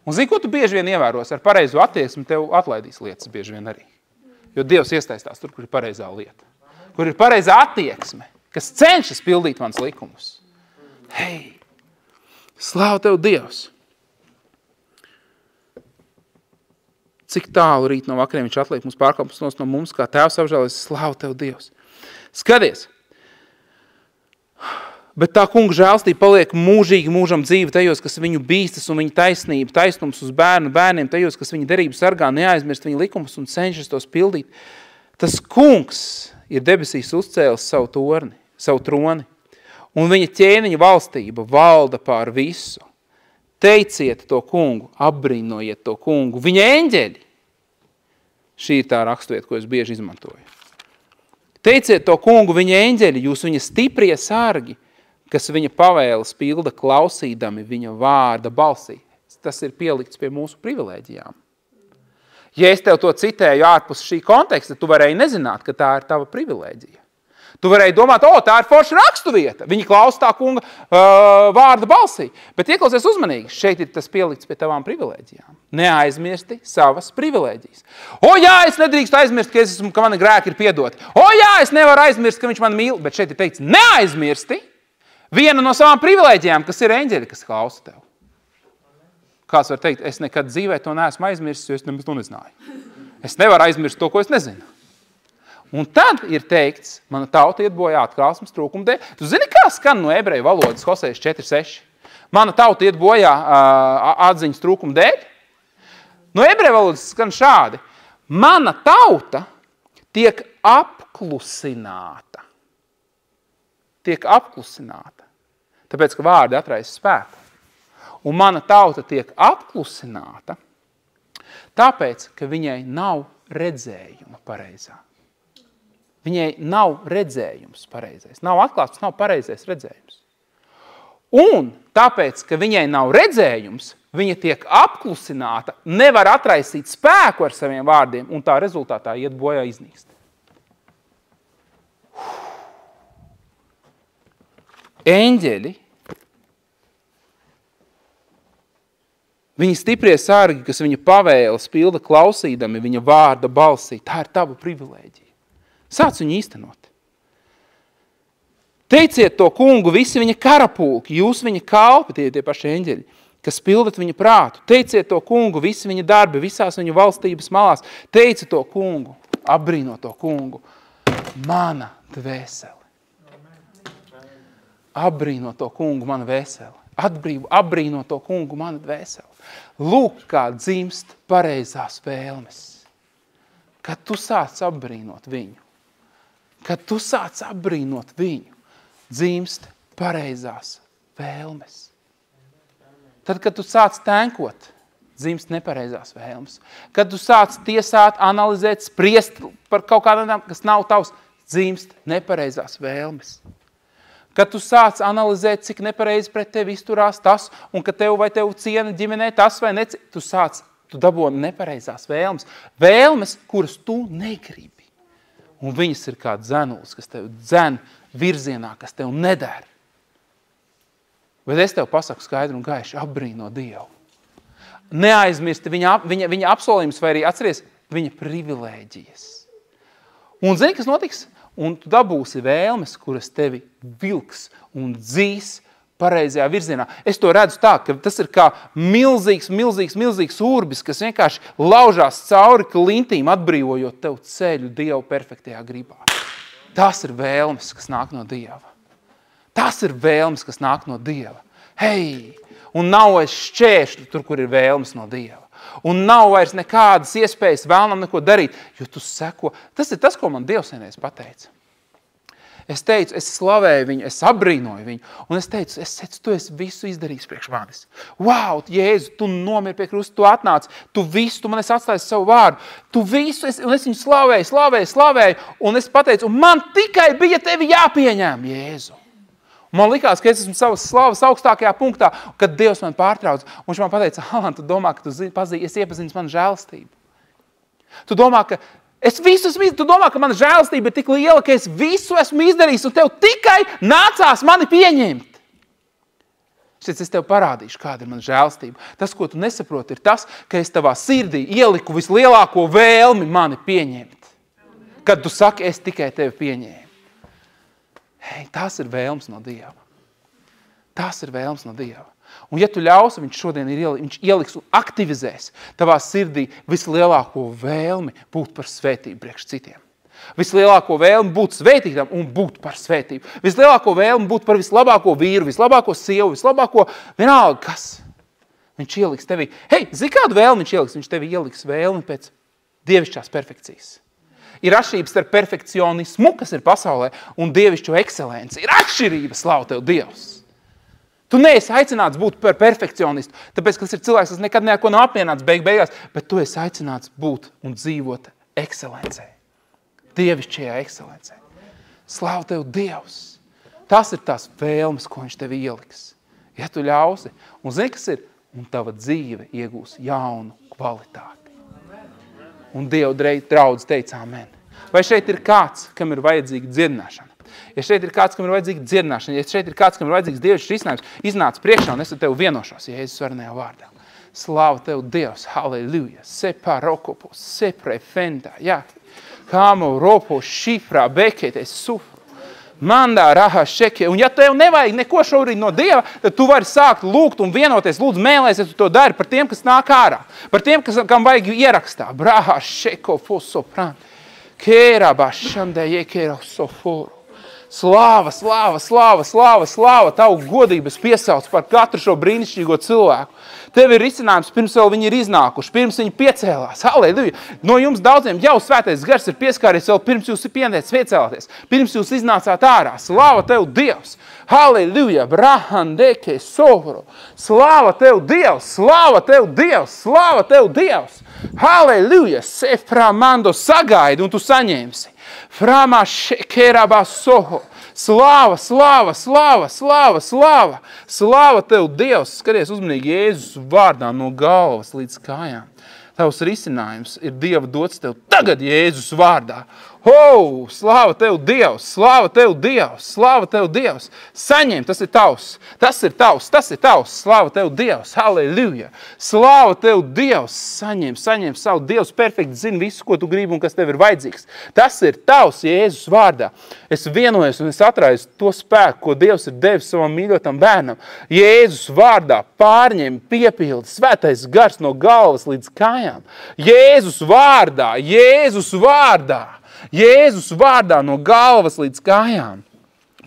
Un zini, ko tu bieži vien ievēros? Ar pareizo attieksmi tev atlaidīs lietas bieži vien arī. Jo Dievs iesaistās tur, kur ir pareizā lieta. Kur ir pareizā attieksme, kas cenšas pildīt mans likumus. Slāva tev, Dievs! Cik tālu rīt no vakariem viņš atliek mūsu pārkāpumus no mums, kā tēvs apžēlojas, slāva tev, Dievs! Skaties! Bet tā kunga žēlstība paliek mūžīgi mūžam dzīve tajos, kas viņu bīstas un viņa taisnība, taisnums uz bērnu bērniem, tajos, kas viņa derību sargā, neaizmirst viņa likumus un cenšas tos pildīt. Tas kungs ir debesīs uzcēlis savu troni. Un viņa ķēniņa valstība valda pār visu. Teiciet to kungu, apbrīnojiet to kungu. Viņa eņģeļi. Šī ir tā rakstvieta, ko es bieži izmantoju. Teiciet to kungu, viņa eņģeļi, jūs viņa stiprie sargi, kas viņa pavēles pilda klausīdami viņa vārda balsī. Tas ir pielikts pie mūsu privilēģijām. Ja es tev to citēju ārpus šī konteksta, tu varēji nezināt, ka tā ir tava privilēģija. Tu varēji domāt, tā ir forša rakstu vieta. Viņi klausa tā kunga vārda balsī. Bet ieklausies uzmanīgi, šeit ir tas pielikts pie tavām privilēģijām. Neaizmirsti savas privilēģijas. Jā, es nedrīkstu aizmirst, ka mani grēki ir piedoti. Jā, es nevaru aizmirst, ka viņš mani mīl. Bet šeit ir teikts, neaizmirsti vienu no savām privilēģijām, kas ir eņģeļi, kas klausa tev. Kāds var teikt, es nekad dzīvē to neesmu aizmirsis, jo es nemaz to nezināju. Es nevaru aizmirst to, ko es nezinu. Un tad ir teikts, mana tauta iet bojā atklāsmes trūkuma dēļ. Tu zini, kā skan no ebreju valodas Hosejas 4.6? Mana tauta iet bojā atziņas trūkuma dēļ. No ebreju valodas skan šādi. Mana tauta tiek apklusināta. Tiek apklusināta. Tāpēc, ka vārdi atraisa spēku. Un mana tauta tiek apklusināta, tāpēc, ka viņai nav redzējuma pareizā. Viņai nav redzējums pareizais. Nav atklāts, nav pareizais redzējums. Un tāpēc, ka viņai nav redzējums, viņa tiek apklusināta, nevar atraisīt spēku ar saviem vārdiem, un tā rezultātā iet bojā iznīkst. Eņģeļi, viņa stiprie sargi, kas viņa pavēles pilda klausīdami viņa vārda balsī, tā ir tava privilēģija. Sāc viņu īstenot. Teiciet to kungu visi viņa karapulki, jūs viņa kalpi, tie paši eņģeļi, kas pildat viņa prātu. Teiciet to kungu visi viņa darbi, visās viņa valstības malās. Teici to kungu, apbrīno to kungu, mana dvēsele. Apbrīno to kungu, mana dvēsele. Apbrīno to kungu, mana dvēsele. Lūk, kā dzimst pareizās vēlmes. Kad tu sāc apbrīnot viņu, kad tu sāc apbrīnot viņu, dzimst pareizās vēlmes. Tad, kad tu sāc tenkot, dzimst nepareizās vēlmes. Kad tu sāc tiesāt, analizēt, spriest par kaut kādām, kas nav tavs, dzimst nepareizās vēlmes. Kad tu sāc analizēt, cik nepareizi pret tevi izturās tas, un ka tev vai tev ciena ģimenē tas vai nec, tu daboni nepareizās vēlmes. Vēlmes, kuras tu negribi. Un viņas ir kā dzenulis, kas tev dzen virzienā, kas tev neder. Bet es tev pasaku skaidru un gaiši, apbrīno Dievu. Neaizmirsti viņa apsolījums, vai arī atceries viņa privilēģijas. Un zini, kas notiks? Un tu dabūsi vēlmes, kuras tevi vilks un dzīs pareizajā virzienā. Es to redzu tā, ka tas ir kā milzīgs urbis, kas vienkārši laužās cauri klintīm, atbrīvojot tev ceļu Dievu perfektajā gribā. Tas ir vēlmes, kas nāk no Dieva. Tas ir vēlmes, kas nāk no Dieva. Hei! Un nav vairs šķēršļi tur, kur ir vēlmes no Dieva. Un nav vairs nekādas iespējas vēlnam neko darīt, jo tu seko. Tas ir tas, ko man Dievs vienreiz pateica. Es teicu, es slavēju viņu, es apbrīnoju viņu, un es teicu, tu esi visu izdarījis priekš manis. Wow, Jēzu, tu nomiri pie krusta, tu atnāc, tu man esi atstājis savu vārdu, tu visu, un es viņu slavēju, un es pateicu, un man tikai bija tevi jāpieņem, Jēzu. Man likās, ka es esmu savas slavas augstākajā punktā, kad Dievs man pārtrauc, un viņš man pateica, Alan, tu domā, ka es iepazīstu manu žēlastību. Tu domā, ka mana žēlastība ir tik liela, ka es visu esmu izdarījis, un tev tikai nācās mani pieņemt. Es tev parādīšu, kāda ir mana žēlastība. Tas, ko tu nesaproti, ir tas, ka es tavā sirdī ieliku vislielāko vēlmi mani pieņemt. Kad tu saki, es tikai tevi pieņēmu. Hei, tās ir vēlmes no Dieva. Tās ir vēlmes no Dieva. Un ja tu ļausi, viņš šodien viņš ieliks un aktivizēs tavā sirdī vislielāko vēlmi būt par svētību priekš citiem. Vislielāko vēlmi būt svētītam un būt par svētību. Vislielāko vēlmi būt par vislabāko vīru, vislabāko sievu, vislabāko vienalga kas. Viņš ieliks tevi. Hei, zini kādu vēlmi viņš ieliks? Viņš tevi ieliks vēlmi pēc dievišķās perfekcijas. Ir atšķirības starp perfekcionismu, kas ir pasaulē, un dievišķo ekscelenci. Ir atšķirība, slavu tev Dievs. Tu neesi aicināts būt par perfekcionistu, tāpēc, ka tas ir cilvēks, kas nekad neko nav apmienāts beigās, bet tu esi aicināts būt un dzīvot ekscelencē. Dievišķajā ekscelencē. Slavu tev Dievs. Tas ir tās vēlmes, ko viņš tevi ieliks. Ja tu ļausi, un zini, kas ir? Un tava dzīve iegūs jaunu kvalitāti. Un Dieva draudz teica amen. Vai šeit ir kāds, kam ir vajadzīga dziedināšana? Ja šeit ir kāds, kam ir vajadzīga dziedināšana, ja šeit ir kāds, kam ir vajadzīgs dievišķs risinājums, iznāc priekšā un es ar tevi vienošos, Jēzus varenajā vārdā. Slāva tev, Dievs, halleluja, sepa rokopo, sepre fenta, jā, kāmo ropo šifrā, bekete, sufru, mandā raha šeke. Un ja tev nevajag neko šobrīd no Dieva, tad tu vari sākt lūgt un vienoties, lūdzu mēlēs, ja tu to dari par tiem, kas nāk ārā, par tiem, kam vajag ierakstā. Braha šeko fosopran, kērabā šandē jekēra soforu. Slāva, slāva, slāva, slāva, slāva, tavu godības piesauc par katru šo brīnišķīgo cilvēku. Tev ir risinājums, pirms vēl viņi ir iznākuši, pirms viņi piecēlās. Halleluja! No jums daudziem jau svētais gars ir pieskāries vēl pirms jūs ir piecēlāties, pirms jūs iznācāt ārā. Slāva tev, Dievs! Halleluja! Brahandeke sovro! Slāva tev, Dievs! Slāva tev, Dievs! Slāva tev, Dievs! Halleluja! Sefrā mando sagaidi un tu saņemsi. Frāmā šekerabā soho. Slāva, slāva, slāva, slāva, slāva. Slāva tev, Dievs. Skaties uzmanīgi Jēzus vārdā no galvas līdz kājām. Tavs risinājums ir Dieva dots tev tagad Jēzus vārdā. Oh, slāva tev, Dievs, slāva tev, Dievs, slāva tev, Dievs. Saņem, tas ir tavs, tas ir tavs, tas ir tavs. Slāva tev, Dievs, halleluja. Slāva tev, Dievs, saņem savu. Dievs perfekti zina visu, ko tu gribi un kas tev ir vajadzīgs. Tas ir tavs Jēzus vārdā. Es vienojos un es atrāju to spēku, ko Dievs ir devis savam mīļotam bērnam. Jēzus vārdā pārņem, piepildi, svētais gars no galvas līdz kājām. Jēzus vārdā, Jēzus vārdā. Jēzus vārdā no galvas līdz kājām.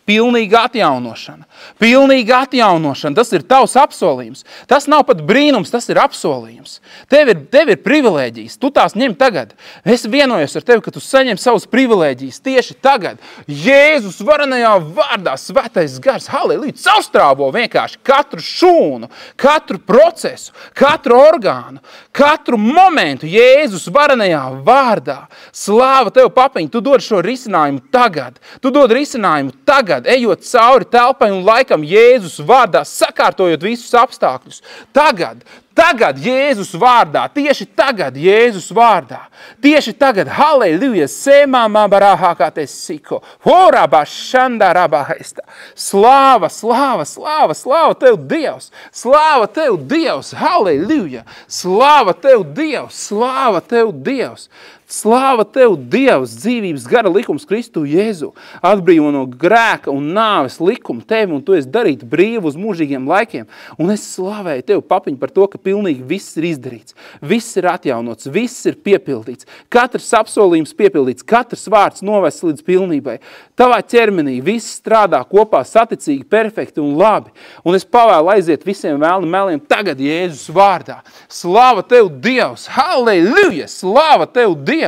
Pilnīga atjaunošana. Pilnīga atjaunošana. Tas ir tavs apsolījums. Tas nav pat brīnums, tas ir apsolījums. Tev ir privilēģijas. Tu tās ņem tagad. Es vienojos ar tevi, ka tu saņem savus privilēģijas tieši tagad. Jēzus varenajā vārdā, svētais gars, halleluja, caurstrāvo vienkārši katru šūnu, katru procesu, katru orgānu, katru momentu Jēzus varenajā vārdā. Slāva tev, papiņ, tu dod šo risinājumu tagad. Tu dod risinājumu tagad. Ejot cauri telpai un laikam Jēzus vārdā, sakārtojot visus apstākļus. Tagad Jēzus vārdā, tieši tagad Jēzus vārdā, tieši tagad, halleluja, sēmāmā barāhākātes siko, horābā šandarābā haistā. Slāva, slāva, slāva, slāva tev, Dievs, slāva tev, Dievs, halleluja, slāva tev, Dievs, slāva tev, Dievs. Slāva tev, Dievs, dzīvības gara likums Kristu Jēzu, atbrīvo no grēka un nāves likumu tevi, un tu esi darīt brīvu uz mūžīgiem laikiem. Un es slavēju tev, papiņ, par to, ka pilnīgi viss ir izdarīts, viss ir atjaunots, viss ir piepildīts, katrs apsolījums piepildīts, katrs vārds novests līdz pilnībai. Tavā ķermenī viss strādā kopā saticīgi, perfekti un labi. Un es pavēlu aiziet visiem vēlnu meliem tagad Jēzus vārdā. Slāva tev, Dievs, halleluja, slāva tev, Dievs.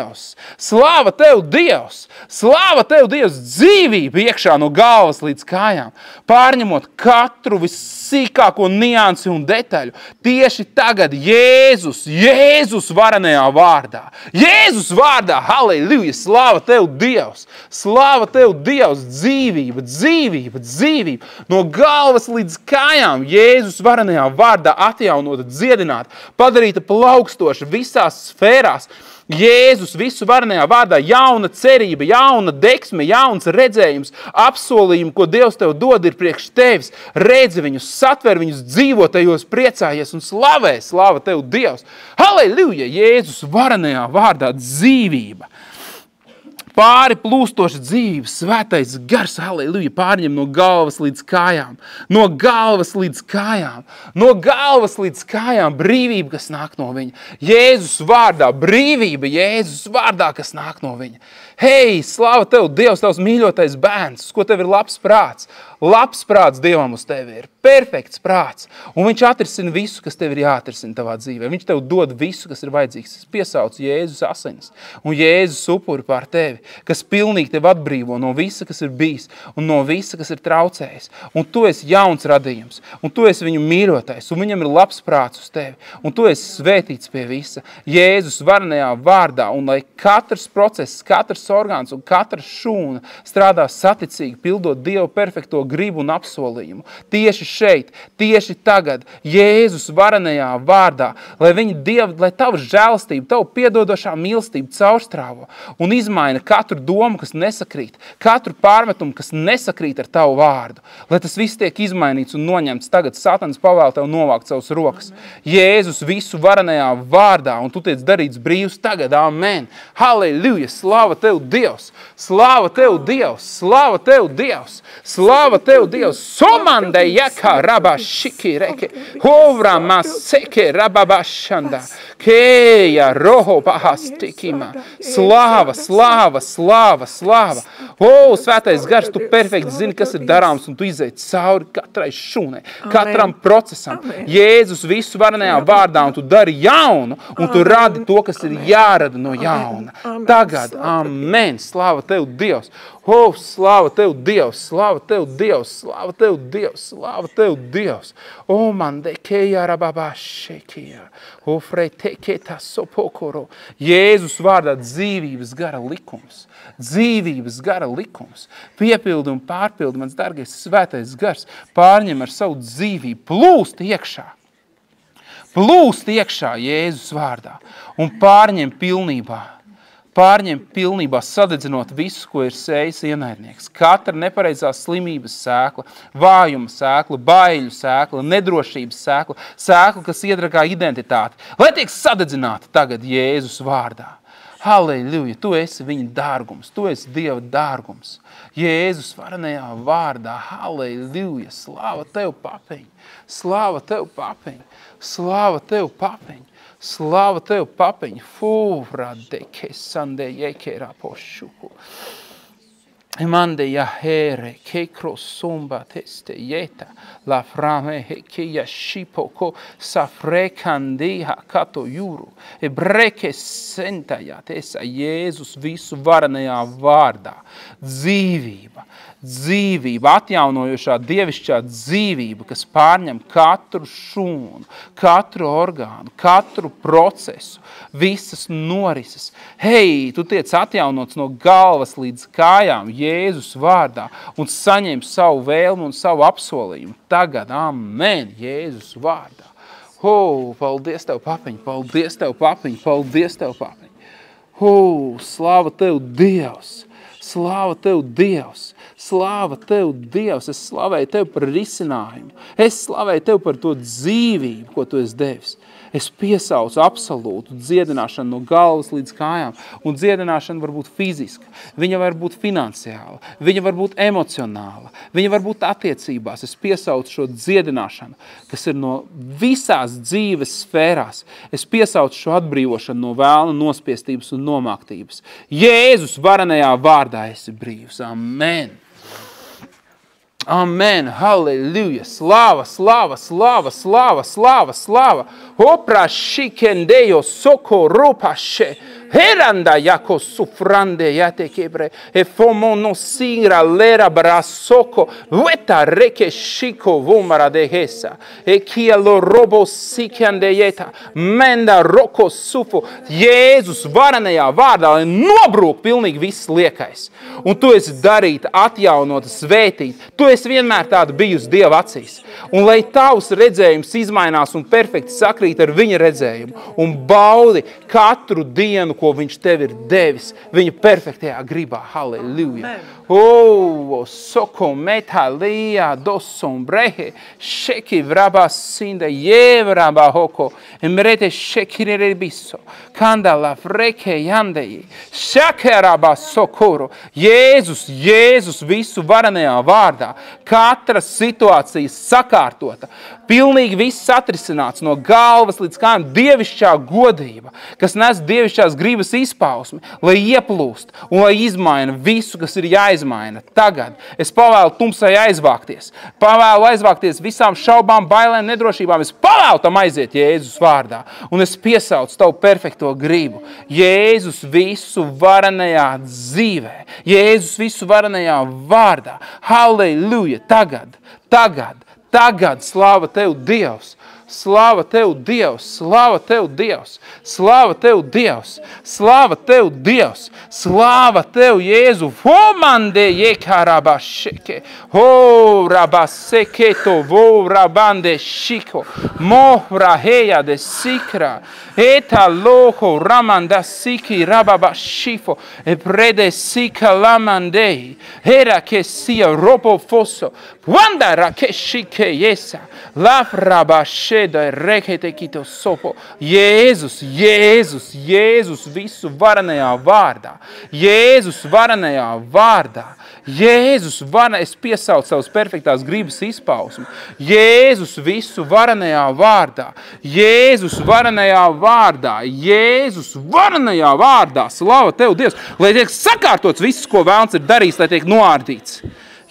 Slāva tev, Dievs! Slāva tev, Dievs, dzīvību iekšā no galvas līdz kājām, pārņemot katru vissīkāko niansi un detaļu. Tieši tagad Jēzus varenajā vārdā. Jēzus vārdā, halleluja, slāva tev, Dievs! Slāva tev, Dievs, dzīvība, dzīvība, dzīvība. No galvas līdz kājām Jēzus varenajā vārdā atjaunota, dziedināta, padarīta plaukstoša visās sfērās. Jēzus visu varenajā vārdā, jauna cerība, jauna deksme, jauns redzējums, apsolījumi, ko Dievs tev dod, ir priekš tevis. Redzi viņus, satver viņus, dzīvo tajos, priecājies un slavē, slāva tev, Dievs. Halleluja, Jēzus varenajā vārdā, dzīvība. Pāri plūstoša dzīve, svētais gars, halleluja, pārņem no galvas līdz kājām, no galvas līdz kājām, no galvas līdz kājām, brīvība, kas nāk no viņa. Jēzus vārdā, brīvība, Jēzus vārdā, kas nāk no viņa. Hei, slāva tev, Dievs, tavs mīļotais bērns, ko tev ir labs prāts. Labs prāts Dievam uz tevi ir, perfekts prāts, un viņš atrisina visu, kas tev ir jāatrisina tavā dzīvē. Viņš tev dod visu, kas ir vajadzīgs. Es piesaucu Jēzus asinis un Jēzus upuri pār tevi, kas pilnīgi tevi atbrīvo no visa, kas ir bijis, un no visa, kas ir traucējis. Un tu esi jauns radījums, un tu esi viņu mīļotais, un viņam ir labs prāts uz tevi, un tu esi svētīts pie visa. Jēzus varenajā vārdā, un lai katrs process, katrs orgāns un katra šūna strādā saticīgi, pildot Dievu perfekto gribu un apsolījumu. Tieši šeit, tieši tagad, Jēzus varenajā vārdā, lai tava žēlastība, tava piedodošā mīlestība caurstrāvo un izmaina katru domu, kas nesakrīt, katru pārmetumu, kas nesakrīt ar tavu vārdu. Lai tas viss tiek izmainīts un noņemts tagad. Satans pavēl tev novākt savus rokas. Jēzus visu varenajā vārdā, un tu tiec darīts brīvs tagad. Amen. Halleluja. Slāva tev, Dievs. Slāva tev, Dievs. Slāva tev, Dievs. Slāva tev, Dievs. Somande jaka raba shiki reke. Hovra maseke rababashanda. Keja roho bahastikima. Slāva, slāva, slāva, slāva. O, svētais gars, tu perfekti zini, kas ir darāms, un tu izēji cauri katrai šūnai, katram procesam. Jēzus visu varenajā vārdā, un tu dari jaunu, un tu radi to, kas ir jārada no jauna. Tagad, amen, slāva tev, Dievs. O, slāva tev, Dievs, slāva tev, Dievs, slāva tev, Dievs, slāva tev, Dievs. O, man de keja rababashekija. O, frei teketa sopokoro. Jēzus vārdā dzīvības gara likums. Dzīvības gara likums. Piepildi un pārpildi, mans dargais svētais gars, pārņem ar savu dzīvību, plūst iekšā. Plūst iekšā Jēzus vārdā un pārņem pilnībā. Pārņem pilnībā, sadedzinot visu, ko ir sējis ienaidnieks. Katra nepareizā slimības sēkla, vājuma sēkla, baiļu sēkla, nedrošības sēkla, sēkla, kas iedragā identitāti. Lai tiek sadedzināta tagad Jēzus vārdā. Halleluja, tu esi viņa dārgums, tu esi Dieva dārgums. Jēzus varenajā vārdā, halleluja, slāva tev, papiņ, slāva tev, papiņ, slāva tev, papiņ. Slāva tev, papiņ, fūra deke sande jekera pošuku. Mande ja here, kekro sumba teste jeta, la frame heke ja shipoko sa frekandiha kato juru. Breke senta ja tesa Jēzus visu varenajā vārdā. Dzīvība. Dzīvība, atjaunojošā dievišķā dzīvība, kas pārņem katru šūnu, katru orgānu, katru procesu, visas norises. Hei, tu tiec atjaunots no galvas līdz kājām Jēzus vārdā un saņem savu vēlmu un savu apsolījumu. Tagad, amen, Jēzus vārdā. Paldies tev, papiņ, paldies tev, papiņ, paldies tev, papiņ. Slāva tev, Dievs! Slāva tev, Dievs! Slāva tev, Dievs! Es slavēju tev par risinājumu. Es slavēju tev par to dzīvību, ko tu esi devis. Es piesaucu absolūtu dziedināšanu no galvas līdz kājām. Un dziedināšana var būt fiziska, viņa var būt finansiāla, viņa var būt emocionāla, viņa var būt attiecībās. Es piesaucu šo dziedināšanu, kas ir no visās dzīves sfērās. Es piesaucu šo atbrīvošanu no vēlna nospiestības un nomāktības. Jēzus varenajā vārdā esi brīvs. Amen. Amen, halleluja, slāva, slāva, slāva, slāva, slāva, slāva. Opra šikendejo soko rupaše, heranda jako sufrande jate kebre, e fomo no singra lera brasoko, veta reke shiko vumara de hesa, e kia lo robo sikande jeta, menda roko sufu. Jēzus varenajā vārdā, lai nobrūk pilnīgi viss liekais. Un tu esi darīta, atjaunota, svētīta. Tu esi vienmēr tāda bijusi Dieva acīs. Un lai tavs redzējums izmainās un perfekti sakrīt ar viņa redzējumu. Un baudi katru dienu, ko viņš tev ir devis, viņa perfektajā gribā. Halleluja. Soko metalia dosom brehe, sheki vraba sinde jevraba hoko, emrete sheki rebiso, kandala freke jandei, shakeraba sokoro. Jēzus visu varenajā vārdā, katra situācija sakārtota, pilnīgi viss atrisināts no galvas līdz kājām, dievišķā godība, kas nes dievišķās gribas izpausmi, lai ieplūst un lai izmaina visu, kas ir jāizmaina. Tagad es pavēlu tumsai aizvākties, pavēlu aizvākties visām šaubām, bailēm, nedrošībām. Es pavēlu tam aiziet Jēzus vārdā un es piesaucu tavu perfekto gribu. Jēzus visu varenajā dzīvē, Jēzus visu varenajā vārdā. Halleluja! Tagad, slāva tev, Dievs! Slāva Tev, Dievs! Slāva Tev, Dievs! Slāva Tev, Dievs! Slāva Tev, Dievs! Slāva Tev, Jēzu! Fomande jekaraba šeke! Ho rabaseke to vo rabande šiko! Mohra heja de sikra! Eta loho ramanda siki rababa šifo! E prede sika lamandei! Hera ke sia robo fosso! Wanda rake shike yesa! Laf rabasheda rekete kito sopo! Jēzus, Jēzus, Jēzus visu varenajā vārdā! Jēzus varenajā vārdā! Jēzus varenajā, es piesaucu savas perfektās gribas izpausmu. Jēzus visu varenajā vārdā! Jēzus varenajā vārdā! Jēzus varenajā vārdā! Slava Tev, Dievs! Lai tiek sakārtots viss, ko vēlns ir darījis, lai tiek noārdīts.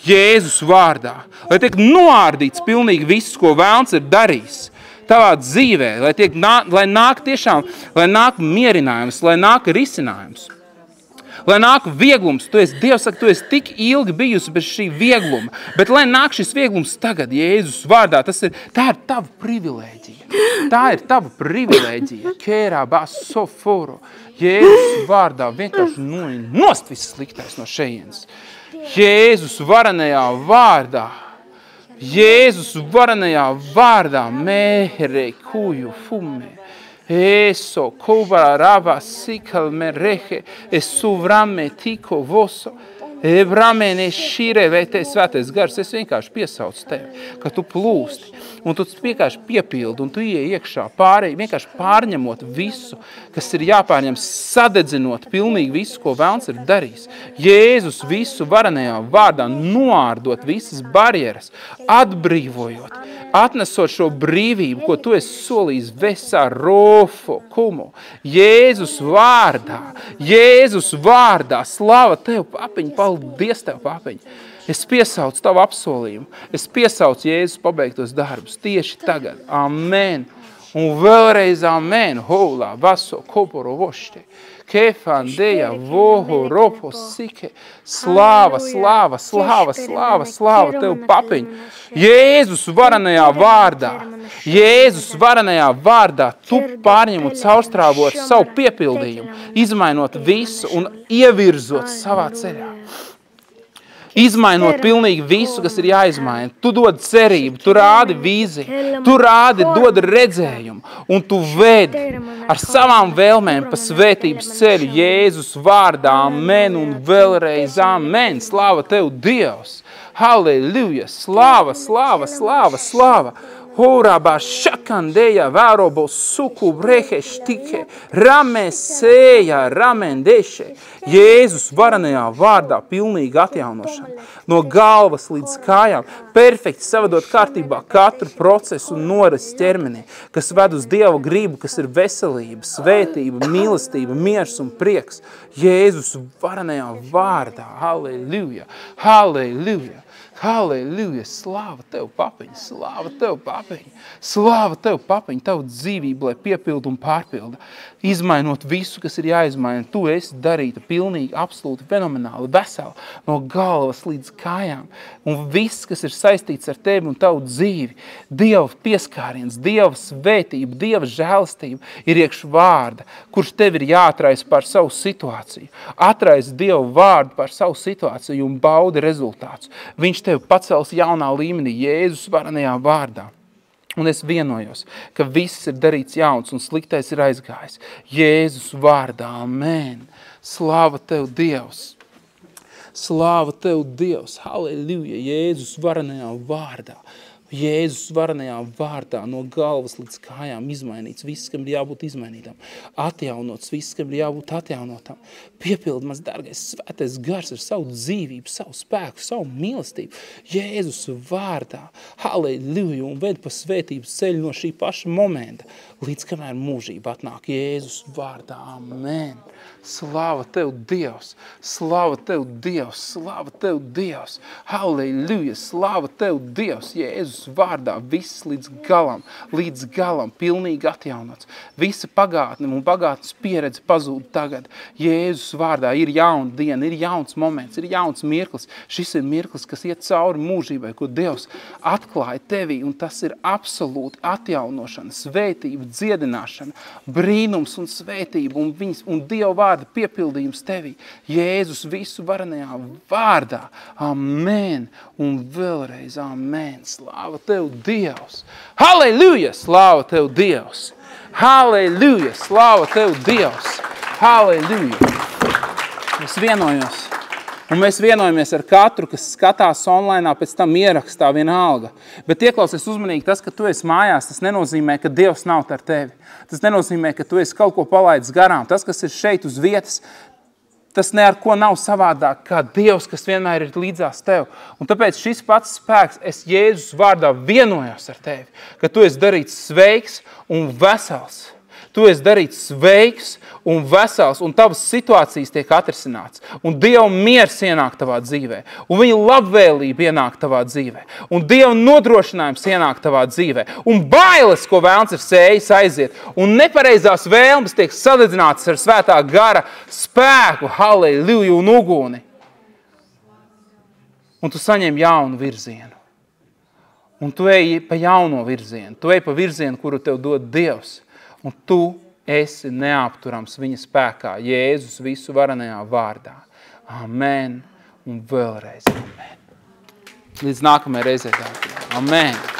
Jēzus vārdā! Lai tiek noārdīts pilnīgi viss, ko vēlns ir darījis tavā dzīvē, lai nāk tiešām, lai nāk mierinājums, lai nāk risinājums, lai nāk vieglums. Dievs saka, tu esi tik ilgi bijusi bez šī viegluma, bet lai nāk šis vieglums tagad, Jēzus vārdā, tā ir tava privilēģija. Tā ir tava privilēģija. Kērā basoforo. Jēzus vārdā vienkārši nost viss sliktais no šejienes. Jēzus varenajā vārdā, Jēzus varenajā vārdā, mēre kuju fume, eso kubara rava sikal merehe, esuvrame tiko voso, ebramene šire vētē svētais gars. Es vienkārši piesaucu tevi, ka tu plūsti, un tu vienkārši piepildi, un tu ieej iekšā vienkārši pārņemot visu, kas ir jāpārņem, sadedzinot pilnīgi visu, ko vēlns ir darījis. Jēzus visu varenajā vārdā noārdot visas barjeras, atbrīvojot, atnesot šo brīvību, ko tu esi solījis vesā rofo kumu. Jēzus vārdā, slava Tev, papiņ, paldies Tev, papiņ. Es piesaucu Tavu apsolījumu, es piesaucu Jēzus pabeigtos darbus tieši tagad. Amen. Un vēlreiz amen. Hola, vaso, koporo vošte. Kefandeja, voho, ropo, sike. Slāva, slāva, slāva, slāva, slāva Tev, papiņ. Jēzus varenajā vārdā, Jēzus varenajā vārdā, tu pārņemot caurstrāvot savu piepildījumu, izmainot visu un ievirzot savā ceļā. Izmainot pilnīgi visu, kas ir jāizmaina. Tu dod cerību, tu rādi vīziju, tu dod redzējumu, un tu vedi ar savām vēlmēm pa svētības ceļu Jēzus vārdā. Amen un vēlreiz amen. Slāva Tev, Dievs! Halleluja! Slāva, slāva, slāva, slāva! Horaba šakandeja varobo suku brehe štike, ramesēja ramendeše. Jēzus varenajā vārdā pilnīgi atjaunošana. No galvas līdz kājām, perfekti savadot kārtībā katru procesu un norises ķermenī, kas ved uz Dieva gribu, kas ir veselība, svētība, mīlestība, miers un prieks. Jēzus varenajā vārdā. Halleluja! Halleluja! Halleluja! Slāva Tev, papiņ! Slāva Tev, papiņ! Slāva Tev, papiņ! Tavu dzīvību, lai piepilda un pārpilda. Izmainot visu, kas ir jāizmaina. Tu esi darīta pilnīgi, absolūti, fenomenāli, vesela, no galvas līdz kājām. Un viss, kas ir saistīts ar tevi un tavu dzīvi, Dieva pieskāriens, Dieva svētība, Dieva žēlastība ir iekš vārda, kurš tev ir jāatrais par savu situāciju. Atrais Dievu vārdu par savu situāciju un baudi rezultātus. Viņš tevi pacels jaunā līmenī Jēzus varenajā vārdā. Un es vienojos, ka viss ir darīts jauns un sliktais ir aizgājis. Jēzus vārdā, amen. Slāva Tev, Dievs! Slāva Tev, Dievs! Halleluja! Jēzus varenajā vārdā! Jēzus varenajā vārdā no galvas līdz kājām izmainīts, viss, kam ir jābūt izmainītam, atjaunots, viss, kam ir jābūt atjaunotam. Piepildi, mans dārgais svētais gars ar savu dzīvību, savu spēku, savu mīlestību. Jēzus vārdā, halleluja, un ved pa svētības ceļu no šī paša momenta, līdz kamēr mūžība atnāk Jēzus vārdā. Amen. Slāva Tev, Dievs! Slāva Tev, Dievs! Slāva Tev, Dievs! Halleluja! Slāva Tev, Dievs! Jēzus Jēzus vārdā viss līdz galam, pilnīgi atjaunots. Visa pagātne un pagātnes pieredze pazūd tagad. Jēzus vārdā ir jauna diena, ir jauns moments, ir jauns mirklis. Šis ir mirklis, kas iet cauri mūžībai, ko Dievs atklāja tevī, un tas ir absolūti atjaunošana, svētība, dziedināšana, brīnums un svētība un Dieva vārda piepildījums tevī. Jēzus visu varenajā vārdā. Amen. Un vēlreiz amen. Slāva Tev, Dievs. Halleluja! Slāva Tev, Dievs. Halleluja! Slāva Tev, Dievs. Halleluja! Es vienojos. Un mēs vienojamies ar katru, kas skatās online, pēc tam ierakstā vienalga. Bet ieklausies uzmanīgi, tas, ka tu esi mājās, tas nenozīmē, ka Dievs nav ar tevi. Tas nenozīmē, ka tu esi kaut ko palaidis garām. Tas, kas ir šeit uz vietas, tas ne ar ko nav savādāk kā Dievs, kas vienmēr ir līdzās tev. Un tāpēc šis pats spēks, es Jēzus vārdā vienojos ar tevi, ka tu esi darīts sveiks un vesels. Tu esi darīts sveiks un vesels, un tavas situācijas tiek atrisināts. Un Dieva miers ienāk tavā dzīvē. Un viņa labvēlība ienāk tavā dzīvē. Un Dieva nodrošinājums ienāk tavā dzīvē. Un bailes, ko vēlns ir sējis, aiziet. Un nepareizās vēlmes tiek sadedzinātas ar svētā gara spēku, halleluju un uguni. Un tu saņem jaunu virzienu. Un tu ej pa jauno virzienu. Tu ej pa virzienu, kuru tev dod Dievs. Un tu esi neapturams viņa spēkā, Jēzus visu varenajā vārdā. Amen. Un vēlreiz amen. Līdz nākamajai reizei, dārgie. Amen.